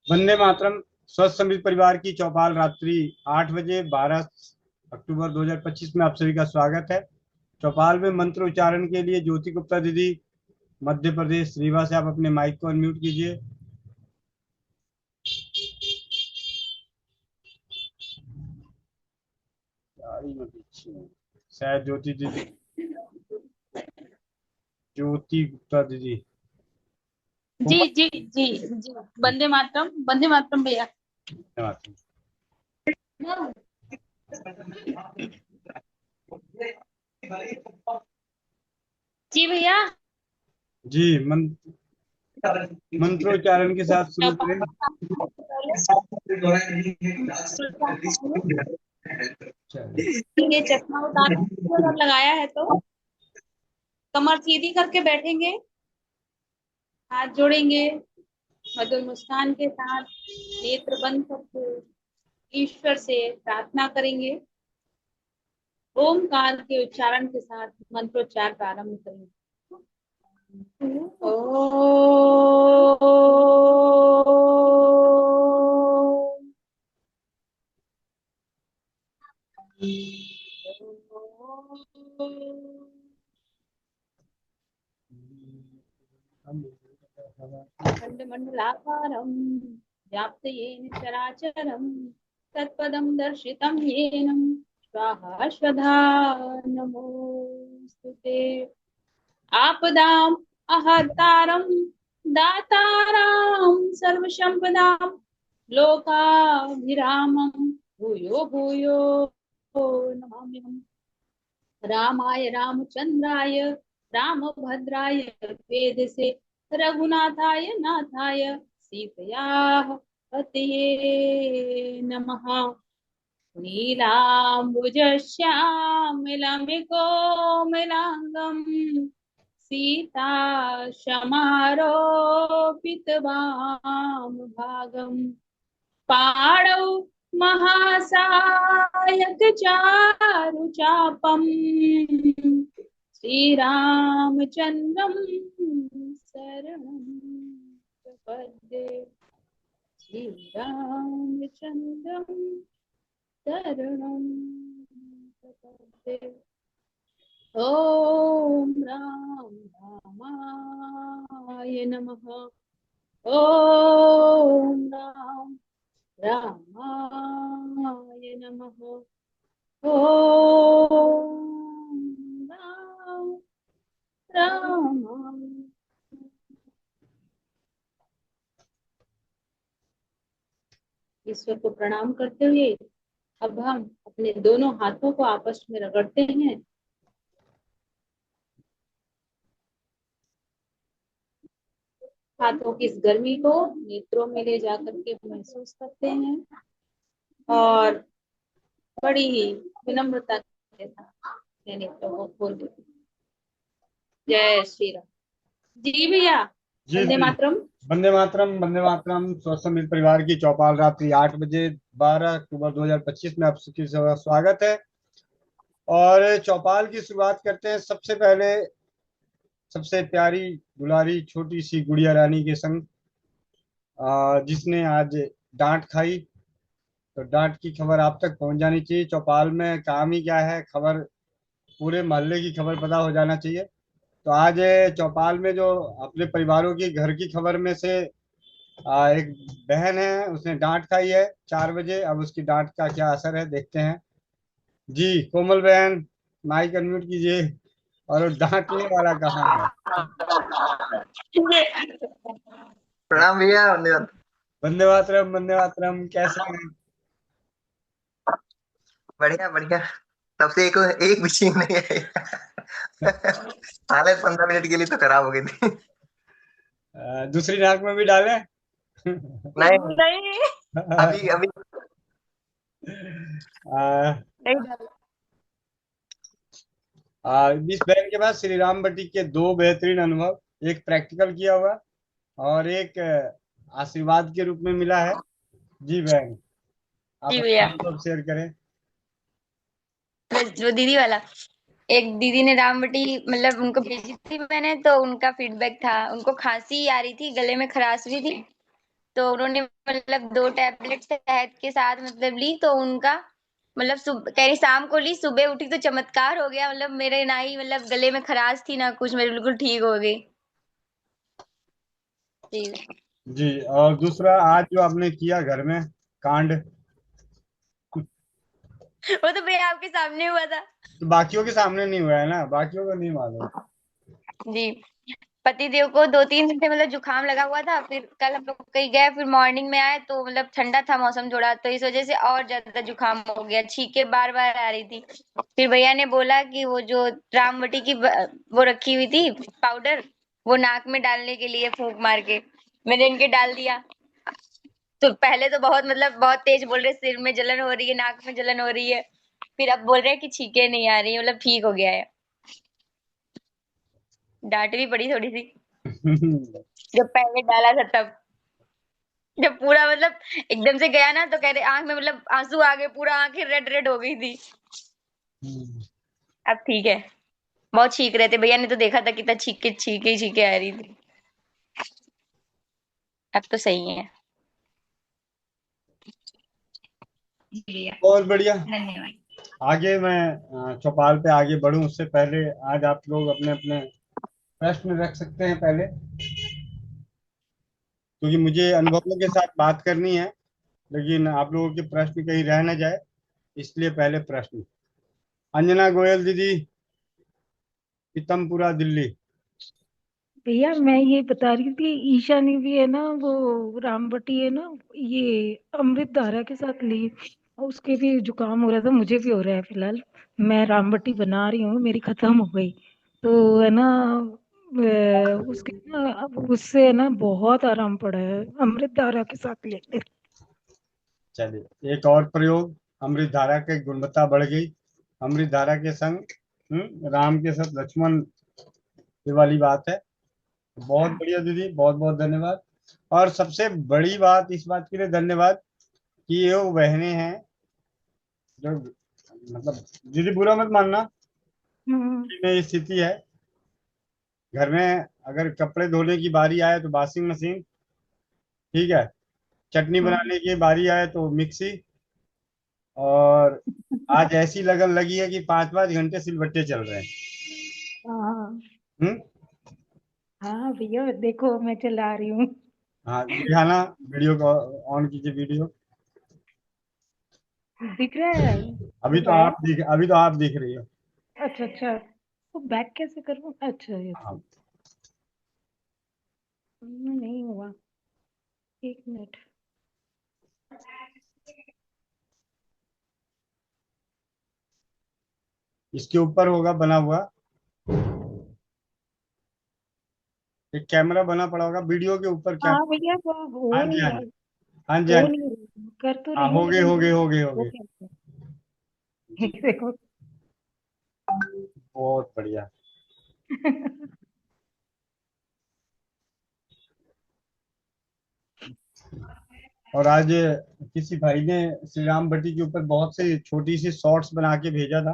वंदे मातरम। स्वस्थ समृद्ध परिवार की चौपाल रात्रि 8 बजे 12 अक्टूबर 2025 में आप सभी का स्वागत है। चौपाल में मंत्र उच्चारण के लिए ज्योति गुप्ता दीदी, मध्य प्रदेश रीवा से, आप अपने माइक को अनम्यूट कीजिए। शायद ज्योति दीदी, ज्योति गुप्ता दीदी। जी जी जी जी। वंदे मातरम, वंदे मातरम भैया। धन्यवाद। जी भैया। जी, मंत्रोच्चारण के साथ शुरू करें। चलिए। ये चश्मा उतार अगर लगाया है तो कमर सीधी करके बैठेंगे, हाथ जोड़ेंगे, मधुर मुस्कान के साथ नेत्र बंद करके ईश्वर से प्रार्थना करेंगे। ओमकार के उच्चारण के साथ मंत्रोच्चार प्रारंभ करेंगे। ओ खण्डमण्डलाकारं व्याप्त येन चराचरं तत्पदं दर्शितं येन स्वाहा स्वधा नमोस्तुते। आपदाम् अहर्तारं दातारां सर्वसम्पदां लोकाभिरामं भूयो भूयो नमाम्यहम्। रामाय रामचंद्राय रामभद्राय वेदसे रघुनाथाय नाथाय सीतया पतये नमः। नीलाम्बुजश्यामलाम्बिकोमलाङ्गं सीता समारोपितवाम पाणौ महासायक चारु चापम श्रीरामचन्द्रं शरणं प्रपद्ये। श्रीरामचन्द्रं शरणं प्रपद्ये। ॐ राम रामाय नमः। ॐ राम रामाय नमः। ॐ राम रामाय। ईश्वर को प्रणाम करते हुए अब हम अपने दोनों हाथों को आपस में रगड़ते हैं। हाथों की इस गर्मी को नेत्रों में ले जाकर के महसूस करते हैं और बड़ी ही विनम्रता के साथ अपने नेत्रों को खोल देते हैं। जय श्री राम। जी भैया। जी वंदे जी। मातरम। वंदे मातरम, वंदे मातरम। स्वस्थ समृद्ध परिवार की चौपाल रात्रि 8 बजे 12 अक्टूबर 2025 में आप सबकी स्वागत है। और चौपाल की शुरुआत करते हैं सबसे पहले सबसे प्यारी दुलारी छोटी सी गुड़िया रानी के संग, जिसने आज डांट खाई। तो डांट की खबर आप तक पहुंच जानी चाहिए। चौपाल में काम ही क्या है, खबर पूरे मोहल्ले की खबर पता हो जाना चाहिए। तो आज चौपाल में जो अपने परिवारों की घर की खबर में से एक बहन है, उसने डांट खाई है 4 बजे। अब उसकी डांट का क्या असर है देखते हैं। जी कोमल बहन, माइक अनम्यूट कीजिए। और वो डांटने वाला कहाँ है? प्रणाम भैया। धन्यवाद। वंदे मातरम, वंदे मातरम। कैसे हैं? बढ़िया बढ़िया। तब से एक एक भी छीन नहीं है। हालत 15 मिनट के लिए तो खराब हो गई थी। दूसरी नाक में भी डालें? नहीं नहीं, अभी अभी आ, नहीं डाला। इस बहन के पास श्री राम बटी के दो बेहतरीन अनुभव, एक प्रैक्टिकल किया हुआ और एक आशीर्वाद के रूप में मिला है। जी बहन, आप जी अपना भैया। अनुभव शेयर करें। जो दीदी वाला। एक दीदी ने रामबटी मतलब उनको भेजी थी मैंने, तो उनका फीडबैक था, उनको खांसी आ रही थी, गले में खराश भी थी, तो उन्होंने मतलब 2 टैबलेट शहद के साथ मतलब ली, तो उनका मतलब कह रही शाम को ली, सुबह उठी तो चमत्कार हो गया, मतलब मेरे ना ही मतलब गले में खराश थी ना कुछ, मेरे बिल्कुल ठीक हो गई। जी जी। और दूसरा, आज जो आपने किया घर में कांड, वो तो भैया आपके सामने हुआ था। तो बाकियों के सामने नहीं हुआ है ना, बाकियों को नहीं मालूम। जी, पतिदेव को 2-3 दिन से मतलब जुकाम लगा हुआ था, फिर कल हम लोग कहीं गए, फिर मॉर्निंग में आए तो मतलब ठंडा था मौसम थोड़ा, तो इस वजह से और ज्यादा जुकाम हो गया, छींके बार बार आ रही थी। फिर भैया ने बोला कि वो जो रामबटी की वो रखी हुई थी पाउडर, वो नाक में डालने के लिए फूंक मार के मैंने इनके डाल दिया। तो पहले तो बहुत मतलब बहुत तेज बोल रहे, सिर में जलन हो रही है, नाक में जलन हो रही है, फिर अब बोल रहे हैं कि छींके नहीं आ रही, मतलब ठीक हो गया है। डांट भी पड़ी थोड़ी सी जब पहले डाला था तब, जब पूरा मतलब एकदम से गया ना, तो कह रहे आंख में मतलब आंसू आ गए, पूरा आंखें रेड रेड हो गई थी। अब ठीक है, बहुत छींक रहे थे, भैया ने तो देखा था कितना छींके आ रही थी, अब तो सही है। भैया बहुत बढ़िया। धन्यवाद। आगे मैं चौपाल पे आगे बढ़ूं उससे पहले आज आप लोग अपने अपने प्रश्न रख सकते हैं पहले, क्योंकि मुझे अनुभवों के साथ बात करनी है, लेकिन आप लोगों के प्रश्न कहीं रह न जाए, इसलिए पहले प्रश्न। अंजना गोयल दीदी, पीतमपुरा, दिल्ली। भैया मैं ये बता रही थी, ईशा ने भी है ना वो रामबटी है ना, ये अमृत धारा के साथ ली, उसके भी जुकाम हो रहा था, मुझे भी हो रहा है फिलहाल। मैं रामबटी बना रही हूँ, मेरी खत्म हो गई, तो है ना उसके ना अब उससे है ना बहुत आराम पड़ा है, अमृत धारा के साथ लेते। चलिए एक और प्रयोग, अमृत धारा की गुणवत्ता बढ़ गई, अमृत धारा के संग राम के साथ लक्ष्मण, ये वाली बात है। बहुत बढ़िया दीदी, बहुत बहुत धन्यवाद। और सबसे बड़ी बात, इस बात के लिए धन्यवाद कि ये वो बहनें हैं जो, मतलब दीदी बुरा मत मानना, में ये स्थिति है, घर में अगर कपड़े धोने की बारी आए तो वॉशिंग मशीन, ठीक है, चटनी बनाने की बारी आए तो मिक्सी, और आज ऐसी लगन लगी है कि 5-5 घंटे सिलबट्टे चल रहे हैं। हाँ हम्म। हाँ भैया देखो मैं चला रही हूँ। हाँ दिखाना, वीडियो को ऑन कीजिए, वीडियो। दिख रहा है अभी तो बैक? आप दिख अभी तो आप दिख रही हो। अच्छा अच्छा, तो बैक कैसे करूँ? अच्छा ये हाँ। नहीं हुआ, 1 मिनट। इसके ऊपर होगा बना हुआ एक कैमरा, बना पड़ा होगा वीडियो के ऊपर हाँ कैमरा। भैया वो हो हाँ जी, नहीं हाँ रहा, जी, हाँ जी, हाँ हो जी। नहीं रहा, कर तो हाँ, रही हूँ हो गए, लेकिन हो गए, हो गए, हो हो गए। कैसे? जी। देखो बहुत बढ़िया। और आज किसी भाई ने श्री राम भट्टी के ऊपर बहुत सी छोटी सी शॉर्ट्स बना के भेजा था,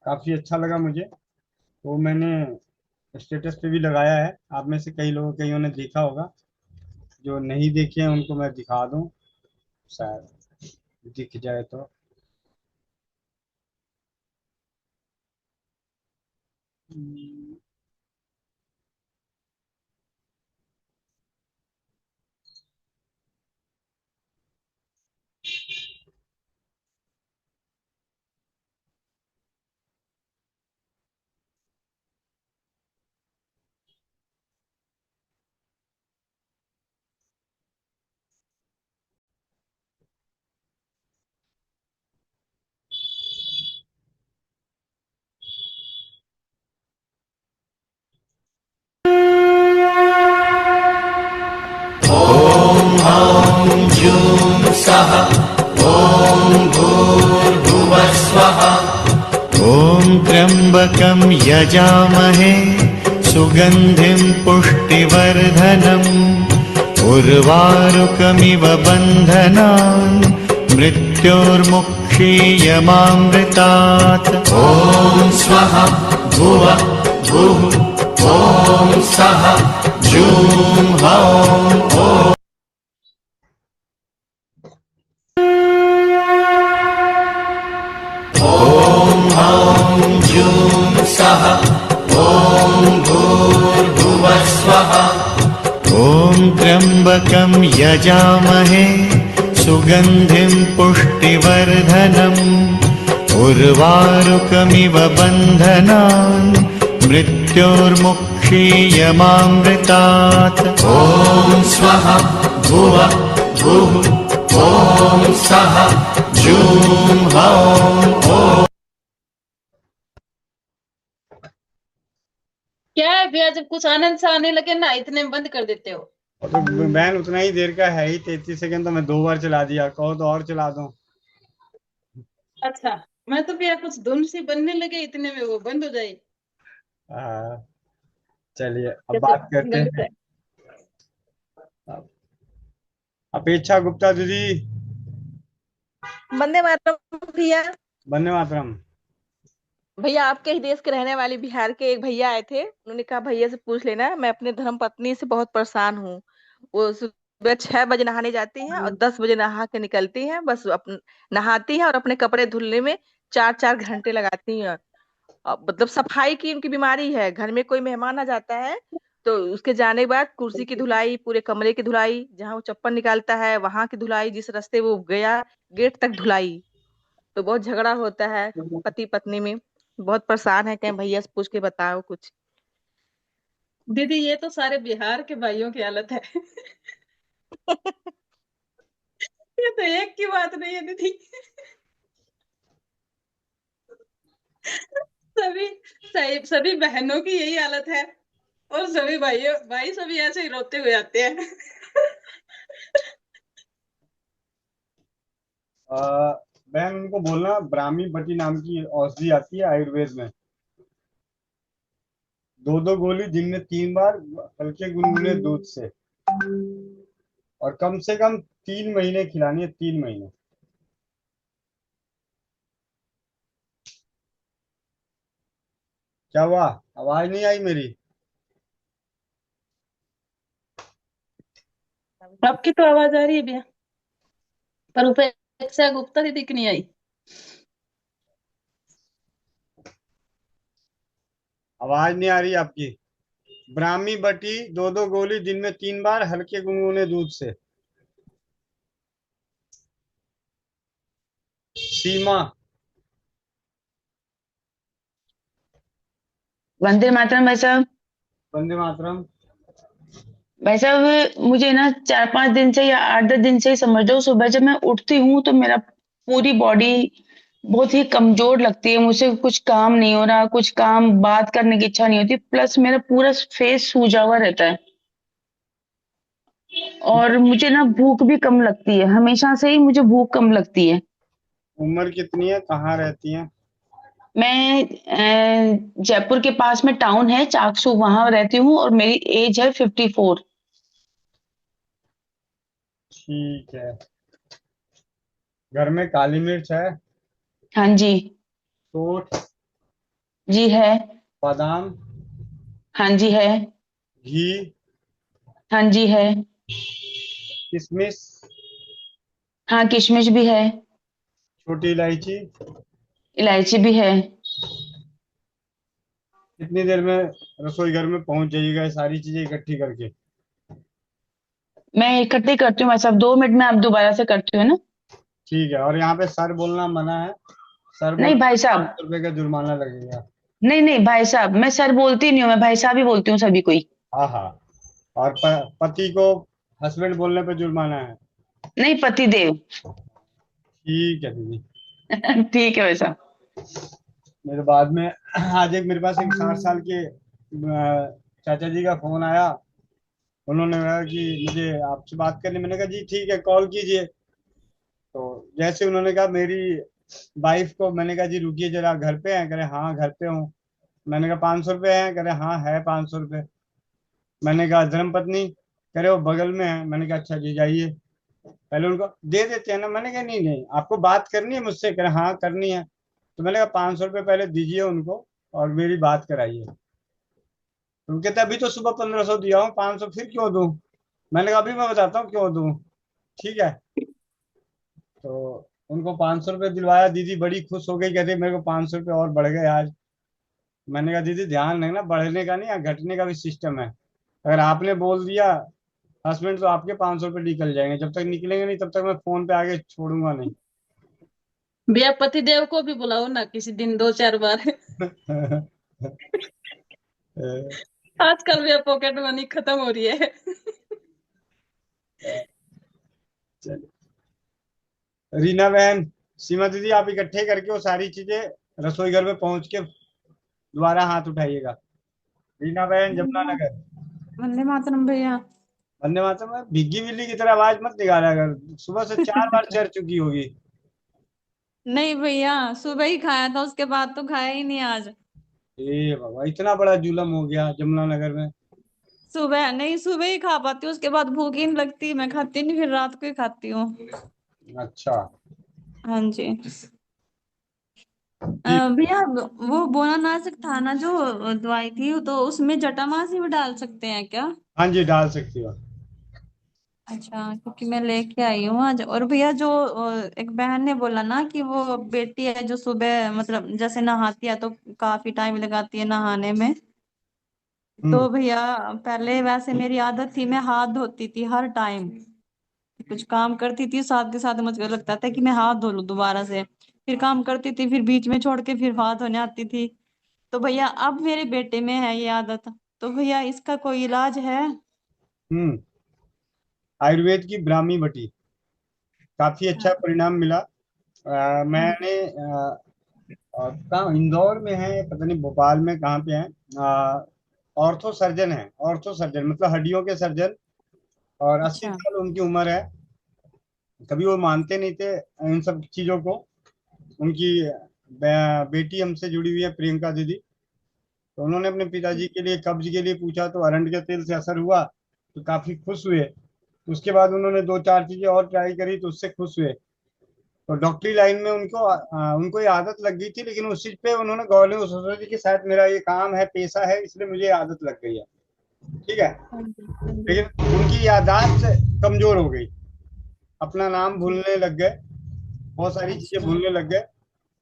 काफी अच्छा लगा मुझे, तो मैंने स्टेटस पे भी लगाया है। आप में से कईयों ने देखा होगा, जो नहीं देखे हैं उनको मैं दिखा दूं, शायद दिख जाए तो। ॐ त्र्यम्बकं यजामहे सुगन्धिं पुष्टिवर्धनम् उर्वारुकमिव बन्धनान् मृत्यु मृत्योर्मुक्षीयमामृतात् ॐ स्वः भुवः भुः ॐ सः जूं हौं ॐ हौं जूं सः ॐ भूर्भुवः स्वः ॐ त्र्यम्बकं यजामहे सुगन्धिं पुष्टिवर्धनम् उर्वारुकमिव बन्धनान् मृत्योर्मुक्षीयमामृतात् ॐ स्वः भुवः भुः ॐ सः जूं हौं ॐ। क्या है भैया, जब कुछ आनंद सा आने लगे ना इतने में बंद कर देते हो। और तो बहन उतना ही देर का है ही, 33 सेकंड, तो मैं 2 बार चला दिया, कहो तो और चला दूं। अच्छा, मैं तो भैया कुछ धुन सी बनने लगे इतने में वो बंद हो जाए। चलिए अब ये तो बात करते गलत हैं। है। अपेक्षा गुप्ता दीदी, वंदे मातरम भैया। वंदे मातरम। भैया आपके ही देश के रहने वाले बिहार के एक भैया आए थे, उन्होंने कहा भैया से पूछ लेना, मैं अपने धर्म पत्नी से बहुत परेशान हूँ। वो सुबह 6 बजे नहाने जाती हैं और 10 बजे नहा के निकलती हैं, बस नहाती हैं और अपने कपड़े धुलने में 4-4 घंटे लगाती हैं। मतलब सफाई की उनकी बीमारी है, घर में कोई मेहमान आ जाता है तो उसके जाने के बाद कुर्सी की धुलाई, पूरे कमरे की धुलाई, जहाँ वो चप्पल निकालता है वहां की धुलाई, जिस रास्ते वो गया गेट तक धुलाई। तो बहुत झगड़ा होता है पति पत्नी में। बहुत परेशान है, कहीं भैया से पूछ के बताओ कुछ। दीदी ये तो सारे बिहार के भाइयों की हालत है। ये तो एक की बात नहीं है दीदी। सभी बहनों की यही हालत है और सभी भाई सभी ऐसे ही रोते हुए आते हैं। बहन उनको बोलना ब्राह्मी बटी नाम की औषधि आती है आयुर्वेद में, 2-2 गोली दिन में 3 बार हल्के गुनगुने दूध से, और कम से कम 3 महीने खिलानी है, 3 महीने। क्या हुआ, आवाज नहीं आई मेरी? आपकी तो आवाज आ रही है भैया, पर उपेक्षा गुप्ता दीदी की नहीं आई। आवाज नहीं आ रही आपकी। ब्राह्मी बटी 2-2 गोली दिन में 3 बार हल्के गुनगुने दूध से। सीमा। वंदे मातरम भाई साहब। वंदे मातरम। भाई साहब मुझे ना 4-5 दिन से या 8-10 दिन से ही समझ लो, सुबह जब मैं उठती हूँ तो मेरा पूरी बॉडी बहुत ही कमजोर लगती है, मुझसे कुछ काम नहीं हो रहा, कुछ काम बात करने की इच्छा नहीं होती, प्लस मेरा पूरा फेस सूजा हुआ रहता है और मुझे ना भूख भी कम लगती है, हमेशा से ही मुझे भूख कम लगती है। उम्र कितनी है, कहाँ रहती हैं? मैं जयपुर के पास में टाउन है चाकसू, वहां रहती हूँ और मेरी एज है 54। ठीक है। घर में काली मिर्च है? हाँ जी। सोंठ? जी है। बादाम? हाँ जी है। घी? हाँ जी है। किशमिश? हाँ किशमिश भी है। छोटी इलायची? इलायची भी है। कितनी देर में रसोई घर में पहुंच जाइएगा ये सारी चीजें इकट्ठी करके? मैं इकट्ठी करती हूँ, मतलब 2 मिनट में आप दोबारा से करती हूँ ना। ठीक है। और यहाँ पे सर बोलना मना है, सर बोल नहीं भाई साहब, 500 रुपए का जुर्माना लगेगा। नहीं नहीं भाई साहब, मैं सर बोलती नहीं हूँ, मैं भाई साहब ही बोलती हूँ सभी कोई। हाँ हाँ। और पति को हस्बैंड बोलने पे जुर्माना है। नहीं, पति देव। ठीक है दीदी। ठीक है भाई साहब। मेरे बाद में आज एक मेरे पास एक 60 साल के चाचा जी का फोन आया, उन्होंने कहा कि मुझे आपसे बात करनी, मैंने कहा जी ठीक है कॉल कीजिए। तो जैसे उन्होंने कहा मेरी वाइफ को, मैंने कहा जी रुकिए जरा, घर पे हैं? कह रहे हाँ घर पे हूँ। मैंने कहा 500 रुपये हैं? कह रहे हाँ है 500 रुपये। मैंने कहा धर्म पत्नी? कह रहे वो बगल में है। मैंने कहा अच्छा जी जाइए। पहले उनको दे देते हैं ना। मैंने कहा नहीं नहीं, आपको बात करनी है मुझसे? कह रहे हाँ करनी है। तो मैंने कहा 500 रुपये पहले दीजिए उनको और मेरी बात कराइए। तो वो कहते अभी तो सुबह 1500 दिया हूँ, 500 फिर क्यों दूं? मैंने कहा अभी मैं बताता हूँ क्यों दूं। ठीक है। तो उनको 500 रुपये दिलवाया। दीदी बड़ी खुश हो गई, कहते मेरे को 500 रुपये और बढ़ गए आज। मैंने कहा दीदी ध्यान रखना, बढ़ने का नहीं, घटने का भी सिस्टम है। अगर आपने बोल दिया हस्बैंड, तो आपके 500 रुपये निकल जाएंगे। जब तक निकलेंगे नहीं तब तक मैं फोन पे आगे छोड़ूंगा नहीं। भैया पति देव को भी बुलाओ ना किसी दिन, 2-4 बार। आजकल भैया पॉकेट मनी खत्म हो रही है। चलिए, रीना बहन, सीमा दीदी, आप इकट्ठे करके वो सारी चीजें रसोई घर में पहुंच के दोबारा हाथ उठाइएगा। रीना बहन, जमुना नगर। वंदे मातरम भैया। वंदे मातरम में भीगी बिल्ली की तरह आवाज मत निकाला कर, सुबह से 4 बार चढ़ चुकी होगी। नहीं भैया, सुबह ही खाया था, उसके बाद तो खाया ही नहीं आज। ए बाबा, इतना बड़ा जुलम हो गया जमुना नगर में। सुबह नहीं, सुबह ही खा पाती हूँ, उसके बाद भूख ही नहीं लगती, मैं खाती नहीं, फिर रात को ही खाती हूँ। अच्छा। हाँ जी। जी। भैया, वो बोनानासिक था ना जो दवाई थी, तो उसमें जटामासी भी डाल सकते हैं क्या? हाँ जी, डाल सकती हो। अच्छा, क्योंकि मैं लेके आई हूँ आज। और भैया जो एक बहन ने बोला ना कि वो बेटी है जो सुबह मतलब जैसे नहाती है तो काफी टाइम लगाती है नहाने में। हम्म। तो भैया, पहले वैसे मेरी आदत थी, मैं हाथ धोती थी हर टाइम। कुछ काम करती थी साथ के साथ मुझे लगता था कि मैं हाथ धो लूं दोबारा से, फिर काम करती थी, फिर बीच में छोड़ के फिर हाथ धोने आती थी। तो भैया अब मेरे बेटे में है ये आदत, तो भैया इसका कोई इलाज है? हम्म। आयुर्वेद की ब्राह्मी बटी, काफी अच्छा परिणाम मिला। मैंने कहाँ, इंदौर में है, पता नहीं भोपाल में कहाँ पे है। ऑर्थो सर्जन है, ऑर्थो सर्जन मतलब हड्डियों के सर्जन। और 80 अच्छा। साल उनकी उम्र है। कभी वो मानते नहीं थे इन सब चीजों को। उनकी बेटी हमसे जुड़ी हुई है, प्रियंका दीदी। तो उन्होंने अपने पिताजी के लिए कब्ज के लिए पूछा, तो अरंड के तेल से असर हुआ, तो काफी खुश हुए। उसके बाद उन्होंने 2-4 चीजें और ट्राई करी, तो उससे खुश हुए। तो डॉक्टरी लाइन में उनको ये आदत लग गई थी, लेकिन उस चीज पे उन्होंने गौर नहीं सोचा थी कि शायद मेरा ये काम है, पेशा है, इसलिए मुझे ये आदत लग गई है। ठीक है। हाँ जी, हाँ जी। लेकिन उनकी याददाश्त कमजोर हो गई, अपना नाम भूलने लग गए, बहुत सारी चीजें अच्छा। भूलने लग गए।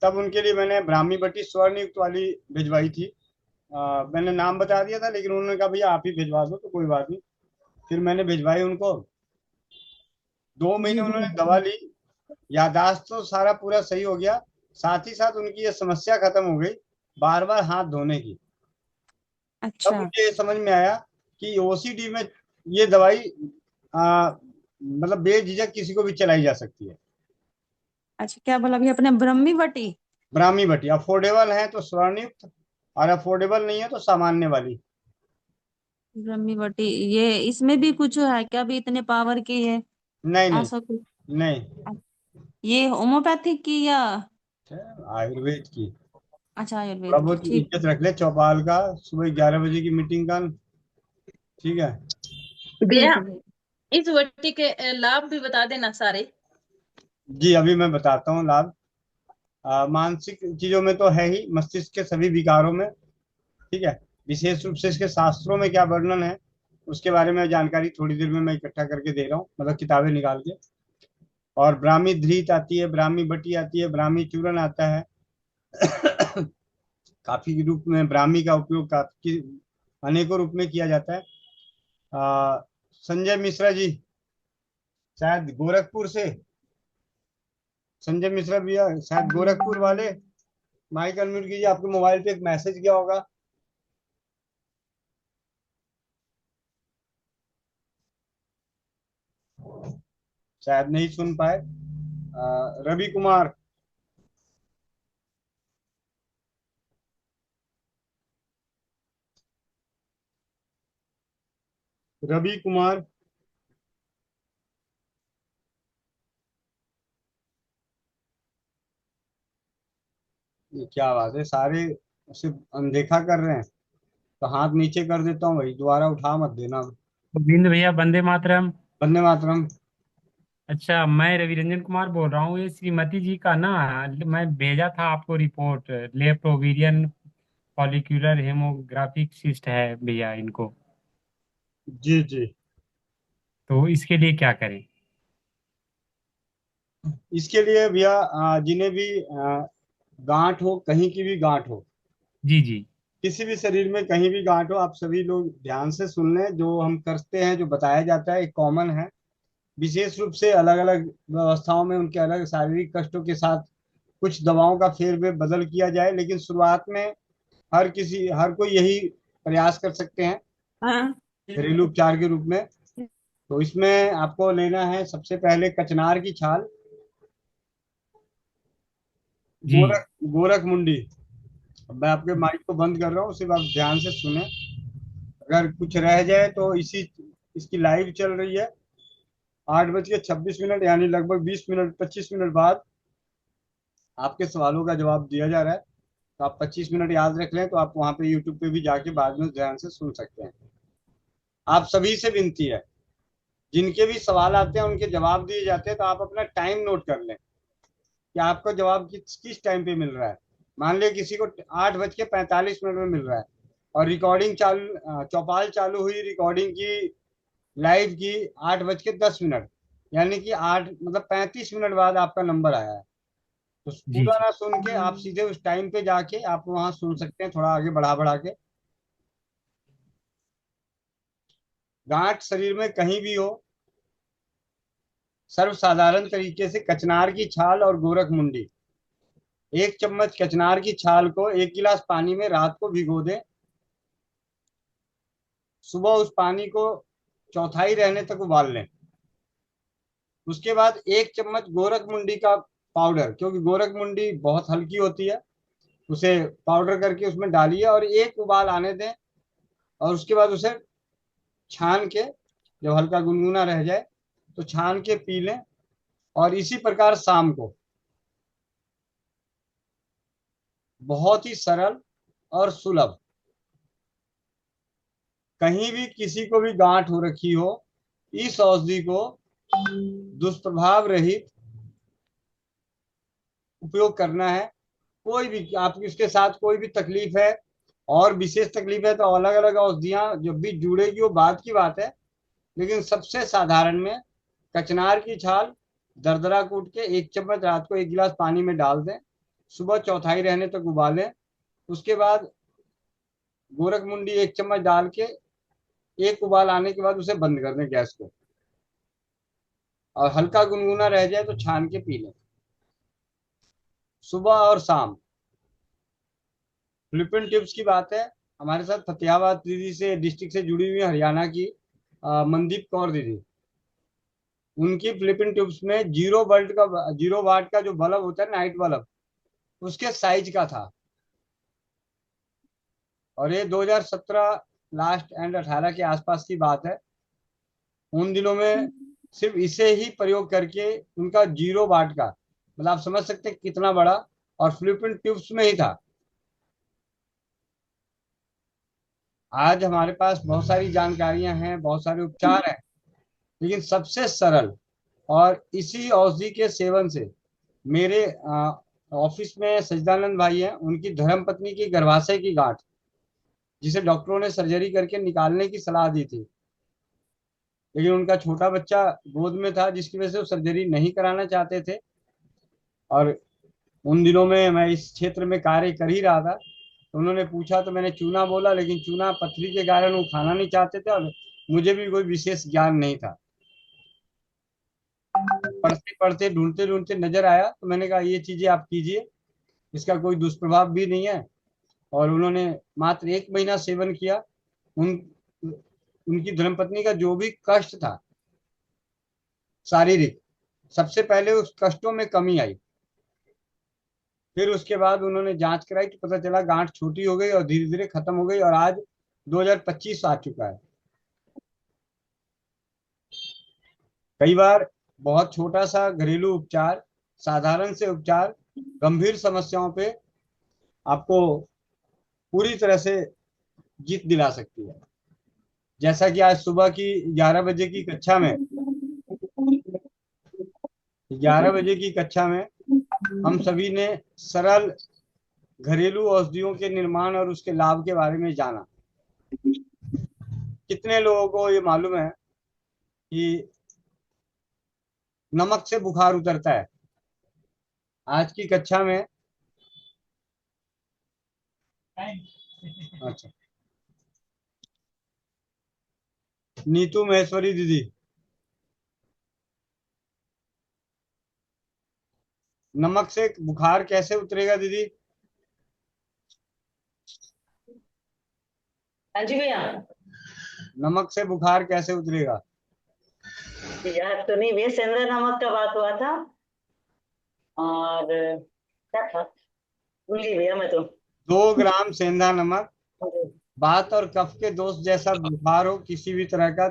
तब उनके लिए मैंने ब्राह्मी बटी स्वर्ण युक्त वाली भिजवाई थी। मैंने नाम बता दिया था, लेकिन उन्होंने कहा भैया आप ही भिजवा दो, तो कोई बात नहीं। फिर मैंने भिजवाई उनको। 2 महीने जी उन्होंने भैया। दवा ली, यादाश्त तो सारा पूरा सही हो गया। साथ ही साथ उनकी ये समस्या खत्म हो गई, बार बार हाथ धोने की। तब अच्छा। मुझे ये समझ में आया कि ओसीडी में ये दवाई मतलब बेझिझक किसी को भी चलाई जा सकती है। अच्छा, क्या बोला भैया अपने? ब्रह्मी बटी? ब्राह्मी बटी अफोर्डेबल है तो स्वर्णयुक्त, और अफोर्डेबल नहीं है तो सामान्य वाली। ब्रह्मी बटी, ये इसमें भी कुछ है क्या भी इतने पावर की है? नहीं नहीं ऐसा कुछ? नहीं। ये होम्योपैथिक की या? आयुर्वेद की। अच्छा, थोड़ा आयुर्वेद की, बहुत ठीक है। इज्जत रख ले चौपाल का, सुबह 11 बजे की मीटिंग का। ठीक है। भैया, ठीक है भैया। इस वट्टी के लाभ भी बता देना सारे। जी अभी मैं बताता हूँ लाभ। मानसिक चीजों में तो है ही, मस्तिष्क के सभी विकारों में। ठीक है। विशेष रूप से इसके शास्त्रों में क्या वर्णन है, उसके बारे में जानकारी थोड़ी देर में मैं इकट्ठा करके दे रहा हूँ, मतलब किताबें निकाल के। और ब्राह्मी धृत आती है, ब्राह्मी बटी आती है, ब्राह्मी चूर्ण आता है। काफी रूप में ब्राह्मी का उपयोग काफी अनेकों रूप में किया जाता है। संजय मिश्रा जी, शायद गोरखपुर से। संजय मिश्रा भैया शायद गोरखपुर वाले। माइक अनम्यूट कीजिए, आपके मोबाइल पे एक मैसेज गया होगा। शायद नहीं सुन पाए। रवि कुमार। रवि कुमार। ये क्या बात है, सारे उसे अनदेखा कर रहे हैं। तो हाथ नीचे कर देता हूँ भाई, दोबारा उठा मत देना। गोविंद भैया, वंदे मातरम। वंदे मातरम। अच्छा, मैं रवि रंजन कुमार बोल रहा हूँ। ये श्रीमती जी का ना, मैं भेजा था आपको report. Left ovarian follicular haemorrhagic cyst है भैया इनको। जी जी। तो इसके लिए क्या करें? इसके लिए भैया जिन्हें भी गांठ हो, कहीं की भी गांठ हो, जी जी। किसी भी शरीर में कहीं भी गांठ हो, आप सभी लोग ध्यान से सुन लें। जो हम करते हैं, जो बताया जाता है, एक कॉमन है। विशेष रूप से अलग अलग व्यवस्थाओं में उनके अलग शारीरिक कष्टों के साथ कुछ दवाओं का फेर बदल किया जाए, लेकिन शुरुआत में हर कोई यही प्रयास कर सकते हैं हाँ। घरेलू उपचार के रूप में। तो इसमें आपको लेना है सबसे पहले कचनार की छाल, जी गोरख गोरख मुंडी। अब मैं आपके माइक को बंद कर रहा हूँ, सिर्फ आप ध्यान से सुने। अगर कुछ रह जाए तो इसकी लाइव चल रही है 8:26, यानी लगभग 20 मिनट 25 मिनट बाद आपके सवालों का जवाब दिया जा रहा है। तो आप 25 मिनट याद रख लें, तो आप वहां पे यूट्यूब पे भी जाके बाद में ध्यान से सुन सकते हैं। आप सभी से विनती है, जिनके भी सवाल आते हैं उनके जवाब दिए जाते हैं, तो आप अपना टाइम नोट कर लें कि आपका जवाब किस टाइम पे मिल रहा है। मान लिया किसी को 8:45 में मिल रहा है, और रिकॉर्डिंग चालू, चौपाल चालू हुई रिकॉर्डिंग की, लाइव की 8:10, यानी कि 35 मिनट बाद आपका नंबर आया है। तो जी पूरा जी। ना सुन के आप सीधे उस टाइम पे जाके आप वहां सुन सकते हैं, थोड़ा आगे बढ़ा बढ़ा के। गांठ शरीर में कहीं भी हो, सर्वसाधारण तरीके से कचनार की छाल और गोरख मुंडी, 1 चम्मच कचनार की छाल को 1 गिलास पानी में रात को भिगो दें। सुबह उस पानी को चौथाई रहने तक उबाल लें। उसके बाद 1 चम्मच गोरख मुंडी का पाउडर, क्योंकि गोरख मुंडी बहुत हल्की होती है, उसे पाउडर करके उसमें डालिए और एक उबाल आने दें। और उसके बाद उसे छान के, जब हल्का गुनगुना रह जाए तो छान के पी लें। और इसी प्रकार शाम को, बहुत ही सरल और सुलभ। कहीं भी किसी को भी गांठ हो रखी हो, इस औषधि को दुष्प्रभाव रहित उपयोग करना है। कोई भी आपकी उसके साथ कोई भी तकलीफ है और विशेष तकलीफ है तो अलग अलग औषधियां जब भी जुड़ेगी वो बात की बात है, लेकिन सबसे साधारण में कचनार की छाल दरदरा कूट के 1 चम्मच रात को 1 गिलास पानी में डाल दें, सुबह चौथाई रहने तक उबालें। उसके बाद गोरख मुंडी 1 चम्मच डाल के एक उबाल आने के बाद उसे बंद कर दें गैस को, और हल्का गुनगुना रह जाए तो छान के पी लें सुबह और शाम। फिलिपिन टिप्स की बात है, हमारे साथ फतेहाबाद दीदी से डिस्ट्रिक्ट से जुड़ी हुई है, हरियाणा की मनदीप कौर दीदी। उनकी फिलिपिन ट्यूब्स में 0 वाट का जो बल्ब होता है, नाइट बल्ब, उसके साइज का था। और ये 2017 लास्ट एंड 18 के आसपास की बात है। उन दिनों में सिर्फ इसे ही प्रयोग करके उनका 0 वाट का, मतलब आप समझ सकते हैं कितना बड़ा, और फिलिपिन ट्यूब्स में ही था। आज हमारे पास बहुत सारी जानकारियां हैं, बहुत सारे उपचार हैं, लेकिन सबसे सरल और इसी औषधि के सेवन से, मेरे ऑफिस में सजदानंद भाई हैं, उनकी धर्म पत्नी की गर्भाशय की गांठ, जिसे डॉक्टरों ने सर्जरी करके निकालने की सलाह दी थी, लेकिन उनका छोटा बच्चा गोद में था, जिसकी वजह से वो सर्जरी नहीं कराना चाहते थे। और उन दिनों में मैं इस क्षेत्र में कार्य कर ही रहा था, तो उन्होंने पूछा तो मैंने चूना बोला, लेकिन चूना पथरी के कारण वो खाना नहीं चाहते थे, और मुझे भी कोई विशेष ज्ञान नहीं था। पढ़ते पढ़ते ढूंढते ढूंढते नजर आया, तो मैंने कहा ये चीजें आप कीजिए, इसका कोई दुष्प्रभाव भी नहीं है। और उन्होंने मात्र 1 महीना सेवन किया। उन उनकी धर्मपत्नी का जो भी कष्ट था शारीरिक, सबसे पहले उस कष्टों में कमी आई। फिर उसके बाद उन्होंने जांच कराई तो पता चला गांठ छोटी हो गई और धीरे धीरे खत्म हो गई, और आज 2025 आ चुका है। कई बार बहुत छोटा सा घरेलू उपचार, साधारण से उपचार, गंभीर समस्याओं पे आपको पूरी तरह से जीत दिला सकती है। जैसा कि आज सुबह की 11 बजे की कक्षा में 11 बजे की कक्षा में हम सभी ने सरल घरेलू औषधियों के निर्माण और उसके लाभ के बारे में जाना। कितने लोगों को ये मालूम है कि नमक से बुखार उतरता है? आज की कक्षा में अच्छा, नीतू महेश्वरी दीदी, नमक से बुखार कैसे उतरेगा दीदी? हाँ जी भैया। नमक से बुखार कैसे उतरेगा? याद तो नहीं भैया, सेंधा नमक का बात हुआ था और क्या था, भूल गई भैया मैं तो। 2 ग्राम सेंधा नमक, बात और कफ के दोष जैसा बुखार हो, किसी भी तरह का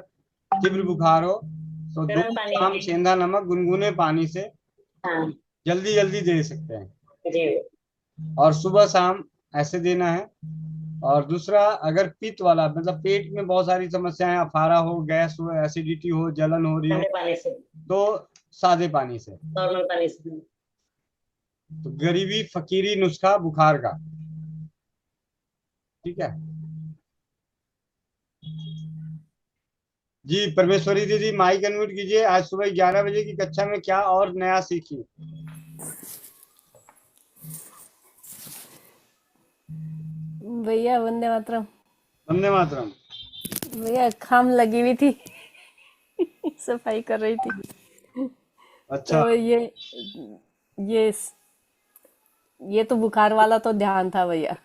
तीव्र बुखार हो, तो 2 गर्म पानी ग्राम में। सेंधा नमक गुनगुने पानी से हाँ जल्दी जल्दी दे सकते हैं। जी। और सुबह शाम ऐसे देना है। और दूसरा, अगर पित्त वाला मतलब पेट में बहुत सारी समस्याएं, अफारा हो, गैस हो, एसिडिटी हो, जलन हो रही हो, ठंडे पानी से, तो सादे पानी से। नॉर्मल पानी से। तो गरीबी फकीरी नुस्खा बुखार का, ठीक है जी। परमेश्वरी दीदी माइक अनम्यूट कीजिए। आज सुबह 11 बजे की कक्षा में क्या और नया सीखी? भैया वंदे मातरम। वंदे मातरम। भैया खाम लगी हुई थी सफाई कर रही थी। अच्छा। तो ये तो बुखार वाला तो ध्यान था भैया।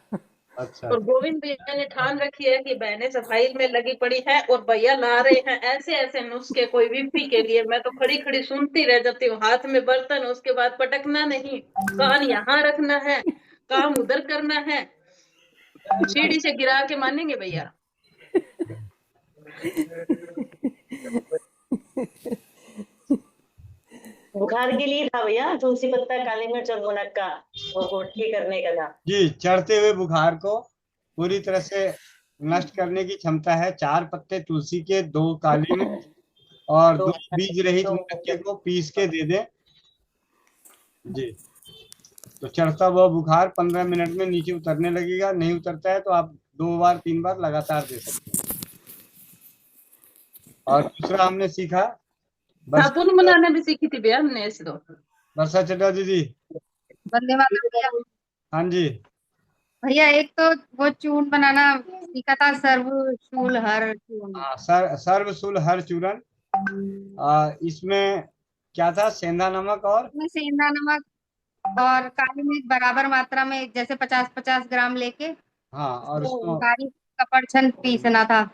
अच्छा। और गोविंद भैया ने ठान रखी है कि बहनें सफाई में लगी पड़ी हैं और भैया ला रहे हैं ऐसे ऐसे नुस्खे कोई विपी के लिए। मैं तो खड़ी खड़ी सुनती रह जाती हूँ। हाथ में बर्तन, उसके बाद पटकना नहीं, कान यहाँ रखना है, काम उधर करना है, सीढ़ी से गिरा के मानेंगे भैया। बुखार के लिए था भैया, तुलसी पत्ता, काली मिर्च और मुनक्का, वो ठीक करने का था जी। चढ़ते हुए बुखार को पूरी तरह से नष्ट करने की क्षमता है। 4 पत्ते तुलसी के, 2 काली मिर्च और 2 बीज रहित मुनक्के को पीस के दे दें जी। तो चढ़ता हुआ बुखार 15 मिनट में नीचे उतरने लगेगा। नहीं उतरता है तो आप 2 बार 3 बार लगातार दे सकते हैं। और दूसरा हमने सीखा, साबुन बनाना भी सीखी थी भैया हमने ऐसे तो। वर्षा चड्डा दीदी। वंदे मातरम भैया। हाँ जी भैया एक तो वो चूर्ण बनाना सीखा था, सर्वशूल हर चूर्ण। हाँ, सर्वशूल हर चूर्ण। इसमें क्या था? सेंधा नमक और इसमें सेंधा नमक और काली मिर्च बराबर मात्रा में, जैसे 50-50 ग्राम लेके हाँ, और उसको बारीक कपड़छन पीसना था।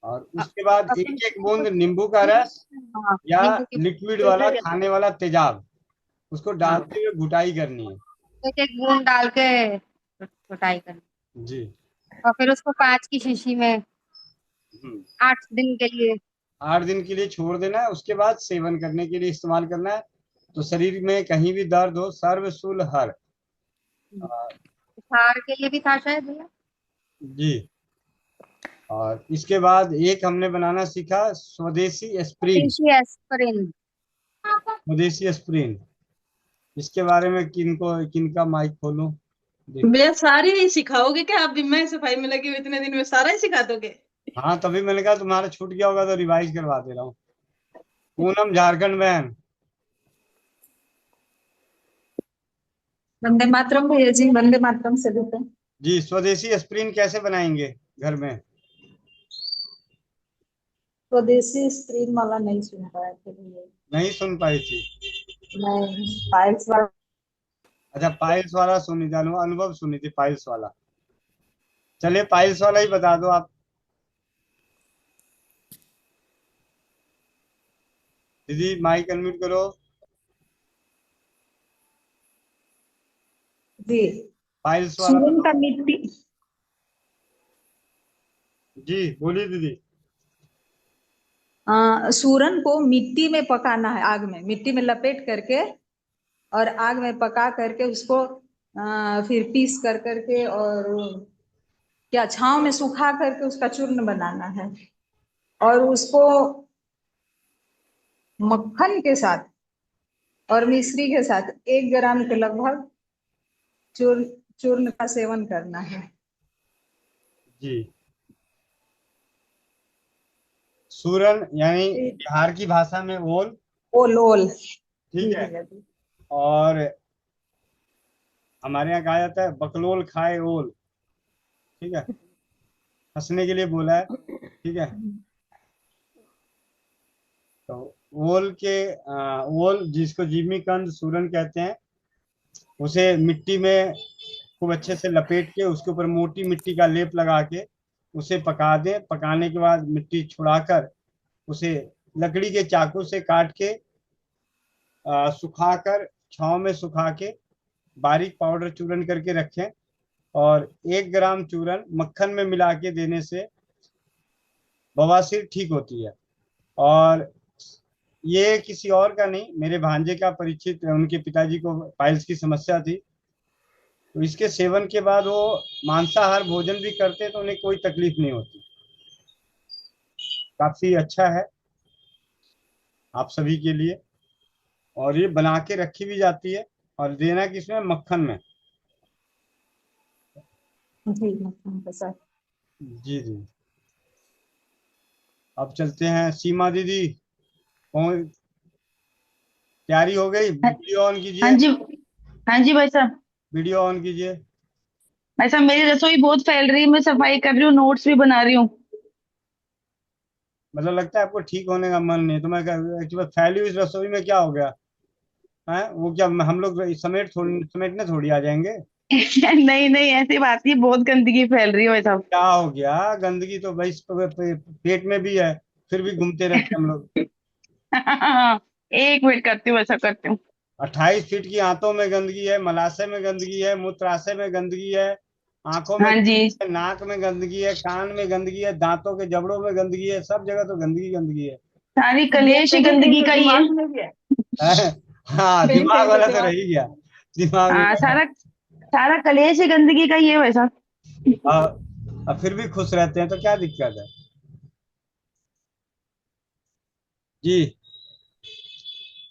और उसके बाद एक एक बूंद नींबू का रस हाँ, या नींबू की लिक्विड वाला खाने वाला तेजाब, उसको डालते हुए घुटाई करनी है। एक एक बूंद डाल के कुटाई करनी जी। और फिर उसको 5 की शीशी में 8 दिन के लिए 8 दिन के लिए छोड़ देना है। उसके बाद सेवन करने के लिए इस्तेमाल करना है। तो शरीर में कहीं भी दर्द हो, सर्वशूल हर। बुखार के लिए भी था शायद भैया जी। और इसके बाद एक हमने बनाना सीखा, स्वदेशी एस्प्रिन। एस्पिरिन। स्वदेशी एस्प्रिन, इसके बारे में किनका माइक खोलूं? भैया सारी ही सिखाओगे क्या आप भी? मैं सफाई में लगी हुई इतने दिन में सारा ही सिखा दोगे? हाँ, तभी मैंने कहा तुम्हारा छूट गया होगा तो रिवाइज करवा दे रहा हूँ। पूनम झारखंड बहन। वंदे मातरम भैया जी, वंदे मातरम से देते हैं जी। स्वदेशी एस्प्रिन कैसे बनाएंगे घर में? स्वदेशी स्क्रीन वाला नहीं सुन पाए थे भैया। नहीं सुन पाई थी? नहीं, पाइल्स वाला। अच्छा, पाइल्स वाला सुनी थी, अनुभव सुनी थी पाइल्स वाला। चलिए पाइल्स वाला ही बता दो आप दीदी। माइक अनम्यूट करो जी। पाइल्स वाला। सूरन का मिट्टी। जी बोलिए दीदी। सूरन को मिट्टी में पकाना है, आग में, मिट्टी में लपेट करके और आग में पका करके उसको फिर पीस कर करके और क्या छांव में सुखा करके उसका चूर्ण बनाना है और उसको मक्खन के साथ और मिश्री के साथ 1 ग्राम के लगभग चूर्ण चूर्ण का सेवन करना है। जी। सूरन यानी बिहार की भाषा में ओल। ओल। ठीक है। और हमारे यहाँ कहा जाता है बकलोल खाए ओल। ठीक है, हंसने के लिए बोला है। ठीक है। तो ओल जिसको जिमी कंद सूरन कहते हैं, उसे मिट्टी में खूब अच्छे से लपेट के उसके ऊपर मोटी मिट्टी का लेप लगा के उसे पका दें। पकाने के बाद मिट्टी छुड़ाकर उसे लकड़ी के चाकू से काट के सुखाकर छांव में सुखा के बारीक पाउडर चूरन करके रखें। और 1 ग्राम चूरन मक्खन में मिला के देने से बवासीर ठीक होती है। और ये किसी और का नहीं, मेरे भांजे का परिचित, उनके पिताजी को पाइल्स की समस्या थी, तो इसके सेवन के बाद वो मांसाहार भोजन भी करते तो उन्हें कोई तकलीफ नहीं होती। काफी अच्छा है आप सभी के लिए। और ये बना के रखी भी जाती है और देना किसमें, मक्खन में। जी मक्खन के साथ। जी जी। अब चलते हैं सीमा दीदी, कौन तैयारी हो गई? वीडियो ऑन कीजिए। हाँ जी, हाँ जी भाई साहब। वीडियो ऑन कीजिए। भाई साहब मेरी रसोई बहुत फैल रही है, मैं सफाई कर रही हूँ, नोट्स भी बना रही हूँ। मतलब लगता है आपको ठीक होने का मन नहीं, तो मैं एक्चुअली फैली हुई इस रसोई में क्या हो गया है? वो क्या हम लोग समेटने थोड़ी आ जाएंगे? नहीं नहीं, ऐसी बात नहीं, बहुत गंदगी फैल रही है भाई साहब। क्या हो गया? गंदगी तो भाई पेट में भी है, फिर भी घूमते रहते हम लोग। 1 मिनट करती हूँ, ऐसा करती हूँ। 28 फीट की आंतों में गंदगी है, मलाशय में गंदगी है, मूत्राशय में गंदगी है, आंखों में हाँ जी। गंदगी है, नाक में गंदगी है, कान में गंदगी है, दांतों के जबड़ों में गंदगी है, सब जगह तो गंदगी गंदगी है। सारी कलेश ही गंदगी का ही है। हाँ, दिमाग वाला तो रह ही गया, दिमाग में हाँ, सारा सारा कलेश ही गंदगी का ही है भाई साहब। अब फिर भी खुश रहते हैं तो क्या दिक्कत है? जी।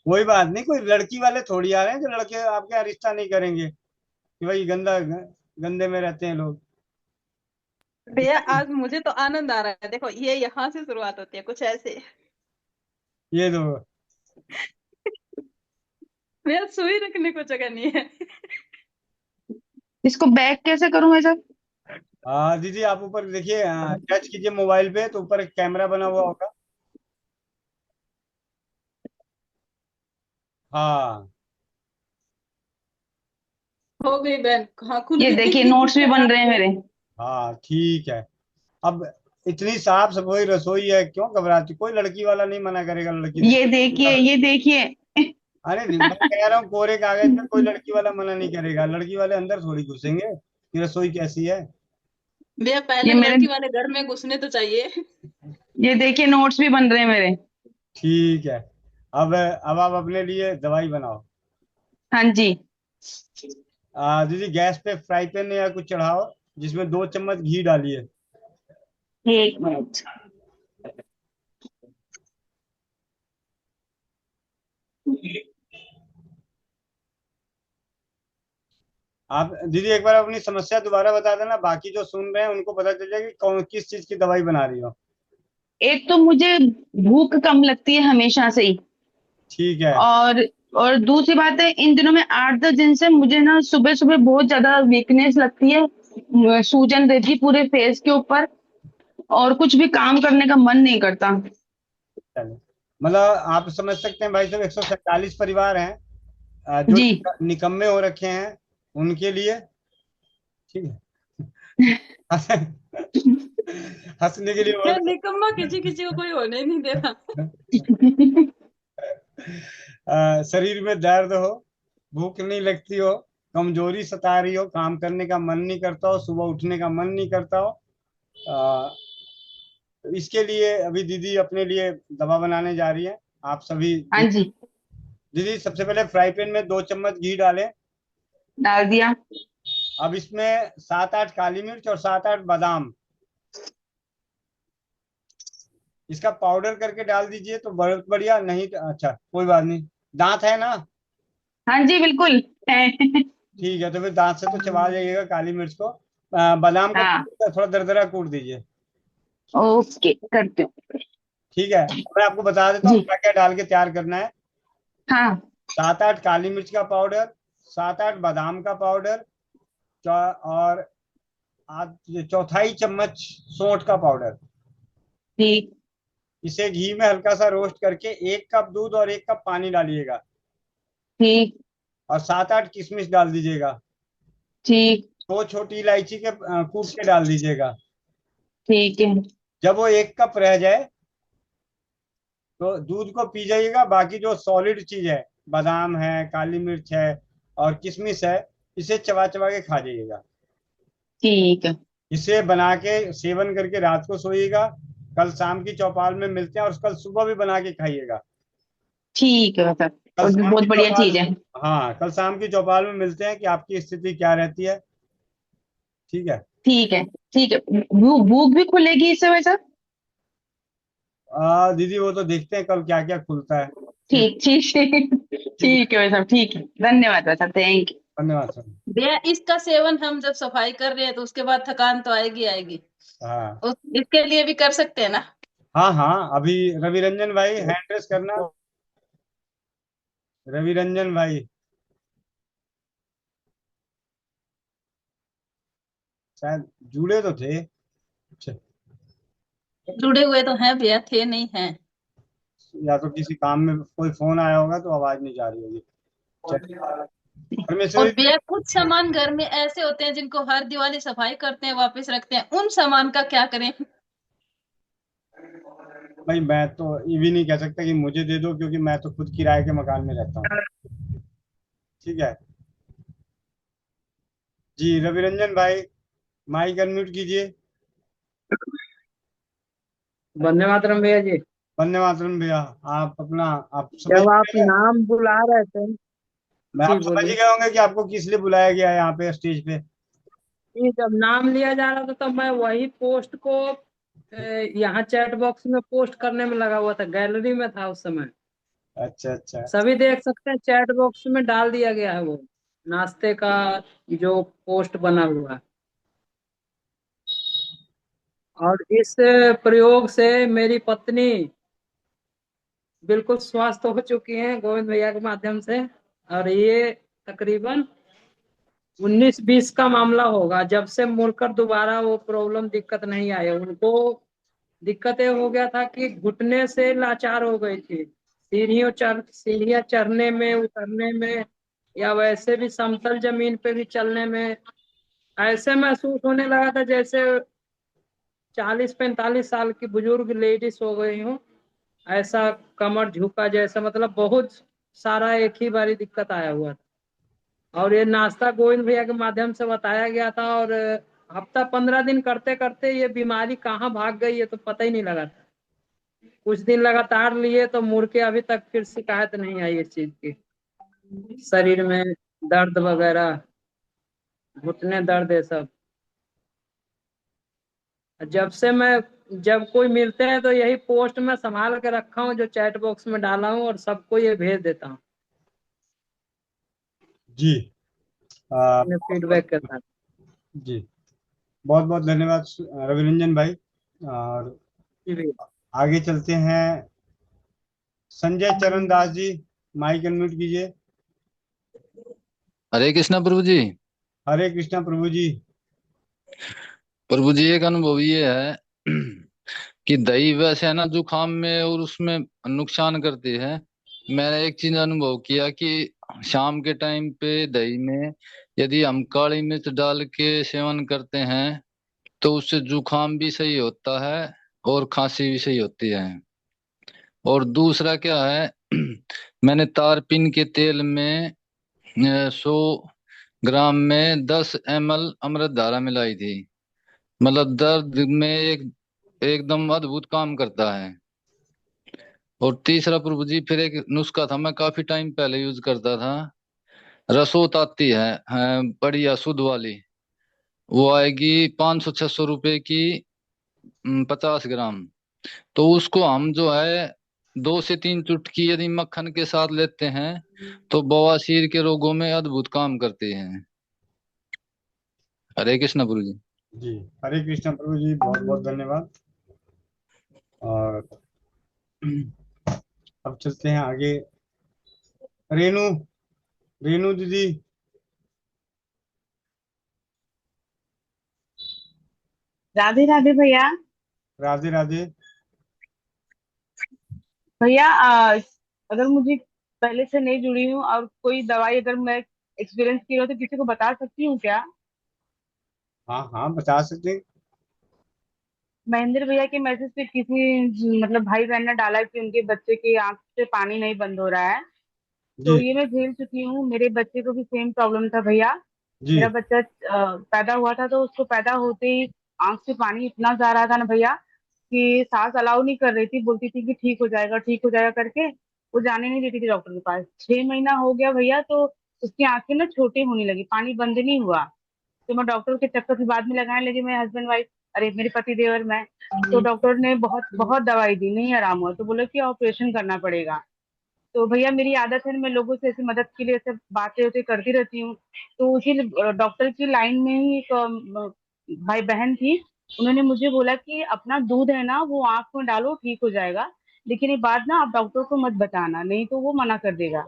कोई बात नहीं, कोई लड़की वाले थोड़ी आ रहे हैं जो लड़के आपके यहाँ रिश्ता नहीं करेंगे कि भाई गंदे में रहते हैं लोग। भैया आज मुझे तो आनंद आ रहा है, देखो ये यहाँ से शुरुआत होती है कुछ ऐसे। ये दो। भैया सुई रखने को जगह नहीं है। इसको बैक कैसे करूं भाई साहब? दीदी आप ऊपर देखिए, टच कीजिए मोबाइल पे तो ऊपर एक कैमरा बना हुआ होगा। हाँ, हो गई बहन, हाँ खुल ये गई। देखिए नोट्स भी बन रहे हैं मेरे। हाँ ठीक है। अब इतनी साफ सफाई रसोई है, क्यों घबराती? कोई लड़की वाला नहीं मना करेगा लड़की ये देखिए, ये देखिए। अरे नहीं, मैं कह रहा हूँ कोरे कागज में कोई लड़की वाला मना नहीं करेगा। लड़की वाले अंदर थोड़ी घुसेंगे कि रसोई कैसी है। भैया पहले ये मेरे, लड़की वाले घर में घुसने तो चाहिए। ये देखिए नोट्स भी बन रहे हैं मेरे। ठीक है। अब आप अपने लिए दवाई बनाओ। हाँ जी। दीदी गैस पे फ्राई पैन या कुछ चढ़ाओ जिसमें 2 चम्मच घी डालिए। 1 मिनट। आप दीदी एक बार अपनी समस्या दोबारा बता देना, बाकी जो सुन रहे हैं उनको पता चल जाएगा कि कौन किस चीज की दवाई बना रही हो। एक तो मुझे भूख कम लगती है हमेशा से ही। ठीक है। और दूसरी बात है, इन दिनों में 8-10 दिन से मुझे ना सुबह सुबह बहुत ज्यादा वीकनेस लगती है, सूजन रहती है पूरे फेस के ऊपर, और कुछ भी काम करने का मन नहीं करता। चलो, मतलब आप समझ सकते हैं भाई साहब, 147 परिवार हैं जो जी। निकम्मे हो रखे हैं उनके लिए। ठीक है। हंसने के लिए मैं बोल निकम्मा किसी किसी को कोई होने ही नहीं देता। शरीर में दर्द हो, भूख नहीं लगती हो, कमजोरी सता रही हो, काम करने का मन नहीं करता हो, सुबह उठने का मन नहीं करता हो, तो इसके लिए अभी दीदी अपने लिए दवा बनाने जा रही है। आप सभी हाँ जी। दीदी सबसे पहले फ्राई पैन में 2 चम्मच घी डालें। डाल दिया। अब इसमें 7-8 काली मिर्च और 7-8 बादाम, इसका पाउडर करके डाल दीजिए तो बहुत बढ़िया। नहीं तो अच्छा कोई बात नहीं, दांत है ना? हाँ जी बिल्कुल है। ठीक है, तो फिर दांत से तो चबा जाइएगा काली मिर्च को। बादाम का हाँ थोड़ा दरदरा कूट दीजिए। ओके करती हूँ। ठीक है, मैं आपको बता देता हूँ जी क्या क्या डाल के तैयार करना है। हाँ 7-8 काली मिर्च का पाउडर, 7-8 बादाम का पाउडर, और चौथाई चम्मच सौंठ का पाउडर। ठीक इसे घी में हल्का सा रोस्ट करके 1 कप दूध और 1 कप पानी डालिएगा, ठीक और 7-8 किशमिश डाल दीजिएगा। ठीक 2 छोटी इलायची के कूट के डाल दीजिएगा। ठीक है जब वो 1 कप रह जाए तो दूध को पी जाइएगा। बाकी जो सॉलिड चीज है, बादाम है, काली मिर्च है और किशमिश है, इसे चबा चबा के खा जाइएगा। ठीक है इसे बना के सेवन करके रात को सोइएगा। कल शाम की चौपाल में मिलते हैं, और कल सुबह भी बना के खाइएगा। ठीक है सर। कल और भी शाम की बहुत बढ़िया चौपाल चीज है। हाँ, कल शाम की चौपाल में मिलते हैं कि आपकी स्थिति क्या रहती है। ठीक है। ठीक है ठीक है। भूख भी खुलेगी इससे वैसा। दीदी वो तो देखते हैं कल क्या क्या खुलता है। ठीक। ठीक ठीक ठीक। ठीक है वैसा ठीक है। धन्यवाद वैसा थैंक यू। धन्यवाद सर। भैया इसका सेवन हम जब सफाई कर रहे हैं तो उसके बाद थकान तो आएगी आएगी। हाँ इसके लिए भी कर सकते हैं ना? हाँ हाँ, अभी रवि रंजन भाई हैंड रेस करना। रवि रंजन भाई शायद जुड़े तो थे। अच्छा, जुड़े हुए तो हैं भैया, थे नहीं हैं। या तो किसी काम में कोई फोन आया होगा तो आवाज नहीं जा रही होगी। चलिए, और परमेश्वरी जी। भैया कुछ सामान घर में ऐसे होते हैं जिनको हर दिवाली सफाई करते हैं वापस रखते हैं, उन सामान का क्या करें? भाई मैं तो ये भी नहीं कह सकता कि मुझे दे दो, क्योंकि मैं तो खुद किराए के मकान में रहता हूँ। ठीक है जी। रवि रंजन भाई माइक अनम्यूट कीजिए। वंदे मातरम भैया जी। वंदे मातरम भैया। आप अपना, आप समझ जब आप गए। नाम बुला रहे थे। मैं जी आप समझ ही बोलिए। गए होंगे कि आपको किस लिए बुलाया गया है यहाँ पे स्टेज पे। जी जब नाम लिया जा रहा था तो मैं वही पोस्ट को यहाँ चैट बॉक्स में पोस्ट करने में लगा हुआ था, गैलरी में था उस समय। अच्छा अच्छा। सभी देख सकते हैं चैट बॉक्स में डाल दिया गया है वो नाश्ते का जो पोस्ट बना हुआ है। और इस प्रयोग से मेरी पत्नी बिल्कुल स्वस्थ हो चुकी हैं गोविंद भैया के माध्यम से। और ये तकरीबन 19-20 का मामला होगा, जब से मुड़कर दोबारा वो प्रॉब्लम दिक्कत नहीं आई है उनको। दिक्कतें हो गया था कि घुटने से लाचार हो गई थी, सीढ़ियां चढ़ने में उतरने में, या वैसे भी समतल जमीन पे भी चलने में ऐसे महसूस होने लगा था जैसे 40-45 साल की बुजुर्ग लेडीज हो गई हूँ। ऐसा कमर झुका जैसा, मतलब बहुत सारा एक ही बारी दिक्कत आया हुआ था। और ये नाश्ता गोविंद भैया के माध्यम से बताया गया था, और हफ्ता 15 दिन करते करते ये बीमारी कहाँ भाग गई ये तो पता ही नहीं लगा था। कुछ दिन लगातार लिए तो मुड़ के अभी तक फिर शिकायत नहीं आई इस चीज की। शरीर में दर्द वगैरह, घुटने दर्द है सब। जब कोई मिलते हैं तो यही पोस्ट में संभाल के रखा हूँ जो चैट बॉक्स में डाला हूँ, और सबको ये भेज देता हूँ जी। अपने फीडबैक के साथ। जी, बहुत बहुत धन्यवाद रवि रंजन भाई। और जी भैया। आगे चलते हैं। संजय चरण दास जी, माइक अनम्यूट कीजिए। हरे कृष्णा प्रभु जी। हरे कृष्णा प्रभु जी। प्रभु जी एक अनुभव ये है कि दही वैसे है ना जुकाम में और उसमें नुकसान करती है। मैंने एक चीज अनुभव किया कि शाम के टाइम पे दही में यदि हम काली मिर्च डाल के सेवन करते हैं तो उससे जुकाम भी सही होता है और खांसी भी सही होती है। और दूसरा क्या है मैंने तारपीन के तेल में 100 ग्राम में 10 ml अमृत धारा मिलाई थी। मतलब दर्द में एकदम अद्भुत काम करता है। और तीसरा प्रभु जी फिर एक नुस्खा था मैं काफी टाइम पहले यूज करता था। रसोत आती है बढ़िया शुद्ध वाली, वो आएगी 500-600 रुपए की, 50 ग्राम। तो उसको हम जो है 2 से 3 चुटकी यदि मक्खन के साथ लेते हैं तो बवासीर के रोगों में अद्भुत काम करते हैं। हरे कृष्ण प्रभु जी। जी, हरे कृष्ण प्रभु जी, बहुत बहुत धन्यवाद। और अब चलते हैं आगे। रेनू, रेनू दीदी। राधे राधे भैया। राधे राधे। भैया अगर मुझे पहले से नहीं जुड़ी हूँ और कोई दवाई अगर मैं एक्सपीरियंस की हो तो किसी को बता सकती हूँ क्या? हाँ हाँ, बता सकते हैं। महेंद्र भैया के मैसेज पे किसी मतलब भाई बहन ने डाला कि उनके बच्चे की आंख से पानी नहीं बंद हो रहा है। तो जी ये मैं झेल चुकी हूँ, मेरे बच्चे को भी सेम प्रॉब्लम था भैया। जी। मेरा बच्चा पैदा हुआ था तो उसको पैदा होते ही आंख से पानी इतना जा रहा था ना भैया कि सांस अलाउ नहीं कर रही थी, बोलती थी कि ठीक हो जाएगा करके वो जाने नहीं देती थी डॉक्टर के पास। 6 महीना हो गया भैया तो उसकी आंखें ना छोटी होने लगी, पानी बंद नहीं हुआ। तो मैं डॉक्टर के चक्कर फिर बाद में लगाने लगी, मैं हस्बैंड वाइफ, अरे मेरे पति देव और मैं। तो डॉक्टर ने बहुत बहुत दवाई दी, नहीं आराम हुआ तो बोला कि ऑपरेशन करना पड़ेगा। तो भैया मेरी आदत है मैं लोगों से ऐसी मदद के लिए ऐसे बातें होती करती रहती हूँ। तो उसी डॉक्टर की लाइन में ही एक भाई बहन थी, उन्होंने मुझे बोला कि अपना दूध है ना वो आंख में डालो ठीक हो जाएगा, लेकिन ये बात ना आप डॉक्टर को मत बताना नहीं तो वो मना कर देगा।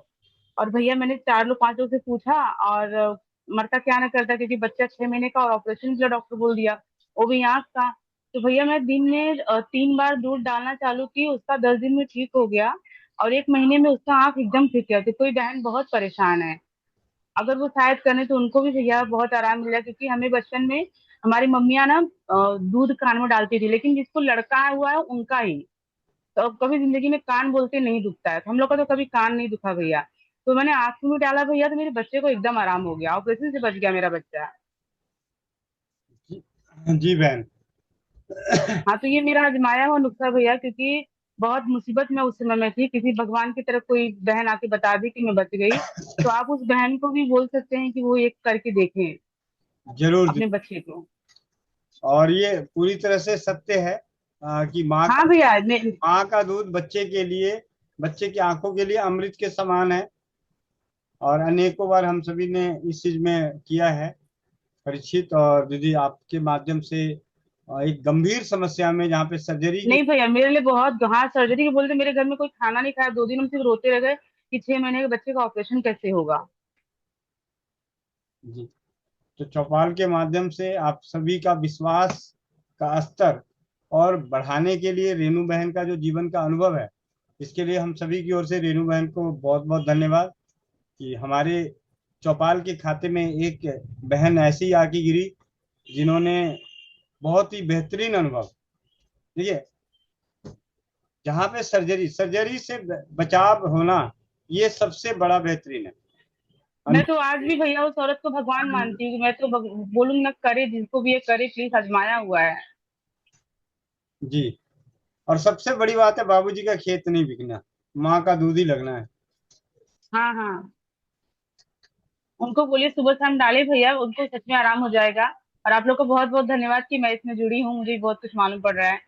और भैया मैंने 4 लोग 5 लोग से पूछा और मरता क्या ना करता, क्योंकि बच्चा 6 महीने का और ऑपरेशन के लिए डॉक्टर बोल दिया, वो भी आंख का। तो भैया मैं दिन में 3 बार दूध डालना चालू की, उसका 10 दिन में ठीक हो गया और 1 महीने में उसका आंख एकदम ठीक है। तो कोई बहन बहुत परेशान है, अगर वो शायद करें तो उनको भी भैया बहुत आराम मिला, क्योंकि हमें बचपन में हमारी मम्मियाँ ना दूध कान में डालती थी, लेकिन जिसको लड़का हुआ है उनका ही तो कभी जिंदगी में कान बोलते नहीं दुखता है, तो हम लोग का तो कभी कान नहीं दुखा भैया। तो मैंने आंख में डाला भैया तो मेरे बच्चे को एकदम आराम हो गया, ऑपरेशन से बच गया मेरा बच्चा। जी बहन। हाँ तो ये मेरा आजमाया हुआ नुस्खा भैया, क्योंकि बहुत मुसीबत में उस समय में थी, किसी भगवान की तरफ कोई बहन आके बता दी कि मैं बच गई। तो आप उस बहन को भी बोल सकते हैं कि वो एक करके देखें जरूर अपने दीदी। बच्चे को। और ये पूरी तरह से सत्य है कि हाँ भैया माँ का दूध बच्चे के लिए, बच्चे की आंखों के लिए अमृत के समान है। और अनेकों बार हम सभी ने इस चीज में किया है परीक्षित। और दीदी आपके माध्यम से एक गंभीर समस्या में जहाँ पे सर्जरी की। नहीं भैया मेरे लिए बहुत, हाँ सर्जरी के बोलते मेरे घर में कोई खाना नहीं खाया, 2 दिन हम सिर्फ रोते रह गए कि 6 महीने के बच्चे का ऑपरेशन कैसे होगा। जी, तो चौपाल के माध्यम से आप सभी का विश्वास का स्तर और बढ़ाने के लिए रेणु बहन का जो जीवन का अनुभव है, इसके लिए हम सभी की ओर से रेणु बहन को बहुत बहुत धन्यवाद कि हमारे चौपाल के खाते में एक बहन ऐसी आके गिरी जिन्होंने बहुत ही बेहतरीन अनुभव। देखिए, जहाँ पे सर्जरी सर्जरी से बचाव होना ये सबसे बड़ा बेहतरीन है। मैं तो आज भी भैया उस औरत को भगवान मानती हूँ, मैं तो बोलूंगी ना करे जिसको भी ये करे प्लीज, आजमाया हुआ है। जी, और सबसे बड़ी बात है बाबूजी का खेत नहीं बिकना, माँ का दूध ही लगना है। हाँ हाँ, उनको बोलिए सुबह शाम डाले भैया, उनको सच में आराम हो जाएगा। और आप लोग को बहुत बहुत धन्यवाद कि मैं इसमें जुड़ी हूँ, मुझे बहुत कुछ मालूम पड़ रहा है।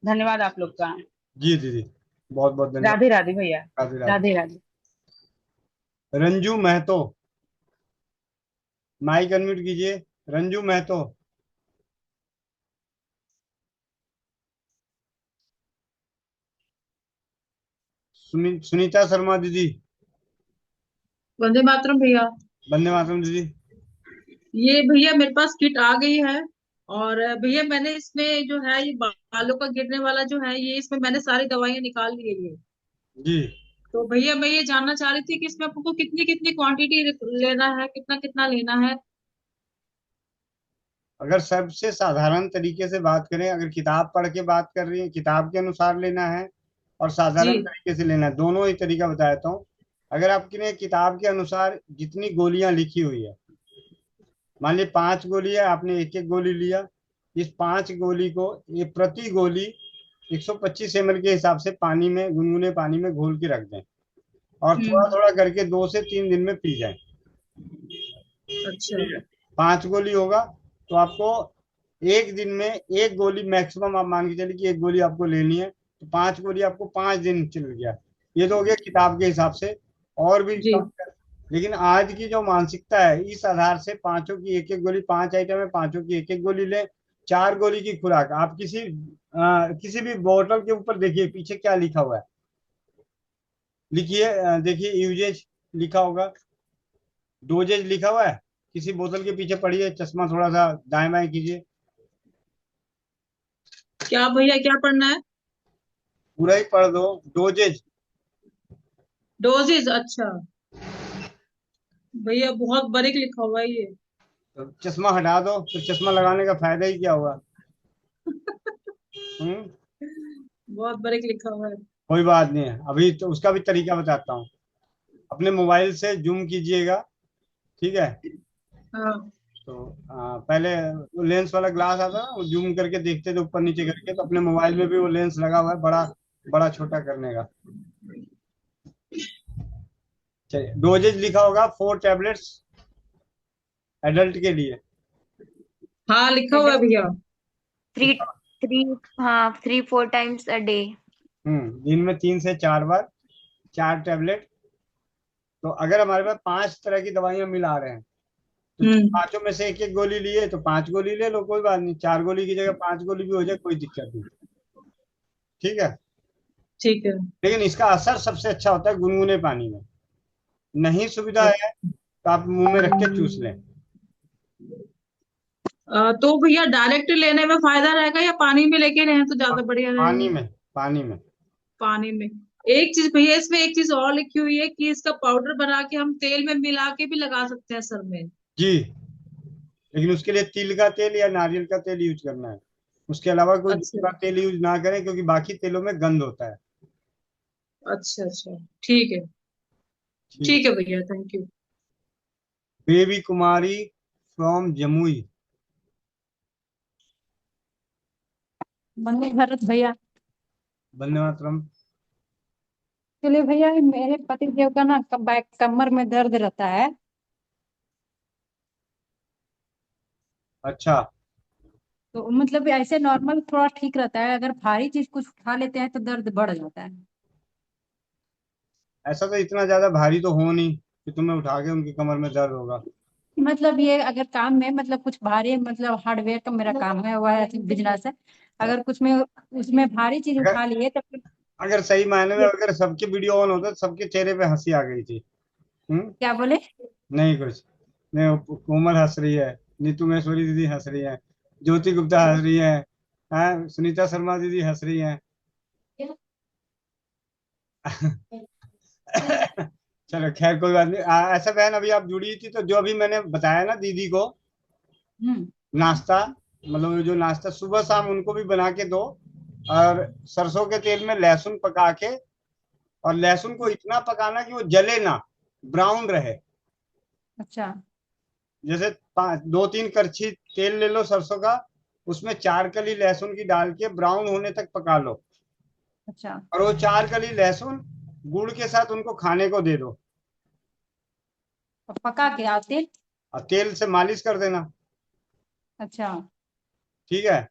धन्यवाद आप लोग का। जी दीदी, बहुत बहुत धन्यवाद। राधे राधे भैया। राधे राधे। राधे राधे। रंजू महतो, माइक अनम्यूट कीजिए। रंजू महतो। सुनीता शर्मा दीदी। वंदे मातरम भैया। वंदे मातरम दीदी। ये भैया मेरे पास किट आ गई है। और भैया मैंने इसमें जो है ये बालों का गिरने वाला जो है ये इसमें मैंने सारी दवाइयां निकाल ली है। जी, तो भैया मैं ये जानना चाह रही थी कि इसमें आपको कितनी कितनी क्वांटिटी लेना है, कितना कितना लेना है। अगर सबसे साधारण तरीके से बात करें, अगर किताब पढ़ के बात कर रही है, किताब के अनुसार लेना है और जी साधारण तरीके से लेना है, दोनों ही तरीका बता देता हूँ। अगर आपने किताब के अनुसार जितनी गोलियां लिखी हुई है, मान ली 5 गोली है, आपने एक एक गोली लिया, इस 5 गोली को ये प्रति गोली 125 ml के हिसाब से पानी में, गुनगुने पानी में घोल के रख दें और थोड़ा थोड़ा करके 2 से 3 दिन में पी जाएं। अच्छा 5 गोली होगा तो आपको एक दिन में एक गोली मैक्सिमम, आप मान के चलिए कि एक गोली आपको लेनी है, तो 5 गोली आपको 5 दिन चल गया। ये तो हो गया किताब के हिसाब से। और भी जी कम कर। लेकिन आज की जो मानसिकता है, इस आधार से पांचों की एक एक गोली, 5 आइटम है, पांचों की एक एक गोली ले, 4 गोली की खुराक। आप किसी भी बोतल के ऊपर देखिए पीछे क्या लिखा हुआ है, लिखिए, देखिए यूजेज लिखा होगा, डोजेज लिखा हुआ है, किसी बोतल के पीछे पढ़िए, चश्मा थोड़ा सा दाएं बाएं कीजिए, क्या भैया, क्या पढ़ना है? पूरा ही पढ़ दो। डोजेज। डोजेज, अच्छा भैया, बहुत बारीक लिखा हुआ है ये। तो चश्मा हटा दो, फिर चश्मा लगाने का फायदा ही क्या हुआ? हम्म। बहुत बारीक लिखा हुआ है। कोई बात नहीं है, अभी तो उसका भी तरीका बताता हूँ। अपने मोबाइल से जूम कीजिएगा, ठीक है? हाँ तो पहले वो लेंस वाला ग्लास आता है ना, वो जूम करके देखते थे ऊपर नीचे करके, तो अपने मोबाइल में भी वो लेंस लगा हुआ है, बड़ा बड़ा छोटा करने का। चलिए, डोजेज लिखा होगा 4 टैबलेट्स एडल्ट के लिए। हाँ, लिखा हुआ है भैया। थ्री थ्री हाँ 3-4 times a day। दिन में 3 से 4 बार, 4 टैबलेट। तो अगर हमारे पास 5 तरह की दवाइयां मिला रहे हैं, तो पांचों में से एक एक गोली लिए तो 5 गोली ले लो, कोई बात नहीं। 4 गोली की जगह 5 गोली भी हो जाए, कोई दिक्कत नहीं। ठीक है? ठीक है। लेकिन इसका असर सबसे अच्छा होता है गुनगुने पानी में। नहीं सुविधा है तो आप मुंह में रख के चूस लें। तो भैया डायरेक्ट लेने में फायदा रहेगा या पानी में लेके रहें तो ज्यादा बढ़िया पानी रहेगा? में, पानी में। पानी में। एक चीज भैया, इसमें एक चीज और लिखी हुई है कि इसका पाउडर बना के हम तेल में मिला के भी लगा सकते हैं सर में। जी, लेकिन उसके लिए तिल का तेल या नारियल का तेल यूज करना है। उसके अलावा कोई अच्छा दूसरा तेल यूज ना करें, क्योंकि बाकी तेलों में गंध होता है। अच्छा अच्छा, ठीक है। ठीक। ठीक है भैया, thank you. Baby Kumari from Jamui. Vande Bharat भैया। वंदे मातरम। चलिए भैया, मेरे पति देव का ना बैक कमर में दर्द रहता है। अच्छा, तो मतलब ऐसे नॉर्मल थोड़ा ठीक रहता है, अगर भारी चीज कुछ उठा लेते हैं तो दर्द बढ़ जाता है। ऐसा तो इतना ज्यादा भारी तो हो नहीं कि तुम्हें उठा के उनकी कमर में दर्द होगा। मतलब ये अगर काम में मतलब कुछ भारी, मतलब हार्डवेयर का मेरा काम है, वह बिजनेस है। अगर कुछ में उसमें भारी चीज अगर उठा लिए तो फिर अगर सही मायने में अगर सबके वीडियो ऑन होता तो सबके चेहरे पे हंसी आ गई थी। हम्म। क्या बोले? नहीं कुछ नहीं। कोमल हंस रही है, नीतू महेश्वरी दीदी हंस रही है, ज्योति गुप्ता हंस रही है, हाँ, सुनीता शर्मा दीदी हंस रही हैं। चलो खैर, कोई बात नहीं। ऐसा बहन, अभी आप जुड़ी थी तो जो अभी मैंने बताया ना दीदी को, हम्म। नाश्ता, मतलब जो नाश्ता सुबह शाम उनको भी बना के दो। और सरसों के तेल में लहसुन पका के, और लहसुन को इतना पकाना कि वो जले ना, ब्राउन रहे। अच्छा। जैसे 2-3 करछी तेल ले लो सरसों का, उसमें 4 कली लहसुन की डाल के ब्राउन होने तक पका लो। अच्छा। और वो 4 कली लहसुन गुड़ के साथ उनको खाने को दे दो। तो पका के आते। और तेल से मालिश कर देना। अच्छा। ठीक है?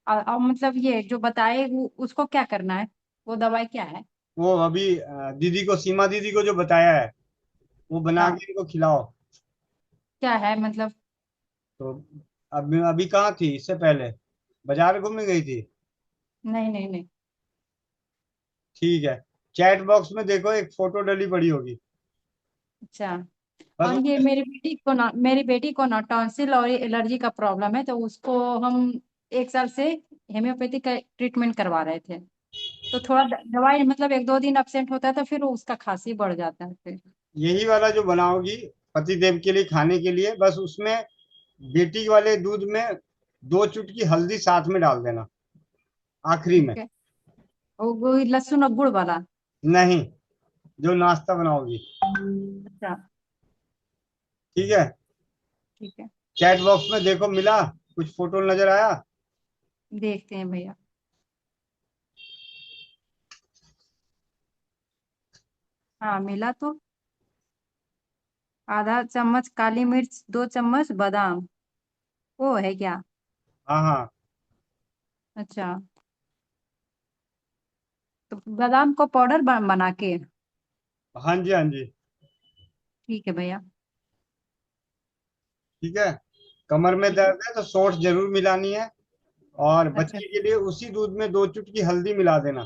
और मतलब ये जो बताए उसको क्या करना है? वो दवाई क्या है? वो अभी दीदी को, सीमा दीदी को जो बताया है, वो बना अच्छा। के इनको खिलाओ। क्या है मतलब? तो अभी अभी कहाँ थी इससे पहले? बाजार घूमने गई थी? नहीं नहीं नहीं। ठीक है, चैट बॉक्स में देखो, एक फोटो डली पड़ी होगी। अच्छा। बस और ये मेरी बेटी को ना टॉन्सिल और एलर्जी का प्रॉब्लम है, तो उसको हम 1 साल से हेम्योपैथी का ट्रीटमेंट करवा रहे थे। तो थोड़ा दवाई मतलब 1-2 दिन अब्सेंट होता है तो फिर उसका खांसी बढ़ जाता है फिर। यही वाला जो बनाओगी पति देव के लिए खाने के लिए, बस उसमें बेटी वाले दूध में 2 चुटकी हल्दी साथ में डाल देना, आखिरी में। ठीक है। वो लहसुन और गुड़ वाला? नहीं, जो नाश्ता बनाओगी। अच्छा। ठीक है? ठीक है। चैट बॉक्स में देखो, मिला कुछ फोटो नजर आया? देखते हैं भैया। हाँ मिला तो। आधा चम्मच काली मिर्च, 2 चम्मच बादाम, वो है क्या? हाँ हाँ। अच्छा। तो बादाम को पाउडर बना के? हाँ जी, हाँ जी। ठीक है भैया। ठीक है। कमर में दर्द है तो सौंठ जरूर मिलानी है, और अच्छा बच्चे के लिए उसी दूध में 2 चुटकी हल्दी मिला देना।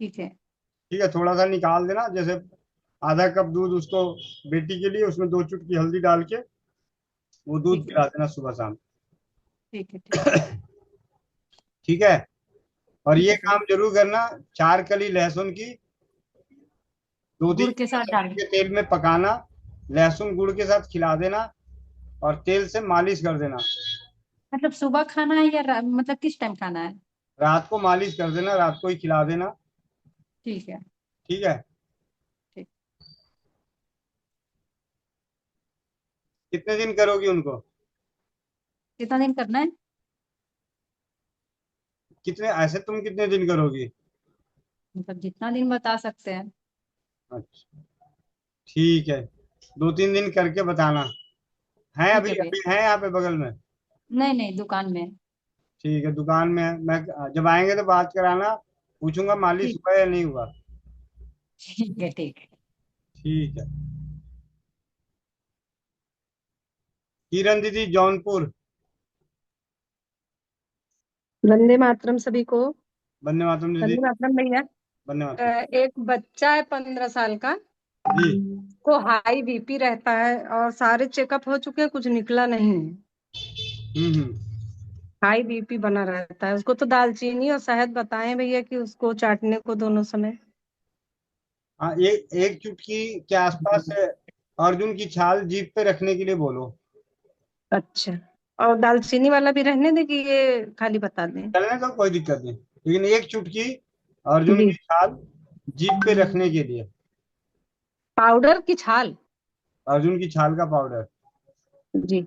ठीक है। ठीक है, थोड़ा सा निकाल देना, जैसे आधा कप दूध उसको, बेटी के लिए, उसमें 2 चुटकी हल्दी डाल के वो दूध ठीक है। पिला देना सुबह शाम। ठीक है। ठीक है। ठीक है। और ठीक ये है सर। काम जरूर करना, 4 कली लहसुन की दो गुड़ तीन के साथ डाल। के तेल में पकाना, लहसुन गुड़ के साथ खिला देना, और तेल से मालिश कर देना। मतलब सुबह खाना है या मतलब किस टाइम खाना है? रात को मालिश कर देना, रात को ही खिला देना। ठीक है। ठीक है। ठीक। कितने दिन करोगी उनको? कितना दिन करना है? कितने, ऐसे तुम कितने दिन करोगी? मतलब जितना दिन बता सकते हैं। अच्छा, ठीक है, 2-3 दिन करके बताना। है ठीक अभी है भैया। अभी है यहाँ पे बगल में? नहीं नहीं, दुकान में। ठीक है, दुकान में है। मैं जब आएंगे तो बात कराना, पूछूंगा मालिश ठीक। हुआ या नहीं हुआ। ठीक है। ठीक है। ठीक है। किरण दीदी, जौनपुर। वंदे मातरम सभी को। वंदे मातरम दीदी। वंदे मातरम भैया। वंदे मातरम। एक बच्चा है 15 साल का, जी। को हाई बीपी रहता है और सारे चेकअप हो चुके हैं, कुछ निकला नहीं है। हम्म। हाई बीपी बना रहता है उसको, तो दालचीनी और शहद बताएं भैया कि उसको चाटने को दोनों समय। हाँ, एक चुटकी के आसपास है, अर्जुन की छाल जीभ पे रखने के लिए बोलो। अच्छा। और दालचीनी वाला भी रहने दे कि ये खाली बता दें? चलने तो कोई दिक्कत नहीं, लेकिन एक चुटकी अर्जुन जी। की छाल जीभ पे रखने के लिए। पाउडर की छाल? अर्जुन की छाल का पाउडर। जी।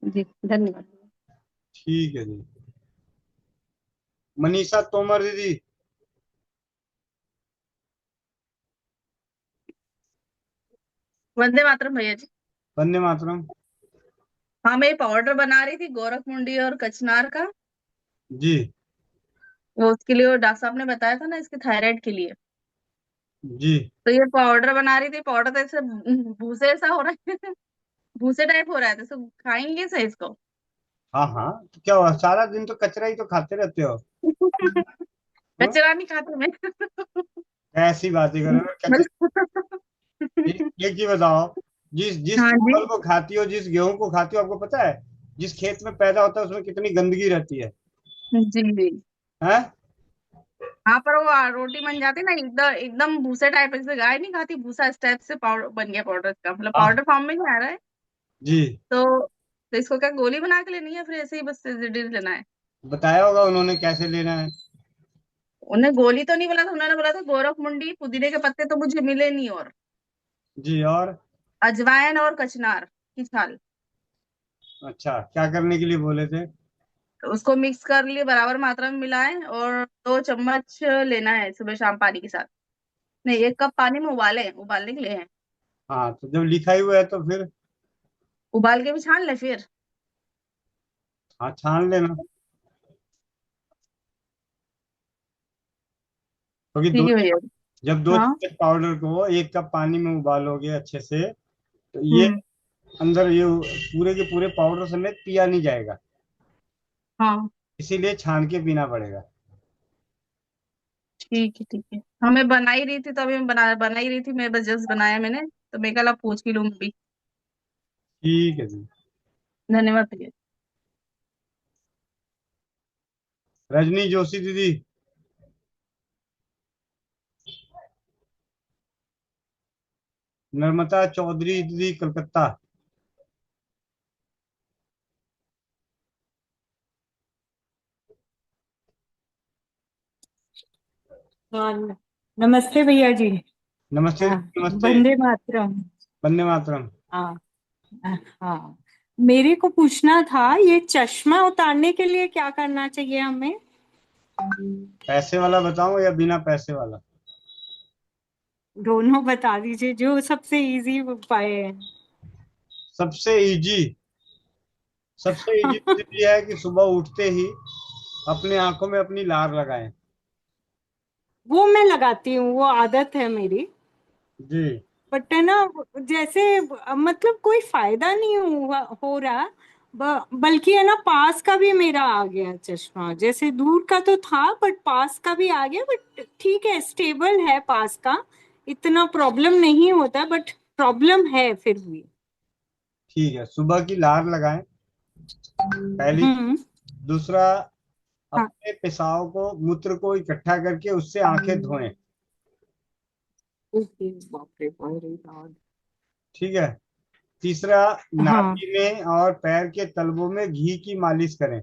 जी धन्यवाद। ठीक है जी। मनीषा तोमर दीदी। वंदे मातरम भैया जी। वंदे मातरम। हाँ, मैं पाउडर बना रही थी गोरखमुंडी और कचनार का। जी। वो उसके लिए वो डॉक्टर साहब ने बताया था ना, इसके थायराइड के लिए। जी। तो ये पाउडर बना रही थी, पाउडर तो ऐसे भूसे ऐसा हो रहा है भूसे टाइप हो रहा है, तो इसको खाएंगे सही इसको? हाँ हाँ, तो क्या हुआ, सारा दिन तो कचरा ही तो खाते रहते हो। हाँ? कचरा नहीं खाती मैं ऐसी बातें करो कचरा। एक चीज बताओ, जिस जिस हाँ जी। चावल को खाती हो, जिस गेहूं को खाती हो, आपको पता है जिस खेत में पैदा होता है उसमें कितनी गंदगी रहती है? जी जी। हैं? हाँ, पर वो रोटी बन जाती ना एकदम एकदम भूसे टाइप, जैसे गाय नहीं खाती भूसा, इस टाइप से पाउडर बन गया, पाउडर का मतलब हाँ। पाउडर फॉर्म में नहीं आ रहा है। जी। तो इसको क्या गोली बना के लेनी है, फिर ऐसे ही बस लेना है? बताया होगा उन्होंने कैसे लेना है। उन्हें गोली तो नहीं बोला था, उन्होंने बोला था गोरखमुंडी, पुदीने के पत्ते तो मुझे मिले नहीं, और जी, और? अजवाइन और कचनार की छाल। अच्छा, क्या करने के लिए बोले थे? तो उसको मिक्स कर लिए, बराबर मात्रा में मिलाएं, और 2 चम्मच लेना है सुबह शाम पानी के साथ। नहीं, 1 कप पानी में उबालने के लिए है। हाँ, तो जब लिखा ही हुआ है तो फिर? उबाल के भी छान ले फिर। हाँ, छान लेना, क्योंकि ठीक है भैया। जब दो हाँ। चम्मच पाउडर को 1 कप पानी में उबालोगे अच्छे से, तो ये हम्म। अंदर ये पूरे के पूरे पाउडर समेत पिया नहीं जाएगा, हाँ। इसीलिए छान के पीना पड़ेगा। ठीक है। ठीक है। हाँ, मैं बना ही रही थी, तो अभी मैं बना ही रही थी, मैं बस जस्ट बनाया मैंने, तो मैं कल पूछ ही लूंगी भी। ठीक है जी। धन्यवाद भैया। रजनी जोशी दीदी। नर्मदा चौधरी दीदी, कलकत्ता। हाँ, नमस्ते भैया जी। नमस्ते हाँ, दीदी, नमस्ते। वंदे मातरम। वंदे मातरम। हाँ। हाँ, मेरे को पूछना था, ये चश्मा उतारने के लिए क्या करना चाहिए हमें? पैसे वाला बताऊं या बिना पैसे वाला? दोनों बता दीजिए, जो सबसे इजी उपाय है। सबसे इजी तो ये है कि सुबह उठते ही अपने आंखों में अपनी लार लगाएं। वो मैं लगाती हूँ, वो आदत है मेरी। जी। बट है ना, जैसे मतलब कोई फायदा नहीं हो रहा, बल्कि है ना पास का भी मेरा आ गया चश्मा। जैसे दूर का तो था बट पास का भी आ गया। बट ठीक है, स्टेबल है पास का, इतना प्रॉब्लम नहीं होता, बट प्रॉब्लम है फिर भी। ठीक है, सुबह की लार लगाएं पहली हम्म। चीज। दूसरा, हाँ। अपने पेशाब को, मूत्र को इकट्ठा करके उससे आंखें धोएं। ओके, बाप रे, अरे यार। ठीक है। तीसरा, हाँ। नाभि में और पैर के तलवों में घी की मालिश करें।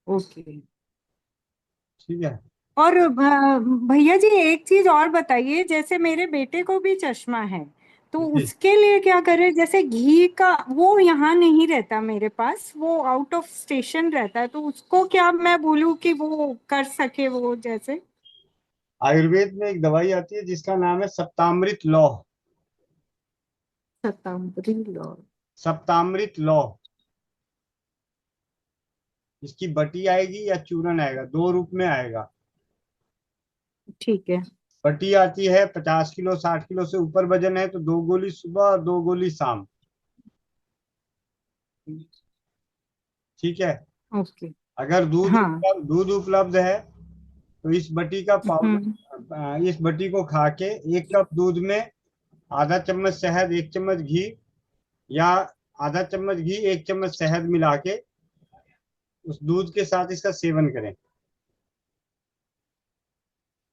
ओके। ठीक है। और भैया जी एक चीज और बताइए, जैसे मेरे बेटे को भी चश्मा है, तो जी। उसके लिए क्या करें? जैसे घी का, वो यहाँ नहीं रहता मेरे पास, वो आउट ऑफ स्टेशन रहता है, तो उसको क्या मैं बोलूँ कि वो कर सके वो जैसे? आयुर्वेद में एक दवाई आती है जिसका नाम है सप्तामृत लौह। शतांबरी लौ। सप्तामृत लौह। इसकी बटी आएगी या चूरन आएगा, दो रूप में आएगा। ठीक है। बटी आती है 50 किलो, 60 किलो से ऊपर वजन है तो 2 गोली सुबह और 2 गोली शाम। ठीक है। ओके। अगर हाँ। दूध उपलब्ध है तो इस बटी का हम्म। पाउडर, इस बटी को खा के 1 कप दूध में आधा चम्मच शहद, 1 चम्मच घी, या आधा चम्मच घी 1 चम्मच शहद मिला के उस दूध के साथ इसका सेवन करें।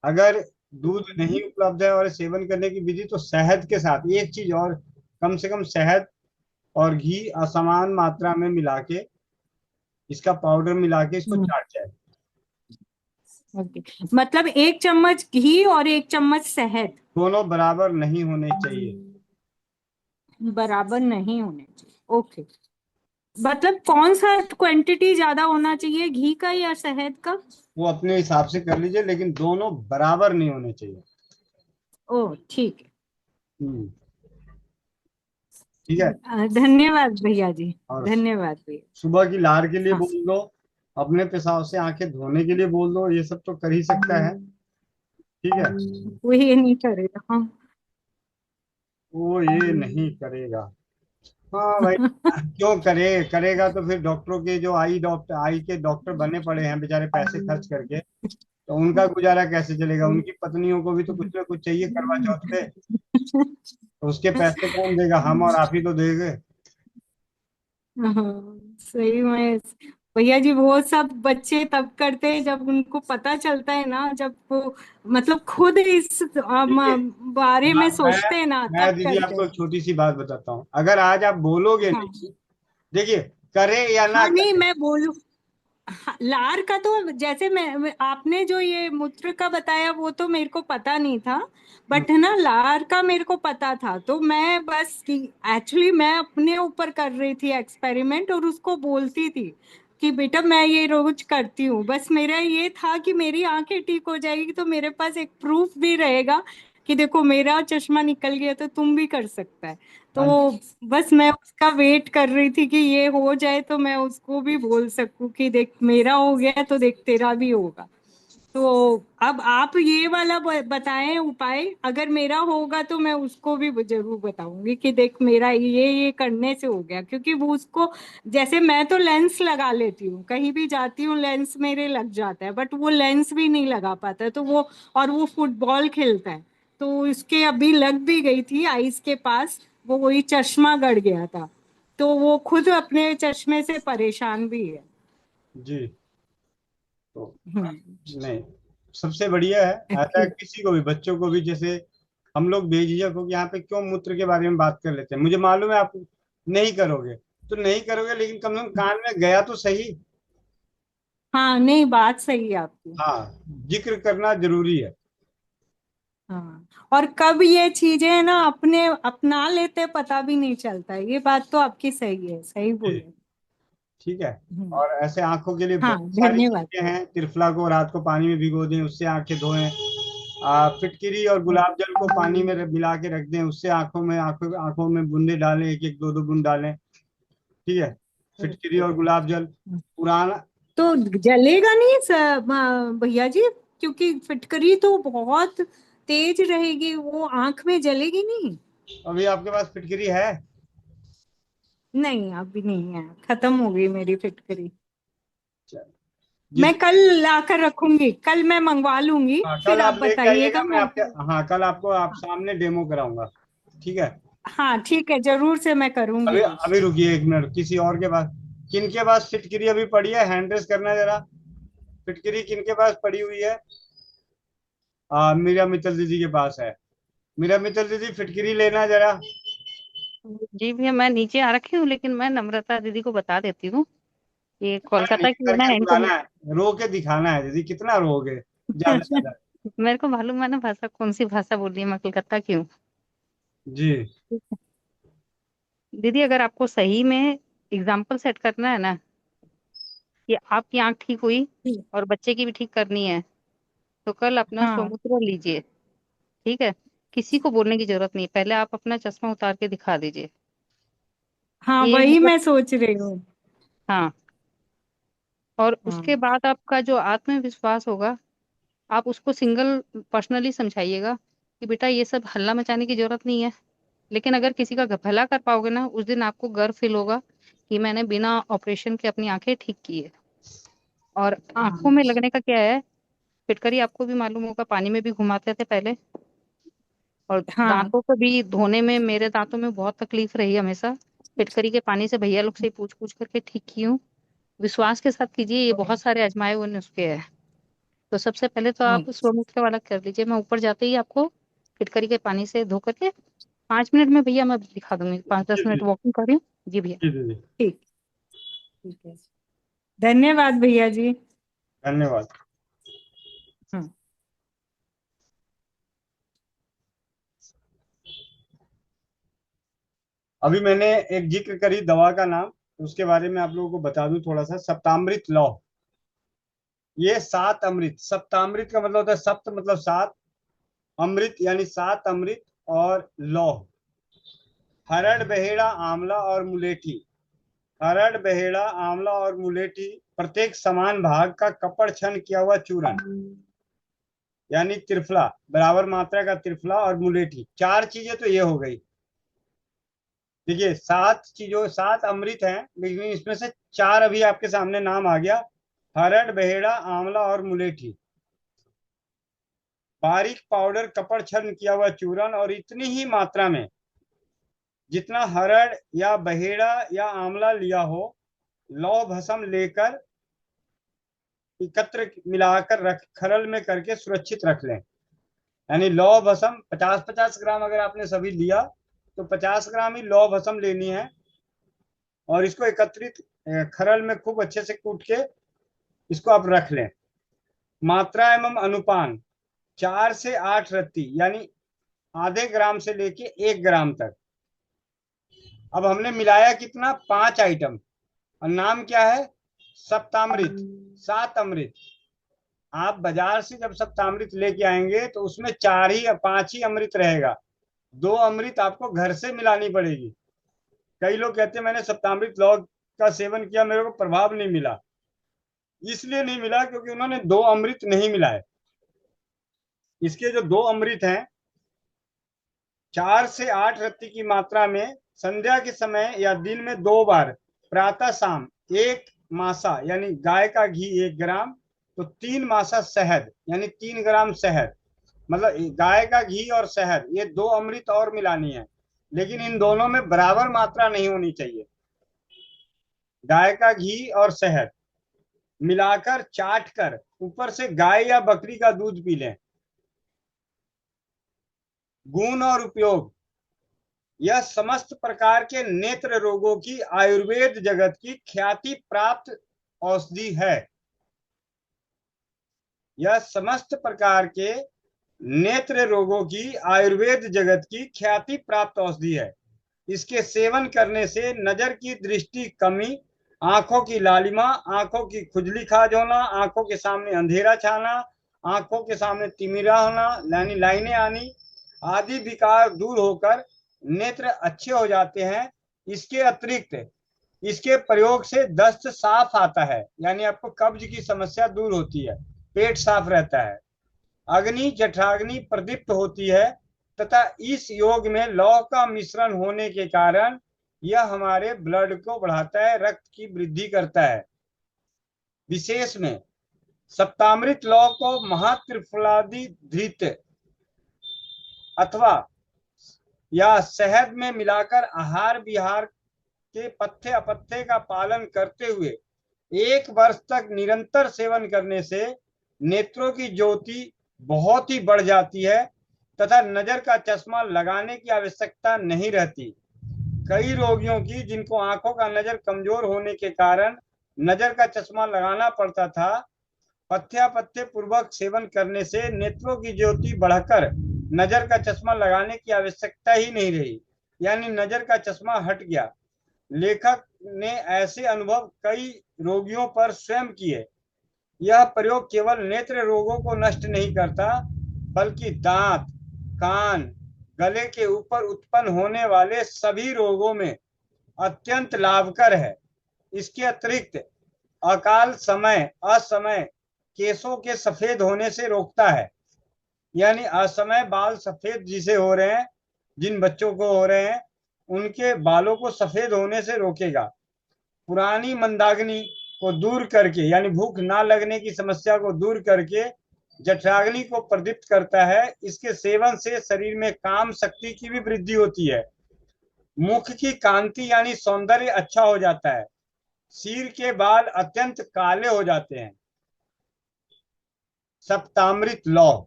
अगर दूध नहीं उपलब्ध है और सेवन करने की विधि, तो शहद के साथ एक चीज और, कम से कम शहद और घी असमान मात्रा में मिला के, इसका पाउडर मिला के इसको चाट जाए। ओके, मतलब 1 चम्मच घी और 1 चम्मच शहद दोनों बराबर नहीं होने चाहिए। बराबर नहीं होने चाहिए। ओके, मतलब कौन सा क्वांटिटी ज्यादा होना चाहिए, घी का या शहद का? वो अपने हिसाब से कर लीजिए, लेकिन दोनों बराबर नहीं होने चाहिए। ओ ठीक हम्म। ठीक है। है। धन्यवाद भैया जी। और धन्यवाद भैया। सुबह की लार के लिए हाँ। बोल दो, अपने पेशाब से आंखें धोने के लिए बोल दो, ये सब तो कर ही सकता है। ठीक है। वो ये नहीं करेगा। हाँ। वो ये नहीं करेगा। हाँ भाई, क्यों करेगा तो फिर डॉक्टरों के, जो आई के डॉक्टर बने पड़े हैं बेचारे पैसे खर्च करके, तो उनका गुजारा कैसे चलेगा? उनकी पत्नियों को भी तो कुछ ना कुछ चाहिए करवा चौथ पे, तो उसके पैसे कौन देगा? हम और आप ही तो देंगे। हाँ, सही में भैया जी, वो सब बच्चे तब करते हैं जब उनको पता चलता है ना, जब वो मतलब खुद इस देखिए, बारे में मैं सोचते हैं ना, मैं तब दीदी करते आपको हैं। एक छोटी सी बात बताता हूँ। अगर आज आप बोलोगे हाँ। नहीं, देखिए, करे या ना हाँ, नहीं करे। मैं बोलूं। हाँ, लार का तो जैसे आपने जो ये मूत्र का बताया वो तो मेरे को पता नहीं था, हम्म। बट है ना लार का मेरे को पता था। तो मैं बस एक्चुअली मैं अपने ऊपर कर रही थी एक्सपेरिमेंट, और उसको बोलती थी कि बेटा मैं ये रोज करती हूँ। बस मेरा ये था कि मेरी आंखें ठीक हो जाएगी तो मेरे पास एक प्रूफ भी रहेगा कि देखो मेरा चश्मा निकल गया तो तुम भी कर सकता है। तो हाँ जी। बस मैं उसका वेट कर रही थी कि ये हो जाए तो मैं उसको भी बोल सकूं कि देख मेरा हो गया तो देख तेरा भी होगा। तो अब आप ये वाला बताएं उपाय, अगर मेरा होगा तो मैं उसको भी जरूर बताऊंगी कि देख मेरा ये करने से हो गया। क्योंकि वो उसको, जैसे मैं तो लेंस लगा लेती हूँ, कहीं भी जाती हूँ लेंस मेरे लग जाता है, बट वो लेंस भी नहीं लगा पाता है। तो वो, और वो फुटबॉल खेलता है, तो उसके अभी लग भी गई थी आईज के पास, वो वही चश्मा गड़ गया था। तो वो खुद अपने चश्मे से परेशान भी है। जी। तो हम्म। नहीं, सबसे बढ़िया है, ऐसा ठीक। किसी को भी, बच्चों को भी, जैसे हम लोग बेझिझक हो कि यहाँ पे क्यों मूत्र के बारे में बात कर लेते हैं। मुझे मालूम है आप नहीं करोगे, तो नहीं करोगे, लेकिन कम से कम कान में गया तो सही। हाँ, नहीं बात सही है आपकी। हाँ, जिक्र करना जरूरी है। हाँ, और कब ये चीजें ना अपने अपना लेते पता भी नहीं चलता है, ये बात तो आपकी सही है, सही जी। बोले। ठीक है। हम्म। और ऐसे आंखों के लिए हाँ, बहुत सारी धन्यवाद। चीजें हैं। त्रिफला को रात को पानी में भिगो दें, उससे आंखें धोएं। फिटकिरी और गुलाब जल को पानी में मिला के रख दें, उससे आंखों में बूंदे डालें, एक एक दो दो बूंद डालें। ठीक है। फिटकिरी और गुलाब जल। पुराना। तो जलेगा नहीं भैया जी? क्योंकि फिटकरी तो बहुत तेज रहेगी, वो आंख में जलेगी नहीं? अभी आपके पास फिटकरी है? नहीं अभी नहीं है, खत्म हो गई मेरी फिटकरी। जिस मैं कल लाकर रखूंगी, कल मैं मंगवा लूंगी, हाँ, फिर कल आप आप लेके आइएगा, बताइएगा मैं मैं। आपके हाँ कल आपको आप सामने डेमो कराऊंगा, ठीक है? हाँ ठीक है, जरूर से मैं करूंगी अभी यूज। अभी रुकिए एक मिनट, किसी और के पास, किन के पास फिटकरी अभी पड़ी है? हैंड रेस करना जरा, फिटकरी किन के पास पड़ी हुई है? मीरा मित्तल दीदी के पास है। मीरा मित्तल दीदी फिटकरी लेना जरा। जी भैया, मैं नीचे आ रखी हूँ, लेकिन मैं नम्रता दीदी को बता देती हूँ, ये कोलकाता की है ना, करके इनको बुलाना है, रो के दिखाना है दीदी, कितना रोगे ज्यादा से ज्यादा। मेरे को मालूम है ना भाषा, कौन सी भाषा बोल रही है, मैं कोलकाता की हूँ। जी दीदी, अगर आपको सही में एग्जाम्पल सेट करना है ना कि आपकी आंख ठीक हुई और बच्चे की भी ठीक करनी है, तो कल अपना हाँ स्वमुद्रा लीजिए, ठीक है? किसी को बोलने की जरूरत नहीं, पहले आप अपना चश्मा उतार के दिखा दीजिए। हाँ, ये वही मतलब, मैं सोच रही हूँ। हाँ, और उसके हाँ बाद आपका जो आत्मविश्वास होगा, आप उसको सिंगल पर्सनली समझाइएगा कि बेटा ये सब हल्ला मचाने की जरूरत नहीं है, लेकिन अगर किसी का भला कर पाओगे ना, उस दिन आपको गर्व फील होगा कि मैंने बिना ऑपरेशन के अपनी आंखें ठीक की है। और आंखों में लगने का क्या है, फिटकरी आपको भी मालूम होगा, पानी में भी घुमाते थे पहले, और हाँ दांतों को भी धोने में, मेरे दांतों में बहुत तकलीफ रही हमेशा, फिटकरी के पानी से भैया लोग से पूछ पूछ करके ठीक की हूँ। विश्वास के साथ कीजिए, ये बहुत सारे आजमाए हुए नुस्खे हैं। तो सबसे पहले तो आप अच्छा, स्वमुख वाला कर लीजिए, मैं ऊपर जाते ही आपको फिटकरी के पानी से धो करके 5 मिनट में भैया मैं दिखा दूंगी, 5-10 मिनट वॉकिंग कर रही हूँ। जी भैया। जी दीदी, ठीक ठीक है, धन्यवाद भैया जी। धन्यवाद। हम्म। अभी मैंने एक जिक्र करी दवा का नाम, उसके बारे में आप लोगों को बता दूं थोड़ा सा। सप्तामृत लौ, ये 7 अमृत, सप्तामृत का मतलब होता है सप्त मतलब 7, अमृत यानी 7 अमृत, और लौह, हरड़ बहेड़ा आंवला और मुलेठी। हरड़ बहेड़ा आंवला और मुलेठी, प्रत्येक समान भाग का कपड़ छन किया हुआ चूर्ण, यानी त्रिफला, बराबर मात्रा का त्रिफला, और मुलेठी। 4 चीजें तो ये हो गई। देखिए 7 चीजों, 7 अमृत हैं, लेकिन इसमें से 4 अभी आपके सामने नाम आ गया, हरड़ बहेड़ा आंवला और मुलेठी। बारीक पाउडर कपड़ छन्न किया हुआ चूर्ण, और इतनी ही मात्रा में जितना हरड़ या बहेड़ा या आंवला लिया हो, लौ भस्म लेकर एकत्र मिलाकर रख, खरल में करके सुरक्षित रख लें। यानी लौ भस्म 50-50 ग्राम अगर आपने सभी लिया, तो 50 ग्राम ही लौ भस्म लेनी है, और इसको एकत्रित खरल में खूब अच्छे से कूट के इसको आप रख लें। मात्रा एवं अनुपान 4 से 8 रत्ती, यानी आधे ग्राम से लेके 1 ग्राम तक। अब हमने मिलाया कितना? 5 आइटम, और नाम क्या है? सप्तामृत, 7 अमृत। आप बाजार से जब सप्तामृत लेके आएंगे तो उसमें 4 ही 5 ही अमृत रहेगा, 2 अमृत आपको घर से मिलानी पड़ेगी। कई लोग कहते हैं मैंने सप्तामृत लौंग का सेवन किया, मेरे को प्रभाव नहीं मिला। इसलिए नहीं मिला क्योंकि उन्होंने 2 अमृत नहीं मिलाए। इसके जो 2 अमृत हैं, 4 से 8 रत्ती की मात्रा में संध्या के समय या दिन में 2 बार, प्रातः शाम, 1 मासा यानी गाय का घी 1 ग्राम, तो 3 मासा शहद यानी 3 ग्राम शहद, मतलब गाय का घी और शहद, ये 2 अमृत और मिलानी है, लेकिन इन दोनों में बराबर मात्रा नहीं होनी चाहिए। गाय का घी और शहद मिलाकर चाट कर ऊपर से गाय या बकरी का दूध पी लें। गुण और उपयोग, यह समस्त प्रकार के नेत्र रोगों की आयुर्वेद जगत की ख्याति प्राप्त औषधि है। यह समस्त प्रकार के नेत्र रोगों की आयुर्वेद जगत की ख्याति प्राप्त औषधि है। इसके सेवन करने से नजर की दृष्टि कमी, आंखों की लालिमा, आंखों की खुजली खाज होना, आंखों के सामने अंधेरा छाना, आंखों के सामने तिमिरा होना यानी लाइनें आनी आदि विकार दूर होकर नेत्र अच्छे हो जाते हैं। इसके अतिरिक्त इसके प्रयोग से दस्त साफ आता है, यानी आपको कब्ज की समस्या दूर होती है, पेट साफ रहता है। अग्नि जठराग्नि प्रदीप्त होती है तथा इस योग में लौह का मिश्रण होने के कारण यह हमारे ब्लड को बढ़ाता है, रक्त की वृद्धि करता है। विशेष में सप्तामृत लौह को महात्रिफलादि धृत अथवा या शहद में मिलाकर आहार विहार के पथ्य अपथ्य का पालन करते हुए 1 वर्ष तक निरंतर सेवन करने से नेत्रों की ज्योति बहुत ही बढ़ जाती है तथा नजर का चश्मा लगाने की आवश्यकता नहीं रहती। कई रोगियों की जिनको आंखों का नजर कमजोर होने के कारण नजर का चश्मा लगाना पड़ता था, पथ्यापथ्य पूर्वक सेवन करने से नेत्रों की ज्योति बढ़कर नजर का चश्मा लगाने की आवश्यकता ही नहीं रही, यानी नजर का चश्मा हट गया। लेखक ने ऐसे अनुभव कई रोगियों पर स्वयं किए। यह प्रयोग केवल नेत्र रोगों को नष्ट नहीं करता, बल्कि दांत, कान, गले के ऊपर उत्पन्न होने वाले सभी रोगों में अत्यंत लाभकर है। इसके अतिरिक्त अकाल समय असमय केसों के सफेद होने से रोकता है, यानी असमय बाल सफेद जिसे हो रहे हैं, जिन बच्चों को हो रहे हैं, उनके बालों को सफेद होने से रोकेगा। पुरानी मंदाग्नि को दूर करके, यानी भूख ना लगने की समस्या को दूर करके जठराग्नि को प्रदीप्त करता है। इसके सेवन से शरीर में काम शक्ति की भी वृद्धि होती है। मुख की कांति यानी सौंदर्य अच्छा हो जाता है। सिर के बाल अत्यंत काले हो जाते हैं। सप्तामृत लौह,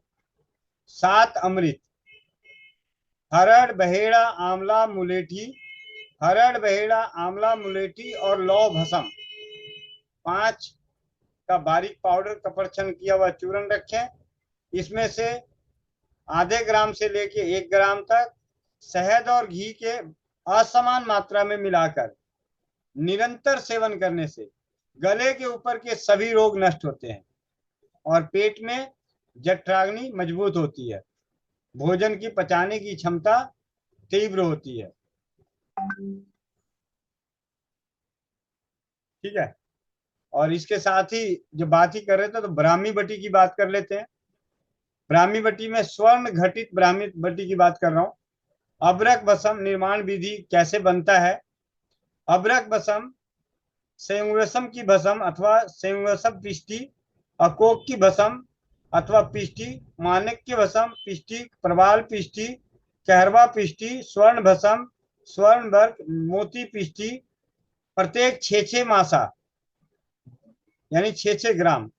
7 अमृत, हरड़ बहेड़ा आंवला मुलेठी, हरड़ बहेड़ा आंवला मुलेठी और लौह भस्म 5 का बारीक पाउडर कपरछन किया हुआ चूर्ण रखें। इसमें से आधे ग्राम से लेके 1 ग्राम तक शहद और घी के असमान मात्रा में मिलाकर निरंतर सेवन करने से गले के ऊपर के सभी रोग नष्ट होते हैं और पेट में जठराग्नि मजबूत होती है। भोजन की पचाने की क्षमता तीव्र होती है। ठीक है, और इसके साथ ही जो बात ही कर रहे थे तो ब्राह्मी बटी की बात कर लेते हैं। ब्राह्मी बटी में स्वर्ण घटित ब्राह्मी बटी की बात कर रहा हूं। अबरक भस्म निर्माण विधि कैसे बनता है। अबरक भस्म संयोगसम की भस्म अथवा संयोगसम पिष्टि, अकोक की भस्म अथवा पिष्टि, माणिक्य भस्म पिष्टि, प्रवाल पिष्टि, कहरवा पिष्टि, स्वर्ण भस्म, स्वर्ण वर्क, मोती पिष्टि, प्रत्येक 6-6 मासा यानी 6-6 ग्राम,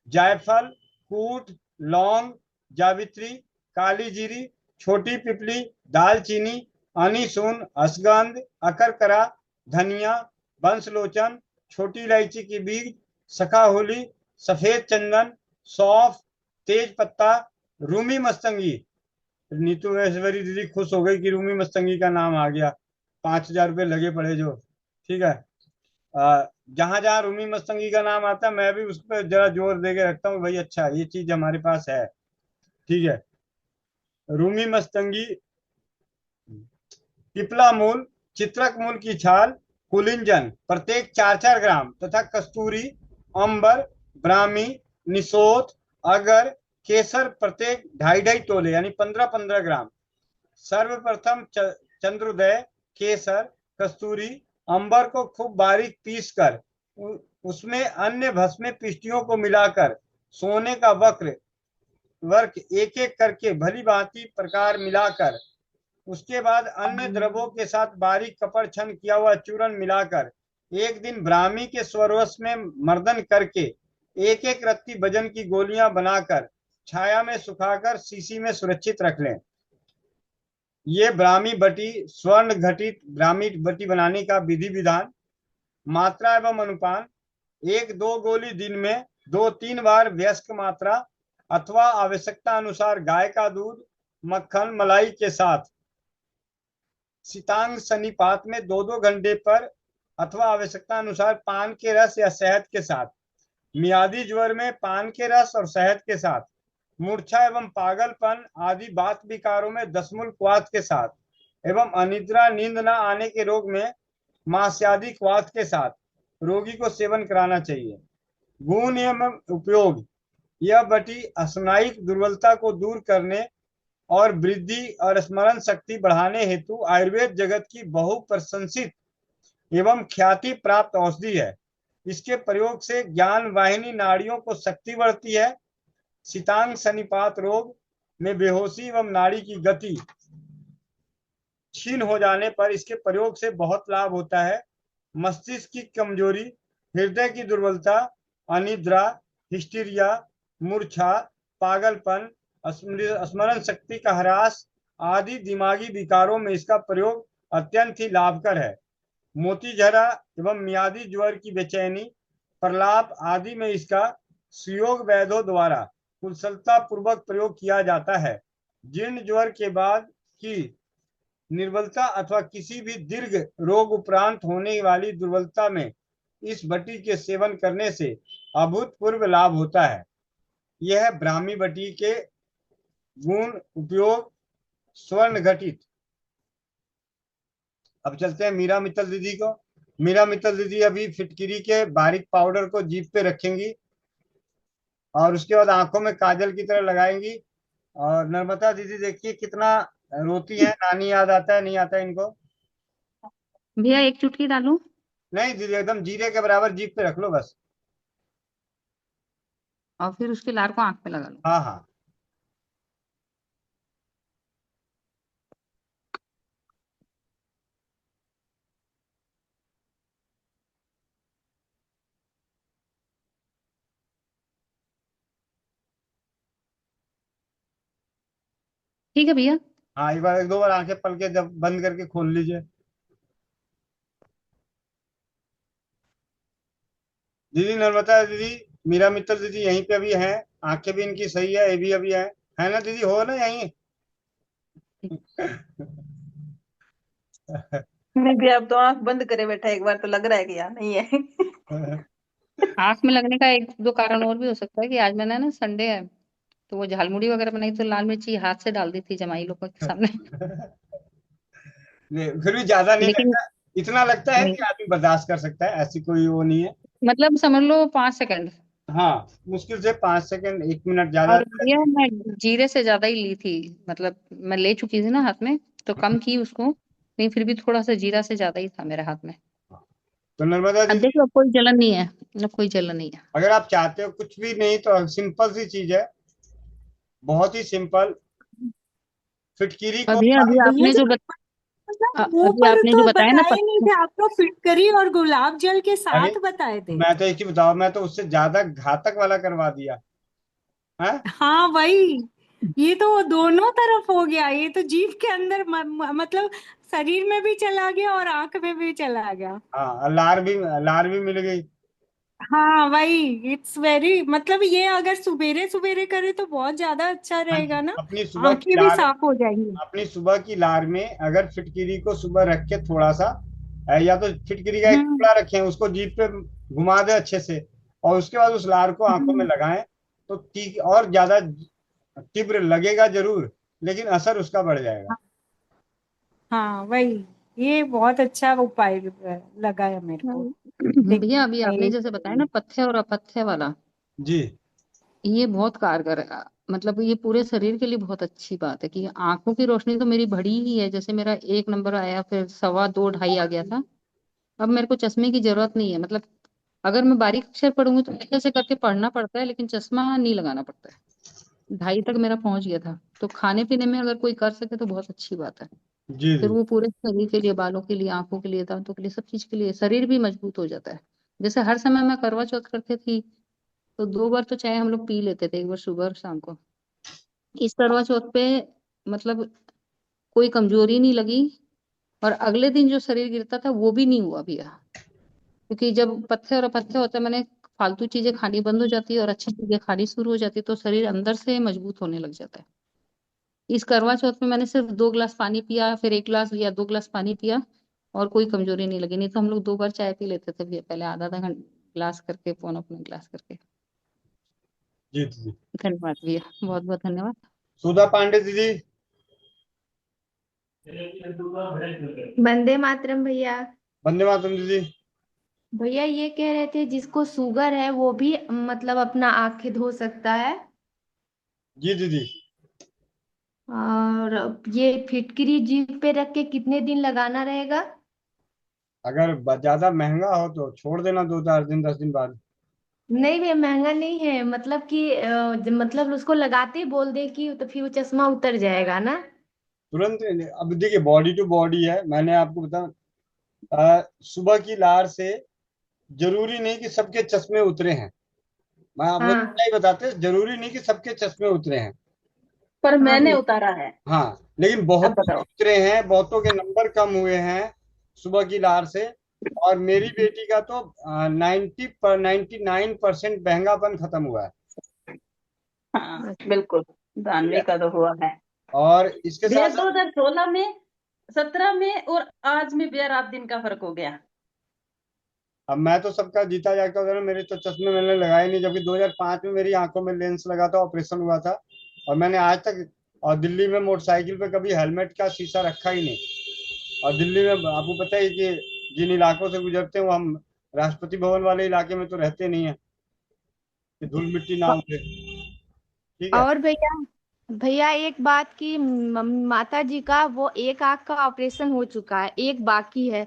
जायफल, कूट, लौंग, जावित्री, काली जीरी, छोटी पिपली, दालचीनी, अनीसून, असगंध, अकरकरा, धनिया, बंसलोचन, छोटी इलायची की बीज, सखाहोली, सफेद चंदन, सौंफ, तेज पत्ता, रूमी मस्तंगी। नीतू ऐश्वरी दीदी खुश हो गई कि रूमी मस्तंगी का नाम आ गया। 5,000 रुपये लगे पड़े जो। ठीक है, जहां जहां रूमी मस्तंगी का नाम आता है मैं भी उस पर जरा जोर दे के रखता हूँ, भाई अच्छा ये चीज हमारे पास है। ठीक है, रूमी मस्तंगी, पिपला मूल, चित्रक मूल की छाल, कुलिंजन प्रत्येक 4-4 ग्राम तथा कस्तूरी, अंबर, ब्राह्मी, निशोथ, अगर, केसर प्रत्येक 2.5 तोले यानी 15-15 ग्राम। सर्वप्रथम चंद्रोदय, केसर, कस्तूरी, अंबर को खूब बारीक पीसकर उसमें अन्य भस्म पिष्टियों को मिलाकर सोने का वर्क एक एक करके भली भांति प्रकार मिलाकर उसके बाद अन्य द्रवों के साथ बारीक कपरछन किया हुआ चूर्ण मिलाकर एक दिन ब्राह्मी के स्वरवश में मर्दन करके 1-1 रत्ती वजन की गोलियां बनाकर छाया में सुखाकर शीशी में सुरक्षित रख लें। ये ब्राह्मी बटी, स्वर्ण घटित ब्राह्मी बटी बनाने का विधि विधान, मात्रा एवं अनुपान: 1-2 गोली दिन में 2-3 बार व्यस्क मात्रा अथवा आवश्यकता अनुसार गाय का दूध, मक्खन, मलाई के साथ शीतांग सन्निपात में 2-2 घंटे पर अथवा आवश्यकता अनुसार पान के रस या शहद के साथ, मियादी ज्वर में पान के रस और शहद के साथ, मूर्छा एवं पागलपन आदि बात विकारों में दशमूल क्वाथ के साथ एवं अनिद्रा नींद न आने के रोग में मास्यादि क्वाथ के साथ रोगी को सेवन कराना चाहिए। गुण एवं उपयोग: यह बटी स्नायिक दुर्बलता को दूर करने और वृद्धि और स्मरण शक्ति बढ़ाने हेतु आयुर्वेद जगत की बहुप्रशंसित एवं ख्याति प्राप्त औषधि है। इसके प्रयोग से ज्ञान वाहिनी नाड़ियों को शक्ति बढ़ती है। शीतांग सन्निपात रोग में बेहोशी एवं नाड़ी की गति क्षीण हो जाने पर इसके प्रयोग से बहुत लाभ होता है। मस्तिष्क की कमजोरी, हृदय की दुर्बलता, अनिद्रा, हिस्टीरिया, मूर्छा, पागलपन, स्मरण शक्ति का ह्रास आदि दिमागी विकारों में इसका प्रयोग अत्यंत ही लाभकर है। मोतीझरा एवं मियादी ज्वर की बेचैनी, प्रलाप आदि में इसका सुयोग वैद्यों द्वारा कुशलता पूर्वक प्रयोग किया जाता है। जीर्ण ज्वर के बाद की निर्बलता अथवा किसी भी दीर्घ रोग उपरांत होने वाली दुर्बलता में इस बटी के सेवन करने से अभूतपूर्व लाभ होता है। यह ब्राह्मी बटी के गुण उपयोग स्वर्ण घटित। अब चलते हैं मीरा मित्तल दीदी को। मीरा मित्तल दीदी अभी फिटकिरी के बारीक पाउडर को जीभ पे रखेंगी और उसके बाद आंखों में काजल की तरह लगाएंगी। और नर्मदा दीदी देखिए कितना रोती है, नानी याद आता है, नहीं आता है इनको? भैया एक चुटकी डालूं? नहीं दीदी, एकदम जीरे के बराबर जीभ पे रख लो बस। और फिर उसके लार को आंख पे लगा लो। हाँ हाँ। ठीक है भैया। हाँ, एक बार एक दो बार आंखें पल के जब बंद करके खोल लीजिए। दीदी नर्मदा दीदी, मीरा मित्तल दीदी यहीं पे अभी हैं, आंखें भी इनकी सही है, ये भी अभी है ना दीदी? हो ना यहीं? नहीं भी अब तो आंख बंद करे बैठा, एक बार तो लग रहा है कि यहाँ नहीं है। आंख में लगने का एक दो कारण और भी हो सकता है कि आज मैंने ना संडे है तो वो झालमुड़ी वगैरह बनाई तो लाल मिर्ची हाथ से डाल दी थी जमाई लोगों के सामने। नहीं, फिर भी ज्यादा नहीं लेकिन लगता, इतना लगता है नहीं, कि आदमी बर्दाश्त कर सकता है, ऐसी कोई वो नहीं है। मतलब समझ लो 5 सेकंड। हाँ, मुश्किल से 5 सेकंड, 1 मिनट ज्यादा। और भैया मैं जीरे से ज्यादा ही ली थी, मतलब मैं ले चुकी थी ना हाथ में तो कम की उसको, नहीं फिर भी थोड़ा सा जीरा से ज्यादा ही था मेरे हाथ में। तो नर्मदा अब दीदी, देखो अब कोई जलन नहीं है, अब कोई जलन नहीं है। अगर आप चाहते हो कुछ भी नहीं तो सिंपल सी चीज है, बहुत ही सिंपल। फिटकिरी और को भैया अभी भैया आपने जी, जो मुंह अभी पर आपने तो जो बताया ना बताए नहीं थे, आपको फिटकरी और गुलाब जल के अरे साथ बताए थे। मैं तो एक ही बताओ, मैं तो उससे ज्यादा घातक वाला करवा दिया है। हाँ वही, ये तो दोनों तरफ हो गया, ये तो जीभ के अंदर मतलब शरीर में भी चला गया और आंख में भी चला गया। हाँ, लार भी मिल गई। हाँ वही, इट्स वेरी, मतलब ये अगर सुबेरे सुबेरे करे तो बहुत ज्यादा अच्छा हाँ रहेगा जी, ना, अपनी सुबह की आंखें भी लार, साफ हो जाएंगी। अपनी सुबह की लार में अगर फिटकिरी को सुबह रख के थोड़ा सा या तो फिटकिरी का एक हम्म टुकड़ा रखें, उसको जीभ पे घुमा दे अच्छे से, और उसके बाद उस लार को आंखों में हम्म, लगाएं तो ठीक और ज्यादा तीव्र लगेगा जरूर, लेकिन असर उसका बढ़ जाएगा। हाँ वही, ये बहुत अच्छा उपाय लगा है मेरे को। भैया देखिए अभी मैं आपने ये जैसे बताया ना पथ्य और अपथ्य वाला, जी। ये बहुत कारगर है। मतलब ये पूरे शरीर के लिए बहुत अच्छी बात है कि आंखों की रोशनी तो मेरी बढ़ी ही है, जैसे मेरा 1 नंबर आया फिर 2.25 आ गया था, अब मेरे को चश्मे की जरूरत नहीं है। मतलब अगर मैं बारीक अक्षर पढ़ूंगी तो ऐसे ऐसे करके पढ़ना पड़ता है, लेकिन चश्मा नहीं लगाना पड़ता है। 2.5 तक मेरा पहुंच गया था, तो खाने पीने में अगर कोई कर सके तो बहुत अच्छी बात है। जी फिर जी। वो पूरे शरीर के लिए, बालों के लिए, आंखों के लिए, दांतों के लिए, सब चीज के लिए शरीर भी मजबूत हो जाता है। जैसे हर समय मैं करवा चौथ करती थी तो 2 बार तो चाय हम लोग पी लेते थे, एक बार सुबह और शाम को। इस करवा चौथ पे मतलब कोई कमजोरी नहीं लगी, और अगले दिन जो शरीर गिरता था वो भी नहीं हुआ भैया। क्योंकि जब पत्थर और पत्थर होता है, मैंने फालतू चीजें खानी बंद हो जाती है और अच्छी चीजें खानी शुरू हो जाती है, तो शरीर अंदर से मजबूत होने लग जाता है। इस करवा चौथ में मैंने सिर्फ 2 गिलास पानी पिया, फिर 1 गिलास या 2 गिलास पानी पिया, और कोई कमजोरी नहीं लगी। नहीं तो हम लोग 2 बार चाय पी लेते थे भैया पहले, आधा आधा घंटा गिलास करके, पौना पौना गिलास करके। जी जी। धन्यवाद भैया, बहुत बहुत धन्यवाद। सुधा पांडे दीदी। वंदे मातरम भैया। वंदे मातरम दीदी। भैया ये कह रहे थे जिसको शुगर है वो भी मतलब अपना आंखें धो सकता है। जी दीदी। और ये फिटकरी जीभ पे रख के कितने दिन लगाना रहेगा? अगर ज्यादा महंगा हो तो छोड़ देना, 2-4 दिन 10 दिन बाद। नहीं भैया महंगा नहीं है, मतलब कि मतलब उसको लगाते ही बोल दे कि तो फिर वो चश्मा उतर जाएगा ना। तुरंत। अब देखिए, बॉडी टू बॉडी है, मैंने आपको बता, सुबह की लार से जरूरी नहीं कि सबके चश्मे उतरे हैं। मैं आप लोग हाँ नहीं बताते, जरूरी नहीं कि सबके चश्मे उतरे हैं। पर हाँ मैंने भैया। उतारा है। हाँ, लेकिन अब बहुतों के बताओ। उतरे हैं, बहुतों के नंबर कम हुए हैं सुबह की लार से। और मेरी बेटी का तो 99% महंगापन खत्म हुआ है। हाँ बिल्कुल, ठीक दानवी है। का तो हुआ है। और इसके भैया साथ साथ 2016 में, 17 में और आज में भैया रात दिन का फर्क हो गया। अब मैं तो सबका जीता जागता था ना, मेरे तो चश्मे मैंने लगाए नहीं, जबकि 2005 में मेरी आंखों में लेंस लगा था, ऑपरेशन हुआ था। और मैंने आज तक, और दिल्ली में मोटरसाइकिल पे कभी हेलमेट का शीशा रखा ही नहीं। और दिल्ली में आपको पता ही कि जिन इलाकों से गुजरते हैं वो हम राष्ट्रपति भवन वाले इलाके में तो रहते नहीं है कि धूल मिट्टी ना उड़े। ठीक है। और भैया, भैया एक बात की, माता जी का वो एक आंख का ऑपरेशन हो चुका है, एक बाकी है,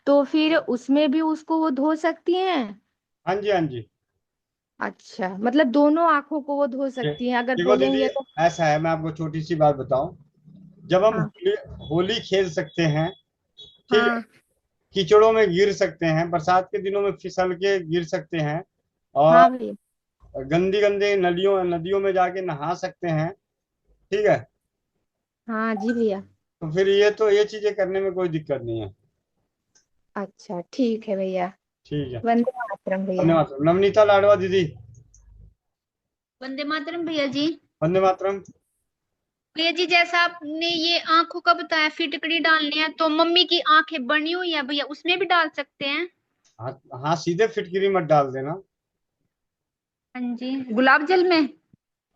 तो फिर उसमें भी उसको वो धो सकती हैं? हाँ जी, हाँ जी। अच्छा, मतलब दोनों आंखों को वो धो सकती हैं अगर देखो दीदी, बोलेंगे तो? ऐसा है, मैं आपको छोटी सी बात बताऊं। जब हम हाँ होली खेल सकते हैं, ठीक है, हाँ कीचड़ों में गिर सकते हैं, बरसात के दिनों में फिसल के गिर सकते हैं, और हाँ भैया। गंदी गंदी नदियों नदियों में जाके नहा सकते हैं, ठीक है, हाँ जी भैया। तो फिर ये चीजें करने में कोई दिक्कत नहीं है। अच्छा ठीक है भैया। ठीक है। वंदे मातरम भैया। धन्यवाद। नवनीता लाडवा दीदी। वंदे मातरम भैया जी। वंदे मातरम। भैया जी, जैसा आपने ये आंखों का बताया फिटकरी डालनी है, तो मम्मी की आंखें बनी हुई है भैया, उसमें भी डाल सकते हैं? हाँ हाँ, सीधे फिटकिरी मत डाल देना। हाँ जी, गुलाब जल में?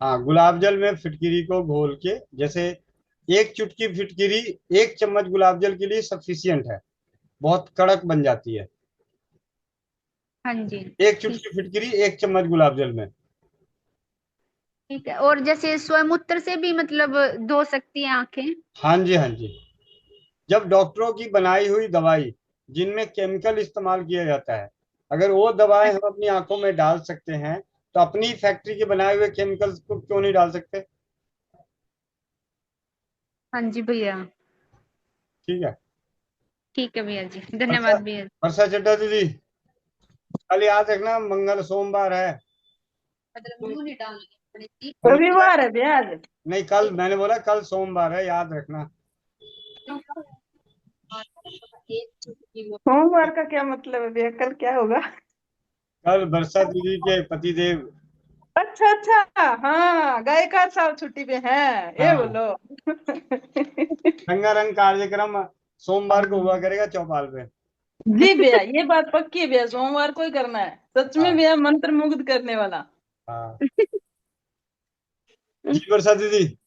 हाँ, गुलाब जल में फिटकिरी को घोल के, जैसे एक चुटकी फिटकिरी 1 चम्मच गुलाब जल के लिए सफिशियंट है, बहुत कड़क बन जाती है। हाँ जी। एक ठीक, चुटकी फिटकिरी 1 चम्मच गुलाब जल में। ठीक है। और जैसे स्वमूत्र से भी मतलब धो सकती है आंखें? हाँ जी, हाँ जी। जब डॉक्टरों की बनाई हुई दवाई, जिनमें केमिकल इस्तेमाल किया जाता है, अगर वो दवाएं हम अपनी आंखों में डाल सकते हैं, तो अपनी फैक्ट्री के बनाए हुए केमिकल्स को क्यों नहीं डाल सकते? हाँ जी भैया। ठीक है। ठीक है भैया जी, वर्षा धन्यवाद भैया जी। वर्षा चड्डा दीदी, कल याद रखना, मंगल सोमवार है। मतलब मुंह नहीं डालनी पड़ेगी? रविवार है भैया आज। नहीं, कल मैंने बोला, कल सोमवार है, याद रखना। सोमवार का क्या मतलब है भैया, कल क्या होगा? कल वर्षा दीदी के पतिदेव। अच्छा अच्छा, हाँ गायिका साहब छुट्टी पे हैं, ये हाँ, बोलो। रंगारंग कार्यक्रम सोमवार को हुआ करेगा चौपाल पे। जी भैया, ये बात पक्की है भैया, सोमवार को ही करना है, सच में हाँ भैया मंत्र मुग्ध करने वाला। हाँ। जी वर्षा दीदी।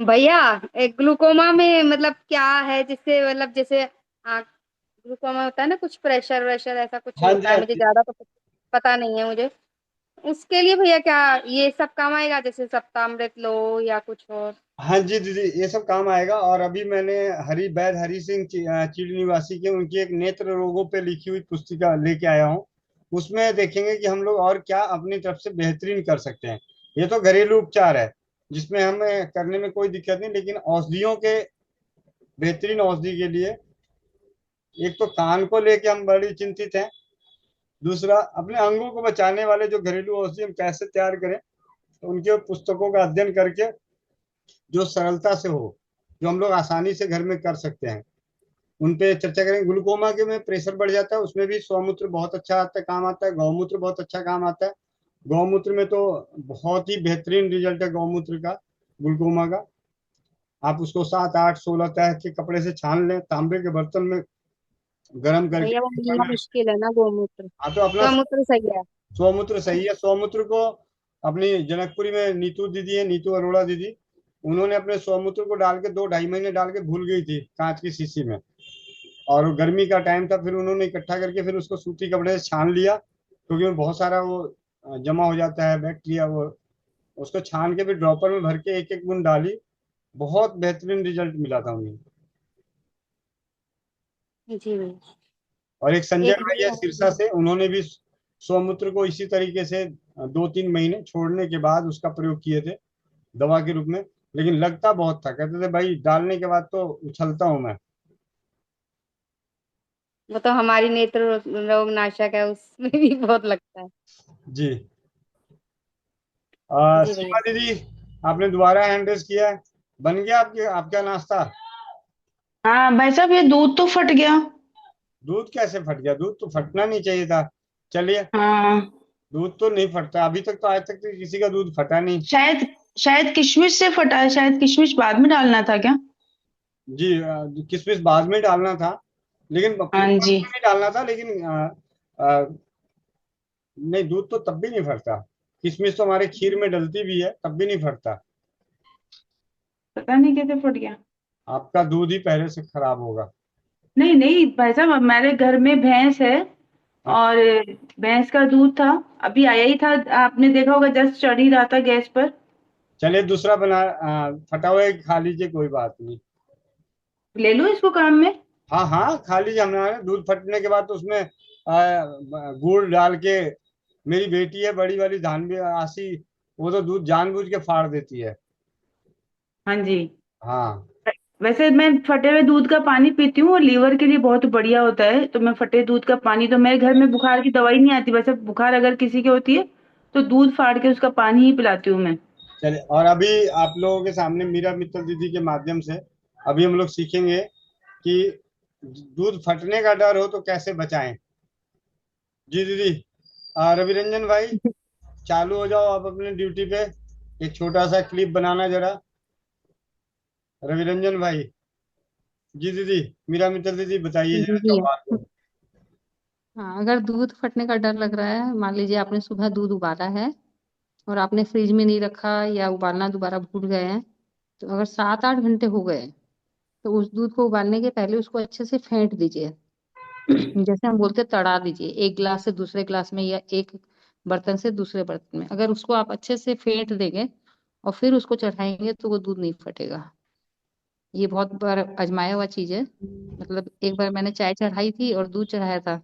भैया एक ग्लूकोमा में मतलब क्या है, जिससे मतलब जैसे ग्लूकोमा होता है ना, कुछ प्रेशर वेशर ऐसा कुछ हाँ जी, होता है, हाँ मुझे जी। ज्यादा तो पता नहीं है मुझे। उसके लिए भैया क्या ये सब काम आएगा, जैसे सप्तामृत लो या कुछ और? हाँ जी दीदी, ये सब काम आएगा। और अभी मैंने हरि सिंह चीड़ निवासी के, उनकी एक नेत्र रोगों पे लिखी हुई पुस्तिका लेके आया हूँ। उसमें देखेंगे कि हम लोग और क्या अपनी तरफ से बेहतरीन कर सकते हैं। ये तो घरेलू उपचार है, जिसमें हमें करने में कोई दिक्कत नहीं, लेकिन औषधियों के, बेहतरीन औषधि के लिए, एक तो कान को लेके हम बड़ी चिंतित हैं, दूसरा अपने अंगों को बचाने वाले जो घरेलू औषधि हम कैसे तैयार करें, तो उनके पुस्तकों का अध्ययन करके, जो सरलता से हो, जो हम लोग आसानी से घर में कर सकते हैं, उन पे चर्चा करेंगे। ग्लूकोमा के में प्रेशर बढ़ जाता है, उसमें भी स्वमूत्र बहुत अच्छा आता है, काम आता है। गौमूत्र बहुत अच्छा काम आता है। गौमूत्र में तो बहुत ही बेहतरीन रिजल्ट है गौमूत्र का, ग्लूकोमा का। आप उसको 7, 8, 16 तह के कपड़े से छान लें, तांबे के बर्तन में गर्म भैया वो करके। मिलना मुश्किल है ना गोमूत्र। हाँ, तो अपना गौमूत्र सही है। स्वमूत्र सही है। स्वमूत्र को अपनी जनकपुरी में नीतू दीदी है, नीतू अरोड़ा दीदी, उन्होंने अपने स्वमूत्र को डाल के 2-2.5 महीने डाल के भूल गई थी कांच की शीशी में, और गर्मी का टाइम था, फिर उन्होंने इकट्ठा करके फिर उसको सूती कपड़े से छान लिया, क्योंकि उसमें बहुत सारा वो जमा हो जाता है बैक्टीरिया। वो उसको छान के फिर ड्रॉपर में भर के एक एक बूंद डाली। बहुत बेहतरीन रिजल्ट मिला था उन्हें। जी भैया। और एक संजय एक भाई है सिरसा से, उन्होंने भी स्वमूत्र को इसी तरीके से 2-3 महीने छोड़ने के बाद उसका प्रयोग किए थे दवा के रूप में, लेकिन लगता बहुत था। कहते थे भाई डालने के बाद तो उछलता हूं मैं। वो तो हमारी नेत्र रोग नाशक है, उसमें भी बहुत लगता है। जी। जी सीमा भैया। दीदी, आपने दोबारा हैंड रेस किया है, बन गया आपके आपका नाश्ता? हाँ भाई साहब, ये दूध तो फट गया। दूध कैसे फट गया? दूध तो फटना नहीं चाहिए था। चलिए, हाँ, दूध तो नहीं फटता अभी तक, तो आज तक तो किसी का दूध फटा नहीं। शायद शायद किशमिश से फटा है, शायद किशमिश बाद में डालना था क्या? जी, किशमिश बाद में डालना था, लेकिन हाँ पूरा जी। नहीं डालना था, लेकिन नहीं, दूध तो तब भी नहीं फटता। किशमिश तो हमारे खीर में डलती भी है, तब भी नहीं फटता। पता नहीं कैसे फट गया। आपका दूध ही पहले से खराब होगा। नहीं नहीं भाई साहब, हमारे घर में भैंस है, हाँ, और भैंस का दूध था, अभी आया ही था, आपने देखा होगा, जस्ट चढ़ ही रहा था गैस पर। चलिए दूसरा बना, फटा हुआ एक खा लीजिए, कोई बात नहीं। ले लो इसको काम में। हाँ हाँ, खा लीजिए। हमारे दूध फटने के बाद तो उसमें गुड़ डाल के, मेरी बेटी है बड़ी वाली धानवी आसी, वो तो दूध जानबूझ के फाड़ देती है। हाँ जी। हाँ। वैसे मैं फटे हुए दूध का पानी पीती हूँ, और लीवर के लिए बहुत बढ़िया होता है, तो मैं फटे दूध का पानी, तो मेरे घर में बुखार की दवाई नहीं आती, वैसे बुखार अगर किसी की होती है तो दूध फाड़ के उसका पानी ही पिलाती हूँ मैं। चलिए, और अभी आप लोगों के सामने मीरा मित्तल दीदी के माध्यम से अभी हम लोग सीखेंगे कि दूध फटने का डर हो तो कैसे बचाएं। जी दीदी। रवि रंजन भाई, चालू हो जाओ आप अपने ड्यूटी पे। एक छोटा सा क्लिप बनाना जरा, रवि रंजन भाई। जी दीदी, मीरा मित्तल दीदी बताइए जी जरा भैया। चौपाल को। हाँ, अगर दूध फटने का डर लग रहा है, मान लीजिए आपने सुबह दूध उबाला है और आपने फ्रिज में नहीं रखा या उबालना दोबारा भूल गए हैं, तो अगर 7-8 घंटे हो गए तो उस दूध को उबालने के पहले उसको अच्छे से फेंट दीजिए। जैसे हम बोलते हैं, तड़ा दीजिए, एक गिलास से दूसरे गिलास में या एक बर्तन से दूसरे बर्तन में। अगर उसको आप अच्छे से फेंट देंगे और फिर उसको चढ़ाएंगे तो वो दूध नहीं फटेगा। ये बहुत बार आजमाया हुआ चीज है। मतलब एक बार मैंने चाय चढ़ाई थी और दूध चढ़ाया था,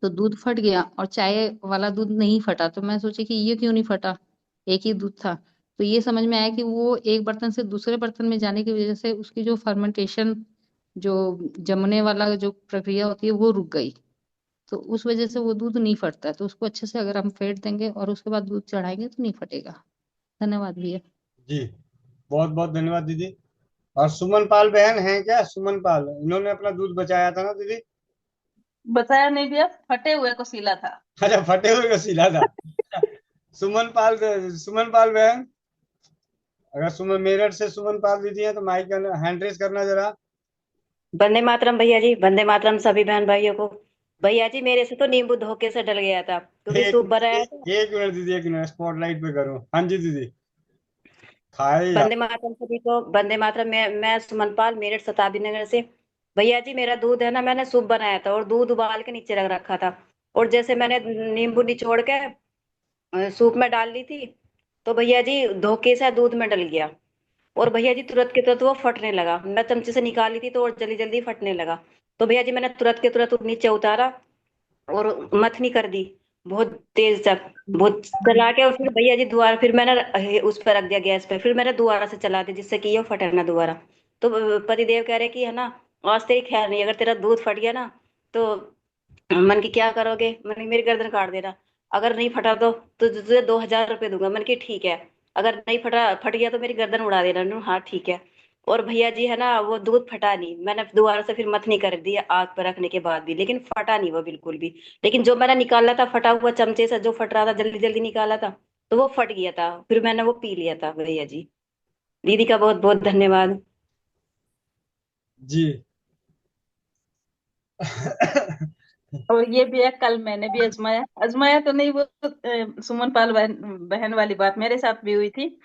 तो दूध फट गया और चाय वाला दूध नहीं फटा, तो मैं सोची कि ये क्यों नहीं फटा, एक ही दूध था। तो ये समझ में आया कि वो एक बर्तन से दूसरे बर्तन में जाने की वजह से उसकी जो फर्मेंटेशन, जो जमने वाला जो प्रक्रिया होती है, वो रुक गई। तो उस वजह से वो दूध नहीं फटता है। तो उसको अच्छे से अगर हम फेंट देंगे और उसके बाद दूध चढ़ाएंगे तो नहीं फटेगा। धन्यवाद भैया। जी, बहुत बहुत धन्यवाद दीदी। और सुमन पाल बहन है क्या? सुमन पाल, इन्होंने अपना दूध बचाया था ना दीदी? बताया नहीं भैया, फटे हुए को सीला था। अच्छा, फटे हुए का सिला था। सुमन पाल, सुमन पाल बहन, अगर सुमन मेरठ से सुमन पाल दीदी है तो माइक हैंड रेस करना जरा। वंदे मातरम भैया जी, वंदे मातरम सभी बहन भाइयों को। भैया जी मेरे से तो नींबू धोखे से डल गया था, क्योंकि एक सूप बनाया था। एक मिनट दीदी, एक मिनट, स्पॉटलाइट पे करूं। हाँ जी दीदी, खाएगा। वंदे मातरम सभी को, वंदे मातरम। मैं सुमन पाल, मेरठ शताब्दी नगर से। भैया जी मेरा दूध है ना, मैंने सूप बनाया था और दूध उबाल के नीचे रख रखा था, और जैसे मैंने नींबू निचोड़ के सूप में डाल ली थी, तो भैया जी धोखे से दूध में डल गया। और भैया जी तुरंत के तुरंत वो फटने लगा। मैं चमचे से निकाली थी तो और जल्दी जल्दी फटने लगा। तो भैया जी मैंने तुरंत के तुरंत नीचे उतारा और मथनी कर दी, बहुत तेज तक, बहुत चला के। और फिर भैया जी दोबारा फिर मैंने उस पर रख दिया गैस पे, फिर मैंने दोबारा से चला दिया, जिससे कि ये फटे ना दोबारा। तो पतिदेव कह रहे कि है ना, आज तेरी खैर नहीं, अगर तेरा दूध फट गया ना तो मन की क्या करोगे? मैंने मेरी गर्दन काट देना, अगर नहीं फटा तो तुझे 2,000 रुपये दूंगा। मैंने की ठीक है, अगर नहीं फट गया तो मेरी गर्दन उड़ा देना। मैंने कहा, हाँ ठीक है। और भैया जी है ना, वो दूध फटा नहीं, मैंने दोबारा से फिर मथनी कर दी आग पर रखने के बाद भी, लेकिन फटा नहीं वो बिल्कुल भी। लेकिन जो मैंने निकाला था फटा हुआ चमचे से, जो फट रहा था, जल्दी जल्दी निकाला था, तो वो फट गया था, फिर मैंने वो पी लिया था। भैया जी, दीदी का बहुत बहुत धन्यवाद। जी। और ये भी है, कल मैंने भी आजमाया, आजमाया तो नहीं, वो सुमन पाल बहन वाली बात मेरे साथ भी हुई थी।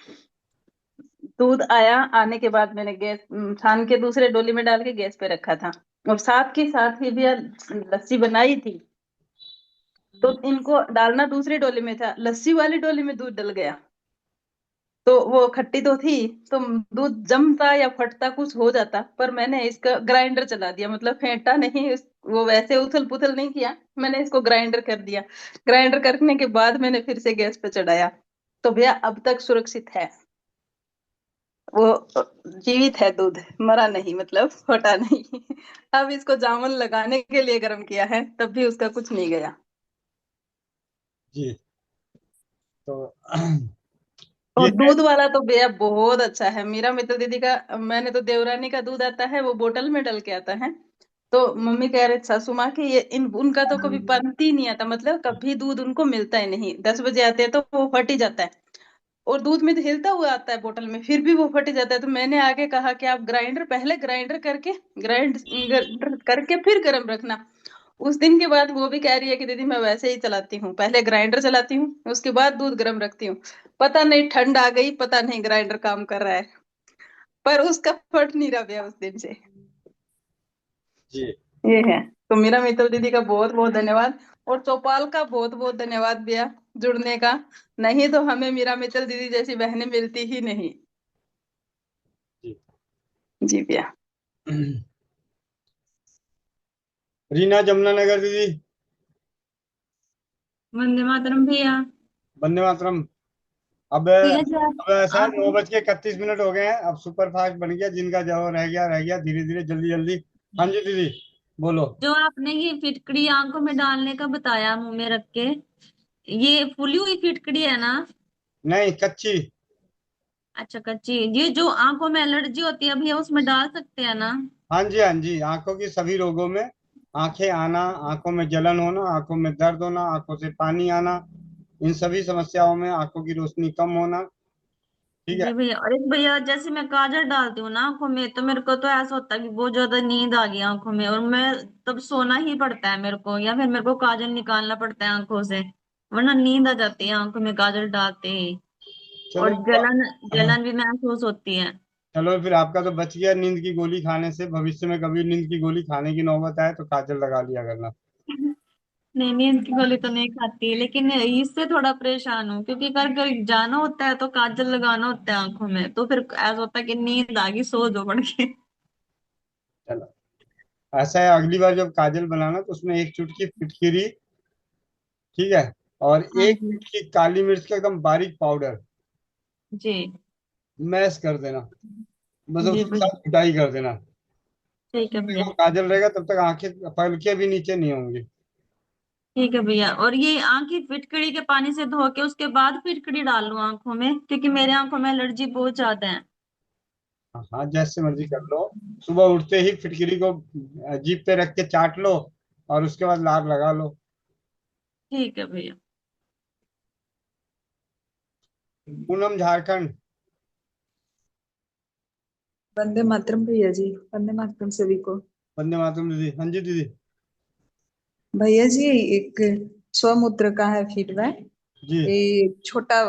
दूध आया, आने के बाद मैंने गैस छान के दूसरे डोली में डाल के गैस पे रखा था। और साथ के साथ ही भैया लस्सी बनाई थी, तो इनको डालना दूसरी डोली में था, लस्सी वाली डोली में दूध डल गया। तो वो खट्टी तो थी, तो दूध जमता या फटता कुछ हो जाता, पर मैंने इसका ग्राइंडर चला दिया, मतलब फेंटा नहीं, वो वैसे उथल पुथल नहीं किया, मैंने इसको ग्राइंडर कर दिया। ग्राइंडर करने के बाद मैंने फिर से गैस पे चढ़ाया, तो भैया अब तक सुरक्षित है, वो जीवित है, दूध मरा नहीं, मतलब फटा नहीं। अब इसको जामुन लगाने के लिए गर्म किया है, तब भी उसका कुछ नहीं गया। जी। तो और ये दूध वाला तो भैया बहुत अच्छा है, मीरा मित्तल दीदी का, मैंने तो देवरानी का दूध आता है, वो बोतल में डल के आता है, तो मम्मी कह रहे सासू माँ के ये उनका तो कभी बनती ही नहीं आता, मतलब कभी दूध उनको मिलता ही नहीं, 10 बजे आते हैं तो वो फट ही जाता है, और दूध में तो हिलता हुआ आता है बोतल में, फिर भी वो फट जाता है। तो मैंने आगे कहा कि आप पहले ग्राइंडर करके फिर गर्म रखना। उस दिन के बाद वो भी कह रही है कि दीदी मैं वैसे ही चलाती हूँ, पहले ग्राइंडर चलाती हूँ, उसके बाद दूध गर्म रखती हूँ। पता नहीं ठंड आ गई, पता नहीं ग्राइंडर काम कर रहा है, पर उसका फट नहीं रहा भैया उस दिन से। जी। ये है। तो मीरा मित्तल दीदी का बहुत बहुत धन्यवाद, और चौपाल का बहुत बहुत धन्यवाद भैया जुड़ने का, नहीं तो हमें मीरा मित्तल दीदी जैसी बहनें मिलती ही नहीं। जी। जी भैया। रीना जमुनानगर दीदी। वंदे मातरम भैया। वंदे मातरम। अब भैया जी अब ऐसा है, आप 9:31 हो गए हैं, अब सुपर फास्ट बन गया, जिनका जो रह गया, धीरे धीरे जल्दी जल्दी। हाँ जी दीदी, बोलो। जो आपने ये फिटकड़ी आंखों में डालने का बताया मुंह में रख के, ये फूली हुई फिटकड़ी है ना? नहीं, कच्ची। अच्छा कच्ची, ये जो आंखों में एलर्जी होती है भैया उसमें डाल सकते हैं ना? हाँ जी, हाँ जी, आंखों की सभी रोगों में, आंखें आना, आंखों में जलन होना, आंखों में दर्द होना, आंखों से पानी आना, इन सभी समस्याओं में, आंखों की रोशनी कम होना। ठीक है। जी भैया। और एक भैया जैसे मैं काजल डालती हूँ ना आंखों में, तो मेरे को तो ऐसा होता है कि बहुत ज्यादा नींद आ गई आंखों में, और मैं तब सोना ही पड़ता है मेरे को, या फिर मेरे को काजल निकालना पड़ता है आंखों से, वरना नींद आ जाती है आंखों में काजल डालते ही। चलो और जलन जलन भी महसूस होती है। चलो फिर आपका तो बच गया नींद की गोली खाने से, भविष्य में कभी नींद की गोली खाने की नौबत आए तो काजल लगा लिया करना। नहीं, नींद की गोली तो नहीं खाती, लेकिन इससे थोड़ा परेशान हूँ, क्योंकि अगर कहीं जाना होता है तो काजल लगाना होता है आंखों में, तो फिर ऐसा होता है कि नींद आ गई, सो जो पड़ के। चलो, ऐसा है, अगली बार जब काजल बनाना तो उसमें एक चुटकी फिटकिरी, ठीक है, और हाँ एक जी। चुटकी काली मिर्च का एकदम बारीक पाउडर जी। मैश कर देना, बस जी उसके भैया। साथ कुटाई कर देना। ठीक है जब तक भैया। वो काजल रहेगा तब तक आंखें, पलकें भी नीचे नहीं होंगी। ठीक है भैया। और ये आंखें फिटकड़ी के पानी से धो के उसके बाद फिटकड़ी डाल लूं आंखों में, क्योंकि मेरे आंखों में एलर्जी बहुत ज्यादा है। हाँ हाँ, जैसे मर्जी कर लो। सुबह उठते ही फिटकिरी को जीभ पे रख के चाट लो, और उसके बाद लार लगा लो। ठीक है भैया। पूनम झारखंड। वंदे मातरम भैया जी, वंदे मातरम सभी को। वंदे मातरम दीदी। हाँ जी दीदी। भैया जी, एक स्वमूत्र का है फीडबैक। जी। ये छोटा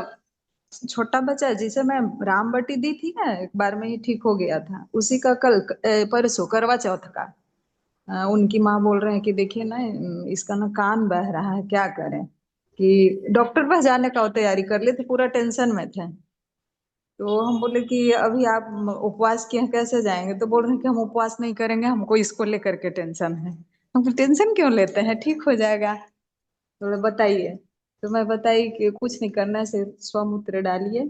छोटा बच्चा जिसे मैं रामबटी दी थी ना, एक बार में ही ठीक हो गया था, उसी का कल परसों करवा चौथ का उनकी माँ बोल रहे हैं कि देखिए ना, इसका ना कान बह रहा है, क्या करें, कि डॉक्टर पास जाने का वो तैयारी कर लेते, पूरा टेंशन में थे। तो हम बोले कि अभी आप उपवास किए हैं, कैसे जाएंगे? तो बोल रहे हैं कि हम उपवास नहीं करेंगे, हमको इसको लेकर के टेंशन है। हम टेंशन क्यों लेते हैं, ठीक हो जाएगा, थोड़ा बताइए। तो मैं बताई कि कुछ नहीं करना है, सिर्फ स्वमूत्र डालिए।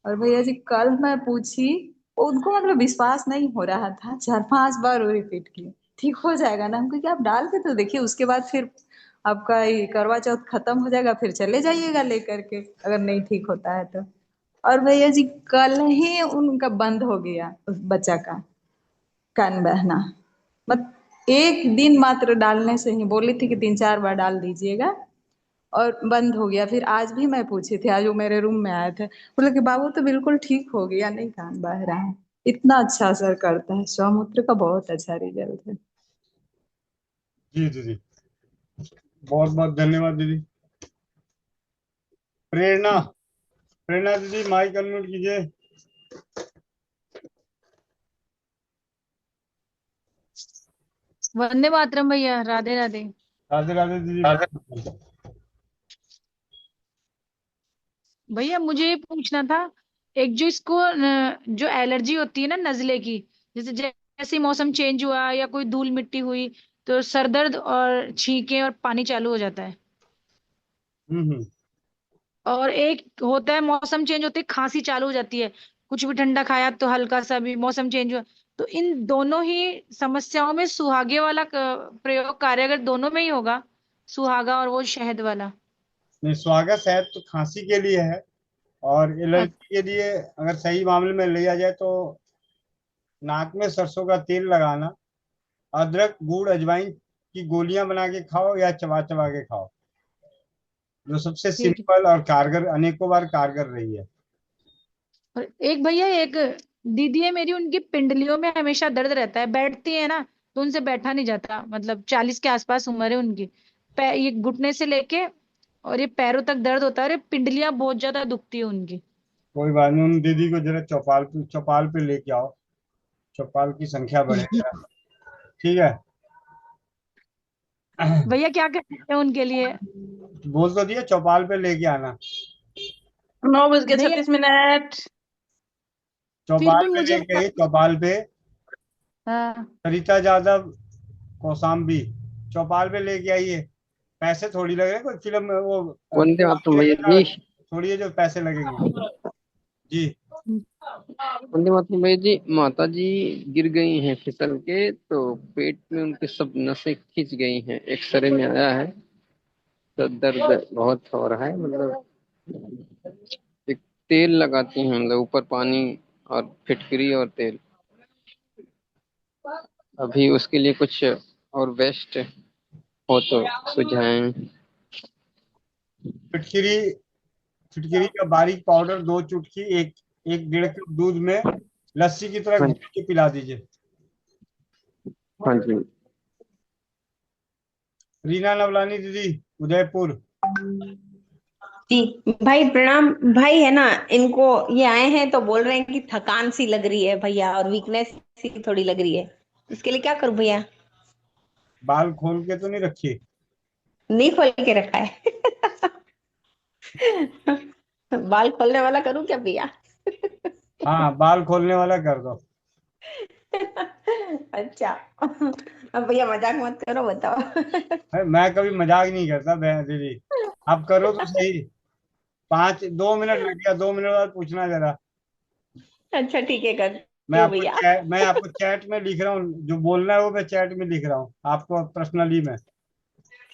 और भैया जी कल मैं पूछी, उनको मतलब विश्वास नहीं हो रहा था, 4-5 बार वो रिपीट की, ठीक हो जाएगा ना? हम, क्योंकि आप डाल के तो देखिए, उसके बाद फिर आपका ये करवा चौथ खत्म हो जाएगा, फिर चले जाइएगा लेकर के, अगर नहीं ठीक होता है तो। और भैया जी कल ही उनका बंद हो गया, उस बच्चा का कान बहना। मत एक दिन मात्र डालने से ही बोली थी कि 3-4 बार डाल दीजिएगा, और बंद हो गया। फिर आज भी मैं पूछी थी, आज वो मेरे रूम में आए थे, बोले कि बाबू तो बिल्कुल ठीक हो गया, नहीं कान बह रहा है। इतना अच्छा असर करता है स्वमूत्र का, बहुत अच्छा रिजल्ट है। जी दीदी, बहुत बहुत धन्यवाद दीदी। प्रेरणा। प्रेरणा दीदी, माइक अनम्यूट कीजिए। वंदे मातरम भैया, राधे राधे। राधे राधे दीदी। भैया मुझे ये पूछना था, एक जो इसको जो एलर्जी होती है ना नजले की, जैसे जैसे ही मौसम चेंज हुआ या कोई धूल मिट्टी हुई तो सर दर्द और छींके और पानी चालू हो जाता है। हम्म। और एक होता है मौसम चेंज होते ही खांसी चालू हो जाती है, कुछ भी ठंडा खाया तो हल्का सा भी मौसम चेंज हुआ। तो इन दोनों ही समस्याओं में सुहागे वाला प्रयोग कार्य अगर दोनों में ही होगा, सुहागा और वो शहद वाला। नहीं, स्वागत है तो खांसी के लिए है, और एलर्जी के लिए अगर सही मामले में लिया जाए तो नाक में सरसों का तेल लगाना, अदरक गुड़ अजवाइन की गोलियां बना के खाओ या चबा चबा के खाओ, जो सबसे ठीक है। सिंपल और कारगर, अनेकों बार कारगर रही है। और एक भैया, एक दीदी है मेरी, उनकी पिंडलियों में हमेशा दर्द रहता है, बैठती है ना तो उनसे बैठा नहीं जाता, मतलब 40 के आसपास उम्र है उनकी। ये घुटने से लेके और ये पैरों तक दर्द होता है, और ये पिंडलियां बहुत ज्यादा दुखती है उनकी। कोई बात नहीं, उन दीदी को जरा चौपाल पे लेके आओ, चौपाल की संख्या बढ़े जरा। ठीक है। भैया क्या करते हैं उनके लिए? बोल तो दिया, चौपाल पे लेके आना। 9:36। फिर चौपाल भी पे मुझे लेके आई, चौपाल पे हाँ। सरिता यादव कौसाम्बी, चौपाल पे लेके आइए। पैसे थोड़ी लग रहे हैं, कोई फिल्म में वो वंदे मातरम भैया जी। थोड़ी है जो पैसे लगेंगे। जी। वंदे मातरम भैया जी, माता जी गिर गई हैं फिसल के, तो पेट में उनके सब नसें खिंच गई हैं, एक्सरे में आया है, तो दर्द बहुत हो रहा है। मतलब एक तेल लगाती हैं, मतलब ऊपर पानी और फिटकरी और तेल। अभी उसके लिए कुछ और बेस्ट हो तो सुझाएं। फिटकिरी, फिटकिरी का बारीक पाउडर 2 चुटकी एक एक 1.5 कप दूध में लस्सी की तरह हाँ घोल के पिला दीजिए। हाँ जी। रीना नवलानी दीदी, उदयपुर। जी भाई प्रणाम। भाई है ना, इनको ये आए हैं तो बोल रहे हैं कि थकान सी लग रही है भैया, और वीकनेस सी थोड़ी लग रही है, इसके लिए क्या करूं भैया? बाल खोल के तो नहीं रखिए। नहीं खोल के रखा है। बाल खोलने वाला करूं क्या भैया? हाँ, बाल खोलने वाला कर दो। अच्छा। अब भैया मजाक मत करो, बताओ। मैं कभी मजाक नहीं करता दीदी, आप करो तो सही। 2 मिनट लग गया, 2 मिनट बाद पूछना जरा। अच्छा ठीक है, करती हूँ भैया। मैं आपको चैट में लिख रहा हूँ, जो बोलना है वो मैं चैट में लिख रहा हूँ आपको पर्सनली में।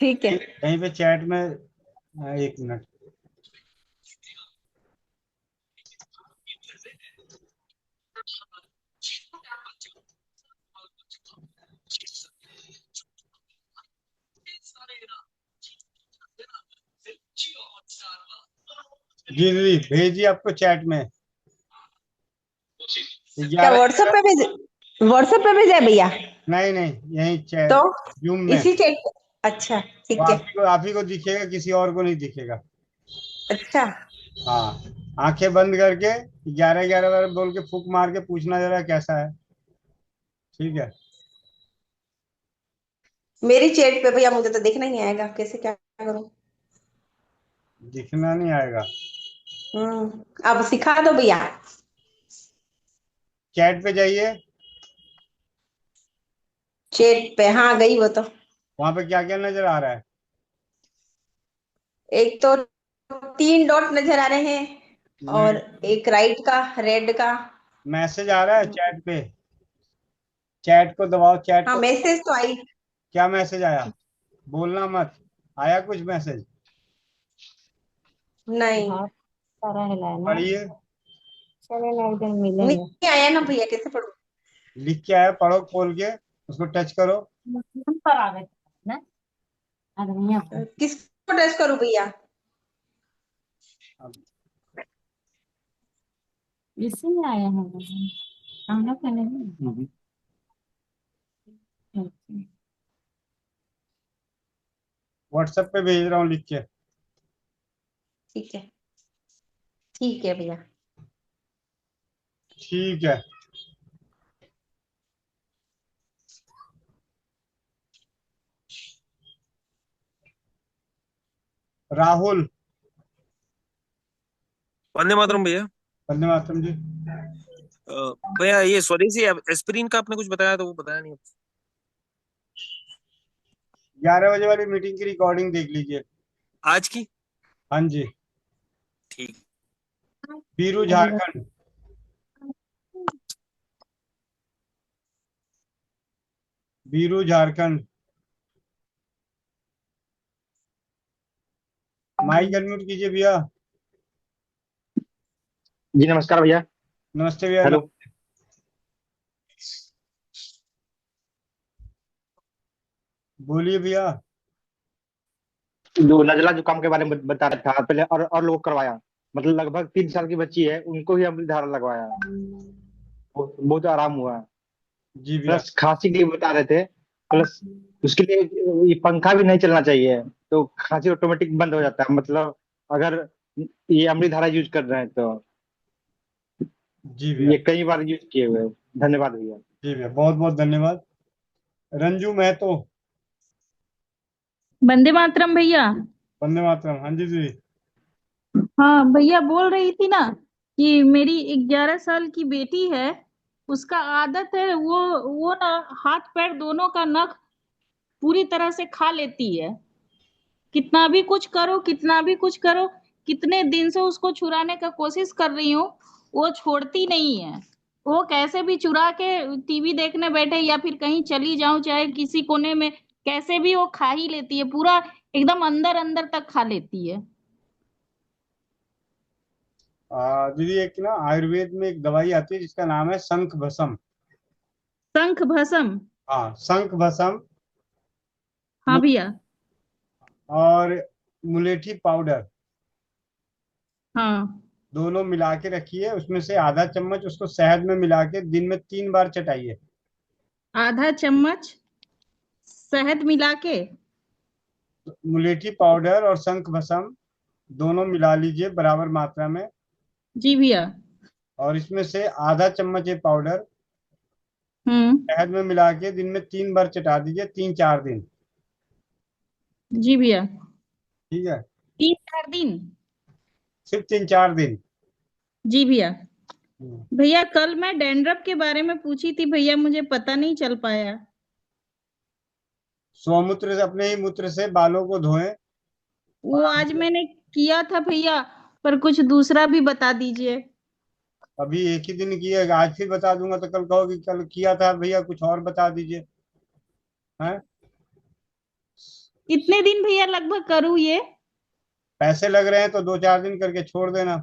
ठीक है। यहीं पे चैट में। 1 मिनट। जी दीदी भेजिए आपको चैट में। क्या व्हाट्सएप पे भेज, व्हाट्सएप पे भेजा है भैया? नहीं नहीं, यही चैट तो जूम में। इसी चैट पे? अच्छा ठीक है। आप ही को दिखेगा, किसी और को नहीं दिखेगा। अच्छा हाँ, आंखें बंद करके 11-11 बार बोल के फूक मार के पूछना जरा कैसा है। ठीक है। मेरी चैट पे भैया मुझे तो देखना ही नहीं आएगा, कैसे क्या करूं? दिखना नहीं आएगा। अब सिखा दो भैया। चैट पे जाइए। चैट पे हाँ गई वो तो। वहां पे क्या क्या नजर आ रहा है? एक तो 3 डॉट नजर आ रहे हैं, और एक राइट का रेड का मैसेज आ रहा है चैट पे। चैट को दबाओ, चैट हाँ को। मैसेज तो आई। क्या मैसेज आया? बोलना मत। आया कुछ मैसेज? नहीं सारा हिलाया ना, पढ़िए। चले ना एक दिन मिलेंगे। नहीं आया ना भैया, कैसे पढ़ू? लिख के आया, पढ़ो खोल के, उसको टच करो। पर आ गए ना आदमियों को। किसको टच करूं भैया? इसी में आया है हम लोग का नहीं। व्हाट्सएप पे भेज रहा हूँ लिख के। ठीक है, ठीक है भैया। ठीक है। राहुल। वंदे मातरम भैया। वंदे मातरम जी। भैया ये स्वदेशी एस्पिरिन का आपने कुछ बताया तो वो बताया नहीं। 11 बजे वाली मीटिंग की रिकॉर्डिंग देख लीजिए आज की। हाँ जी। ठीक। बीरू झारखंड। बीरू झारखंड। माइक अनम्यूट कीजिए भैया। जी नमस्कार भैया। नमस्ते भैया। हेलो। बोलिए भैया। जो नजला जुकाम के बारे में बता रहा था पहले, और लोग करवाया, मतलब लगभग 3 साल की बच्ची है, उनको भी अमृत धारा लगवाया, बहुत आराम हुआ। जी भैया। प्लस खांसी के लिए बता रहे थे, प्लस उसके लिए ये पंखा भी नहीं चलना चाहिए, तो खांसी ऑटोमेटिक बंद हो जाता है, मतलब अगर ये अमृत धारा यूज कर रहे हैं तो। जी भैया। ये कई बार यूज किए हुए। धन्यवाद भैया। जी भैया, बहुत बहुत धन्यवाद। रंजू महतो। वंदे मातरम भैया। वंदे मातरम। हाँ जी जी। हाँ भैया, बोल रही थी ना कि मेरी 11 साल की बेटी है, उसका आदत है वो ना हाथ पैर दोनों का नख पूरी तरह से खा लेती है। कितना भी कुछ करो, कितना भी कुछ करो, कितने दिन से उसको छुड़ाने का कोशिश कर रही हूँ, वो छोड़ती नहीं है। वो कैसे भी चुरा के टीवी देखने बैठे या फिर कहीं चली जाऊं, चाहे किसी कोने में, कैसे भी वो खा ही लेती है, पूरा एकदम अंदर अंदर तक खा लेती है। दीदी एक ना आयुर्वेद में एक दवाई आती है जिसका नाम है शंख भस्म। शंख भस्म। हाँ, शंख भस्म। हाँ भैया। और मुलेठी पाउडर, हाँ। दोनों मिला के रखिए, उसमें से आधा चम्मच उसको शहद में मिला के दिन में 3 बार चटाइए। आधा चम्मच शहद मिला के। मुलेठी पाउडर और शंख भस्म दोनों मिला लीजिए बराबर मात्रा में। जी भैया। और इसमें से आधा चम्मच ये पाउडर हम्म। शहद में मिला के दिन में 3 बार चटा दीजिए, 3-4 दिन। जी भैया। ठीक है। 3-4 दिन। सिर्फ 3-4 दिन। जी भैया। भैया कल मैं डैंड्रफ के बारे में पूछी थी भैया, मुझे पता नहीं चल पाया। स्वमूत्र से, अपने ही मूत्र से बालों को धोएं। वो आज मैंने किया था भैया, पर कुछ दूसरा भी बता दीजिए। अभी एक ही दिन किया, आज फिर बता दूंगा तो कल कहोगे कल किया था भैया, कुछ और बता दीजिए। हैं? कितने दिन भैया लगभग करूँ ये? पैसे लग रहे हैं तो 2-4 दिन करके छोड़ देना।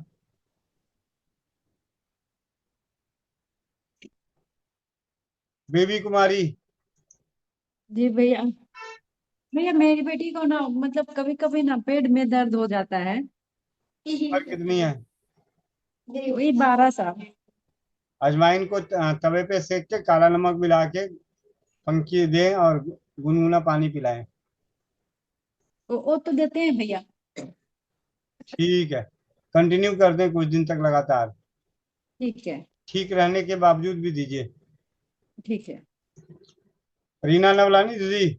बेबी कुमारी। जी भैया। भैया मेरी बेटी को ना मतलब कभी कभी ना पेट में दर्द हो जाता है। उम्र कितनी है? वही 12 साल। अजवाइन को तवे पे सेक के काला नमक मिला के पंखी दें और गुनगुना पानी पिलाएं। वो तो देते हैं भैया। ठीक है, कंटिन्यू कर दें कुछ दिन तक लगातार। ठीक है। ठीक रहने के बावजूद भी दीजिए। ठीक है। रीना नवलानी दीदी।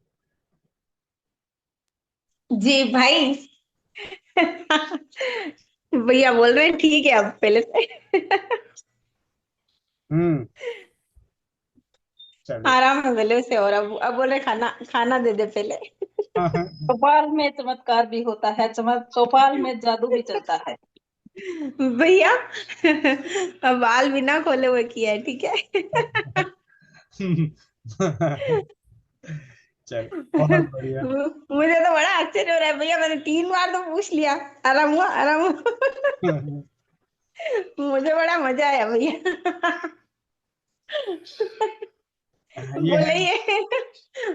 जी भाई। भैया बोल रहे हैं ठीक है अब पहले से। चलो। आराम है पहले से, और अब बोल रहे खाना खाना दे दे पहले। चौपाल में चमत्कार भी होता है, चौपाल में जादू भी चलता है। भैया अब बाल बिना खोले हुए किया है, ठीक है। चल बहुत बढ़िया। मुझे तो बड़ा आश्चर्य हो रहा है भैया, मैंने 3 बार तो पूछ लिया, आराम हुआ आराम हुआ। मुझे बड़ा मजा आया भैया।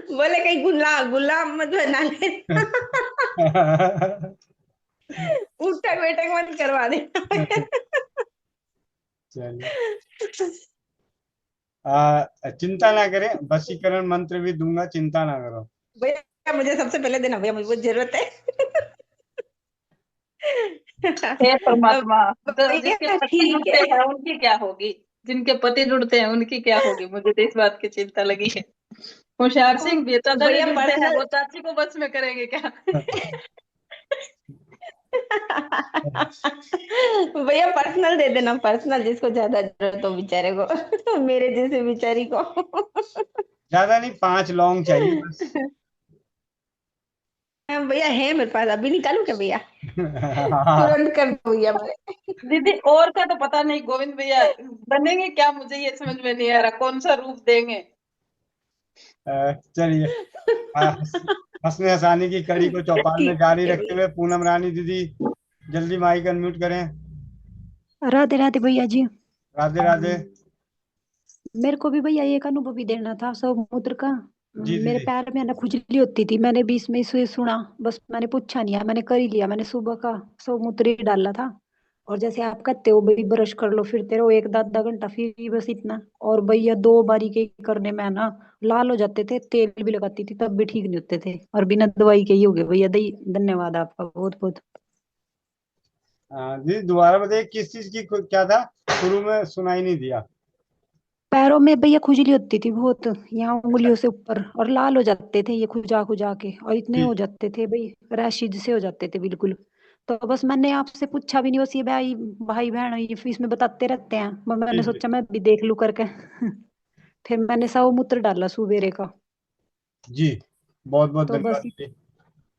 बोले कहीं गुलाम मत बना ले। उठक बैठक मत करवा दे। चलिए, चिंता ना करें, वशीकरण मंत्र भी दूंगा, चिंता ना करो। भैया मुझे सबसे पहले देना भैया, मुझे बहुत जरूरत है। हे परमात्मा, जिसके पति ठीक जुड़ते है। हैं उनकी क्या होगी, जिनके पति जुड़ते हैं उनकी क्या होगी, मुझे तो इस बात की चिंता लगी है। होशियार सिंह भी चाचा भैया जुड़ते हैं, पर्सनल वो चाची को बस में करेंगे क्या? भैया पर्सनल दे देना, पर्सनल, जिसको ज्यादा जरूरत हो बेचारे को। मेरे जैसे बेचारी को। ज्यादा नहीं, 5 लौंग चाहिए बस। हाँ, भैया है मेरे पास, अभी निकालू क्या भैया? हाँ, तुरंत कर दो भैया मेरे। दीदी और का तो पता नहीं, गोविंद भैया बनेंगे क्या, मुझे ये समझ में नहीं आ रहा कौन सा रूप देंगे। चलिए, हंसने हंसाने की कड़ी को चौपाल में ठीक जारी है रखते हुए पूनम रानी दीदी जल्दी माइक अनम्यूट करें। राधे राधे भैया जी। राधे राधे। मेरे को भी भैया एक अनुभव भी देना था सौमूत्र का। जी मेरे दीदी। पैर में ना खुजली होती थी, मैंने बीच में इसे सुना, बस मैंने पूछा नहीं है, मैंने कर ही लिया, मैंने सुबह का सौमूत्र ही डाला था। और जैसे आप कहते हो भाई ब्रश कर लो, फिरते रहो एक आधा घंटा, फिर बस इतना। और भैया 2 बारी के करने में ना लाल हो जाते थे, तेल भी लगाती थी तब भी ठीक नहीं होते थे, और बिना दवाई के ही हो गए भैया। धन्यवाद आपका बहुत बहुत। दीदी दोबारा बताइए, किस चीज की क्या था, शुरू में सुनाई नहीं दिया। पैरों में भैया खुजली होती थी बहुत, यहाँ उंगलियों से ऊपर, और लाल हो जाते थे ये खुजा खुजा के, और इतने हो ठीक। जाते थे भाई, रैशिज से हो जाते थे बिल्कुल। तो बस मैंने आपसे पूछा भी नहीं, बस ये भाई भाई बहन ये इसमें बताते रहते हैं, जी मैंने जी सोचा मैं भी देख लूं करके। फिर मैंने सौमूत्र डाला सुबेरे का। जी, बहुत बहुत तो बस धन्यवाद दीदी।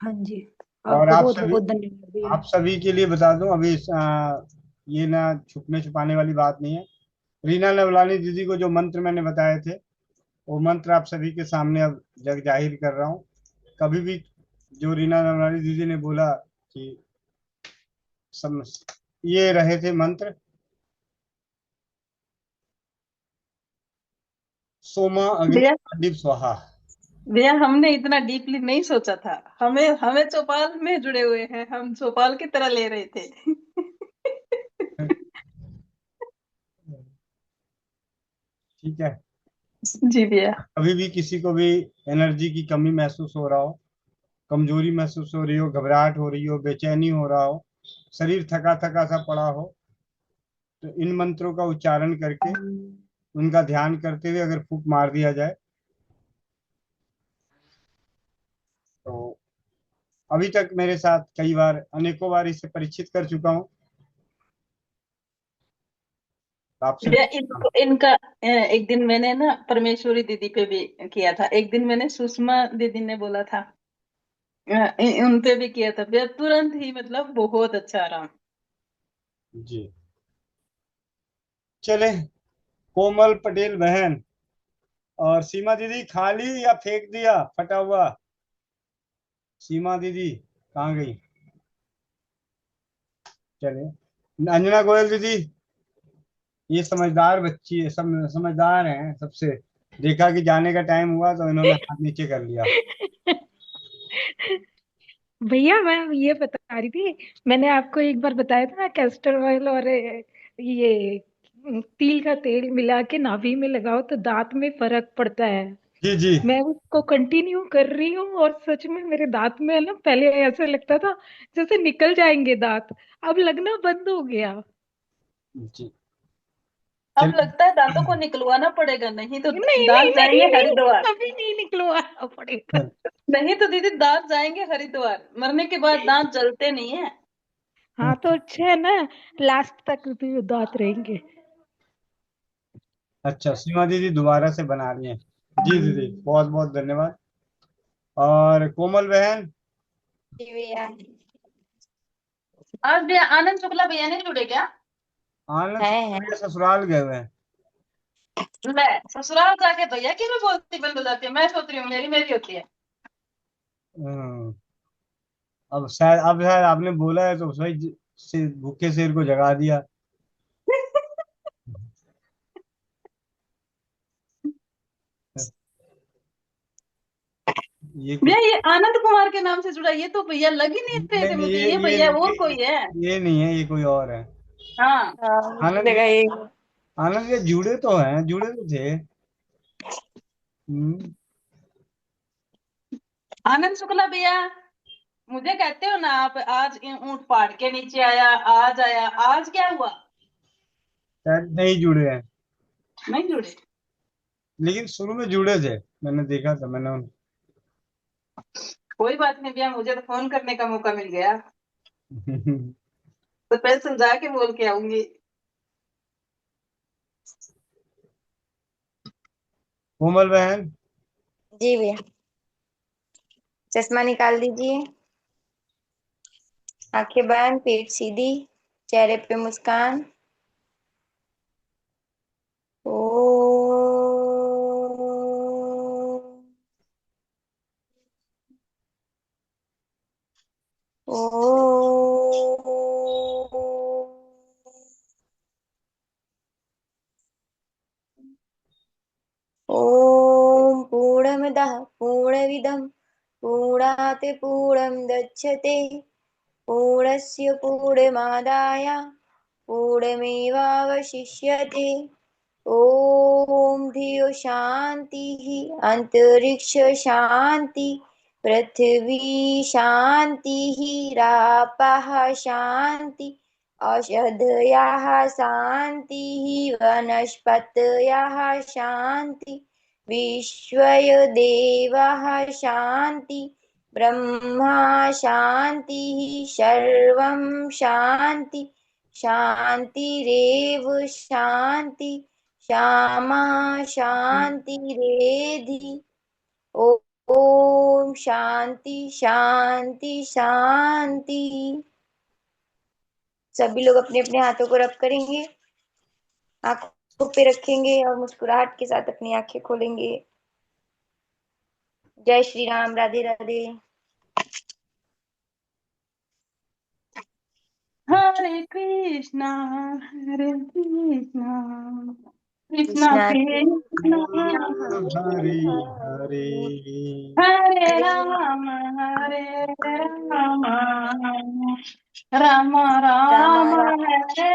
हाँ जी, और आपका बहुत बहुत धन्यवाद भैया। आप सभी के लिए बता दूं, अभी ये ना छुपने छुपाने वाली बात नहीं है। रीना नवलानी दीदी को जो मंत्र मैंने बताए थे, वो मंत्र आप सभी के सामने अब जग जाहिर कर रहा हूँ। कभी भी जो रीना नवलानी दीदी ने बोला कि सम, ये रहे थे मंत्र। सोमा अग्नि भैया दीप स्वाहा। भैया हमने इतना डीपली नहीं सोचा था, हमें हमें चौपाल में जुड़े हुए हैं, हम चौपाल की तरह ले रहे थे। ठीक है। जी भैया। कभी भी किसी को भी एनर्जी की कमी महसूस हो रहा हो, कमजोरी महसूस हो रही हो, घबराहट हो रही हो, बेचैनी हो रहा हो, शरीर थका थका सा पड़ा हो, तो इन मंत्रों का उच्चारण करके उनका ध्यान करते हुए अगर फूंक मार दिया जाए तो, अभी तक मेरे साथ कई बार अनेकों बार इससे परीक्षित कर चुका हूँ। तो आपसे भैया इनका एक दिन मैंने ना परमेश्वरी दीदी पे भी किया था, एक दिन मैंने सुषमा दीदी ने बोला था, उन पे भी किया था भैया, तुरंत ही मतलब बहुत अच्छा आराम। जी। चले, कोमल पटेल बहन और सीमा दीदी, खाली या फेंक दिया फटा हुआ? सीमा दीदी कहाँ गई? चले, अंजना गोयल दीदी, ये समझदार बच्ची है, सब समझदार हैं सबसे। देखा कि जाने का टाइम हुआ तो इन्होंने हाथ नीचे कर लिया। भैया मैं ये बता रही थी, मैंने आपको एक बार बताया था कैस्टर ऑयल और ये तिल का तेल मिला के नाभि में लगाओ तो दांत में फर्क पड़ता है। जी जी मैं उसको कंटिन्यू कर रही हूँ, और सच में मेरे दांत में है ना, पहले ऐसे लगता था जैसे निकल जाएंगे दांत, अब लगना बंद हो गया। जी। अब लगता है दांतों को निकलवाना पड़ेगा, नहीं तो नहीं नहीं दांत जाएंगे नहीं नहीं, हरिद्वार। अभी नहीं निकलवाना पड़ेगा। नहीं तो दीदी दांत जाएंगे हरिद्वार, मरने के बाद दांत जलते नहीं है। हाँ तो अच्छा है ना, लास्ट तक भी दांत रहेंगे। अच्छा, सीमा दीदी दोबारा से बना रही हैं। जी दीदी, बहुत बहुत धन्यवाद। और कोमल बहन? जी भैया। आज भैया आनंद शुक्ला भैया नहीं जुड़े क्या? आनंद है भैया ससुराल गए हुए हैं। मैं ससुराल जाके भैया की मैं बोलती बंद हो जाती है, मैं सोच रही हूँ मेरी मेरी होती है। हम्म, अब शायद आपने बोला है तो भाई से भूखे शेर को जगा दिया। ये भैया कुछ, ये आनंद कुमार के नाम से जुड़ा, ये तो भैया लग ही नहीं रहे नहीं थे नहीं, मुझे, ये ये ये भैया और ये कोई है। ये नहीं है, ये कोई और है। हाँ आनंद आनंद, ये जुड़े तो हैं, जुड़े तो थे। हम्म, आनंद शुक्ला भैया, मुझे कहते हो ना आप, आज ऊंट पहाड़ के नीचे आया, आज आया, आज क्या हुआ? शायद नहीं जुड़े हैं, नहीं जुड़े। लेकिन शुरू में जुड़े थे, मैंने देखा था, मैंने कोई बात नहीं भैया, मुझे तो फोन करने का मौका मिल गया। तो पहले समझा के बोल के आऊंगी। कोमल बहन। जी भैया, चश्मा निकाल दीजिए, आंखें बंद, पीठ सीधी, चेहरे पे मुस्कान। ओ ॐ पूर्णमदः पूर्णमिदं पूर्णात् पूर्णमुदच्यते पूर्णस्य पूर्णमादाय पूर्णमेवावशिष्यते। ॐ धियो शान्तिः, अन्तरिक्ष शान्ति, पृथिवी शान्तिः, रापः शान्ति, औषधयः शान्तिः, वनस्पतयः शान्ति, विश्वदेवः शान्ति, ब्रह्मा शान्तिः, सर्वं शान्ति, शान्तिरेव शान्ति, श्यामा शान्तिरेधि। ओम शांति शांति शांति। सभी लोग अपने अपने हाथों को रब करेंगे, आंखों पे रखेंगे और मुस्कुराहट के साथ अपनी आंखें खोलेंगे। जय श्री राम, राधे राधे। हरे कृष्णा कृष्णा कृष्णा कृष्णा हरे हरे हरे राम राम राम हरे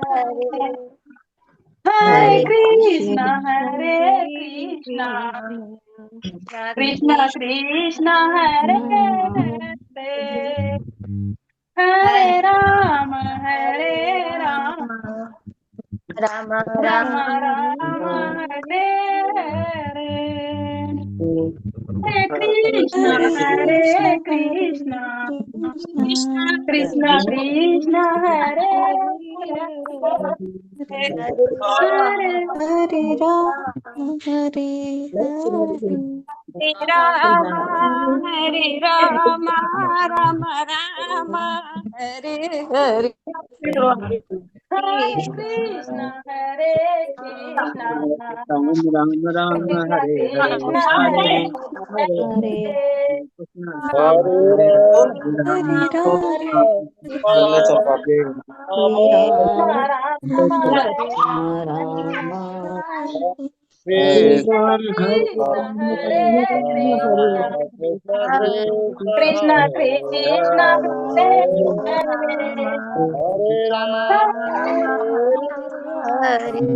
हरे। हरे कृष्णा कृष्णा कृष्णा हरे हरे। हरे राम राम राम राम हरे हरे। हरे कृष्णा कृष्णा कृष्णा कृष्णा हरे हरे। हरे हरे राम हरे हरे राम हरे राम राम राम हरे हरे। हरे कृष्णा कृष्णा राम राम राम कृष्णा हरे हरे कृष्णा हरे हरे हरे हरे कृष्ण हरे हरे राम हरे राम बोले चल बाबे हरे राम राम राम राम कृष्ण कृष्ण हरे कृष्ण कृष्ण कृष्ण कृष्ण हरे कृष्ण हरे हरे। हरे राम हरे हरे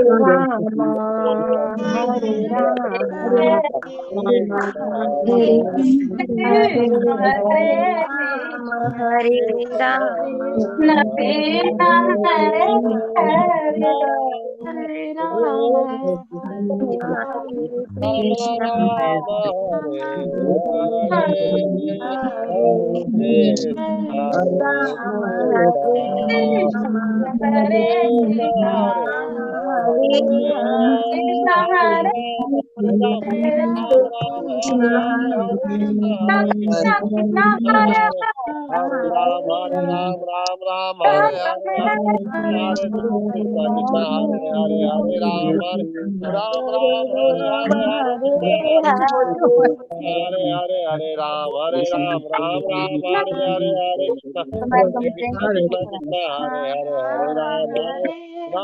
राम हरे राम हरे हरे कृष्ण हरे राम हरे राम कृष्ण कृष्ण हरे हरे। हरे राम हरे राम कृष्ण हरे हरे राम हरे राम हरे हरे कृष्ण राम हरे हरे कृष्ण कृष्ण कृष्ण हरे हरे राम राम हरे हरे हरे कृष्ण कृष्ण हरे हरे हरे राम हरे हरे कृष्ण हरे हरे हरे राम हरे कृष्ण कृष्ण कृष्ण हरे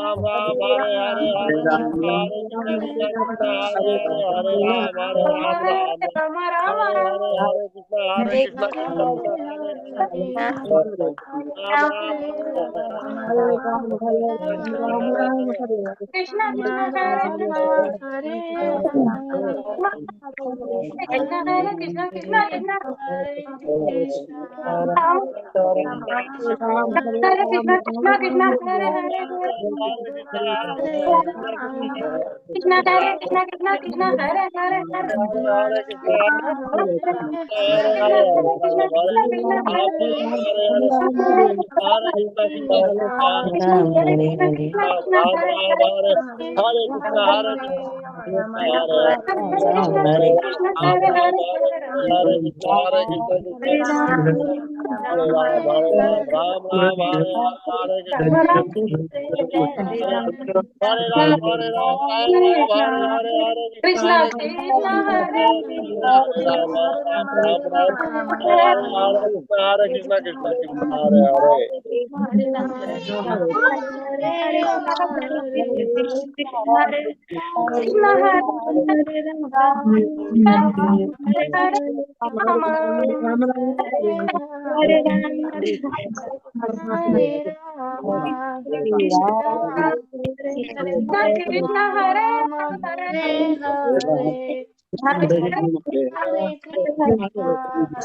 राम हरे कृष्ण हरे कृष्ण हरे राम राम राम हरे कृष्ण हरे कृष्ण कृष्ण कृष्ण हरे कृष्णा कृष्णा हरे कृष्णा हरे कृष्णा कृष्णा कृष्णा हरे कृष्णा कृष्णा कृष्णा हरे हरे कृष्णा हरे कृष्णा कृष्णा कृष्णा हरे हरे हरे कृष्णा कृष्णा कृष्णा राम हरे हरे राम हरे कृष्णा कृष्णा हरे कृष्णा हरे हरे राम हरे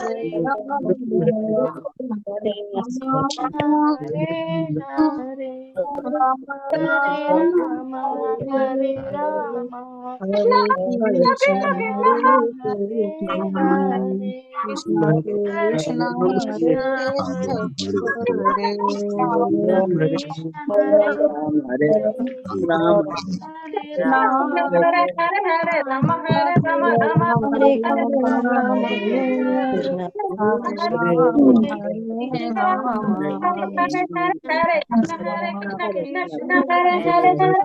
कृष्णा कृष्णा हरे हरे हरे राम राम हरे राम कृष्ण हरे कृष्ण कृष्ण हरे हरे हरे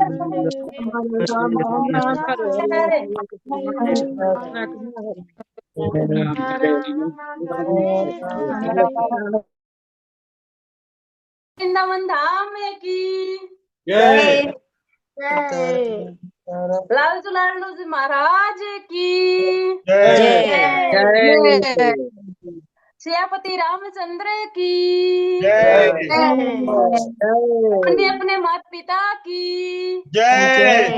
वृंदावन धाम की जय लालजू लाडलू जी महाराज की जय सियापति रामचंद्र की जय अपने अपने माता पिता की जय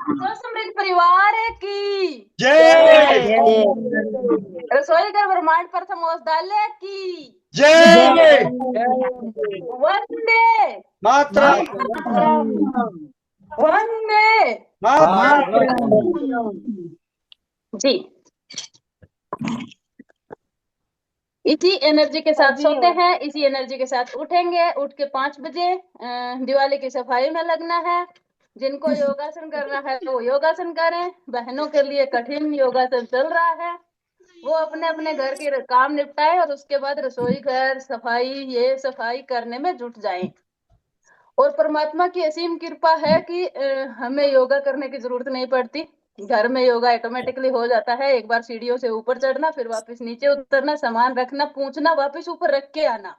तो समृद्ध परिवार की जय रसोई घर ब्रह्मांड प्रथम औषधालय की जय वंदे मातरम वंदे मातरम जी। इसी एनर्जी के साथ सोते हैं, इसी एनर्जी के साथ उठेंगे। उठ के 5 बजे दिवाली की सफाई में लगना है। जिनको योगासन करना है वो योगासन करें। बहनों के लिए कठिन योगासन चल रहा है, वो अपने अपने घर के काम निपटाए और उसके बाद रसोई घर सफाई ये सफाई करने में जुट जाएं। और परमात्मा की असीम कृपा है कि हमें योगा करने की जरूरत नहीं पड़ती। घर में योगा ऑटोमेटिकली हो जाता है। एक बार सीढ़ियों से ऊपर चढ़ना, फिर वापस नीचे उतरना, सामान रखना, पूछना, वापस ऊपर रख के आना,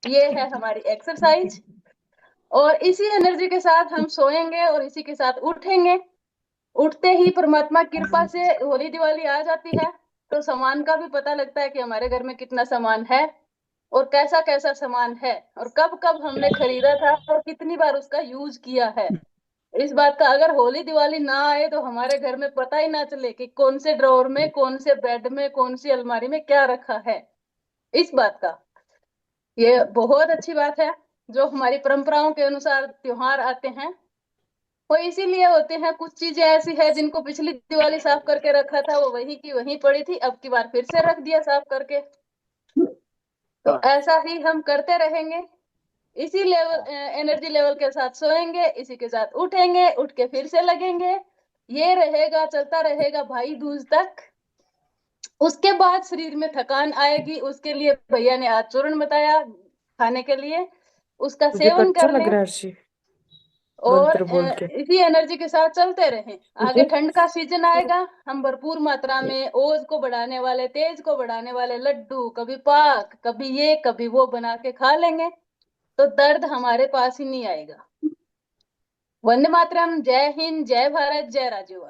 ये है हमारी एक्सरसाइज। और इसी एनर्जी के साथ हम सोएंगे और इसी के साथ उठेंगे। उठते ही परमात्मा कृपा से होली दिवाली आ जाती है, तो सामान का भी पता लगता है कि हमारे घर में कितना सामान है और कैसा कैसा सामान है और कब कब हमने खरीदा था और कितनी बार उसका यूज किया है। इस बात का अगर होली दिवाली ना आए तो हमारे घर में पता ही ना चले कि कौन से ड्रॉर में, कौन से बेड में, कौन सी अलमारी में क्या रखा है। इस बात का ये बहुत अच्छी बात है। जो हमारी परंपराओं के अनुसार त्योहार आते हैं वो इसीलिए होते हैं। कुछ चीजें ऐसी है जिनको पिछली दिवाली साफ करके रखा था, वो वही की वही पड़ी थी, अब की बार फिर से रख दिया साफ करके। तो ऐसा ही हम करते रहेंगे। इसी लेवल एनर्जी लेवल के साथ सोएंगे, इसी के साथ उठेंगे, उठ के फिर से लगेंगे। ये रहेगा, चलता रहेगा भाई दूज तक। उसके बाद शरीर में थकान आएगी, उसके लिए भैया ने आज चूर्ण बताया खाने के लिए, उसका सेवन कर लें और इसी एनर्जी के साथ चलते रहें। आगे ठंड का सीजन आएगा, हम भरपूर मात्रा में ओज को बढ़ाने वाले, तेज को बढ़ाने वाले लड्डू, कभी पाक, कभी ये कभी वो बना के खा लेंगे, तो दर्द हमारे पास ही नहीं आएगा। वंदे मातरम। जय हिंद, जय भारत, जय राजीव।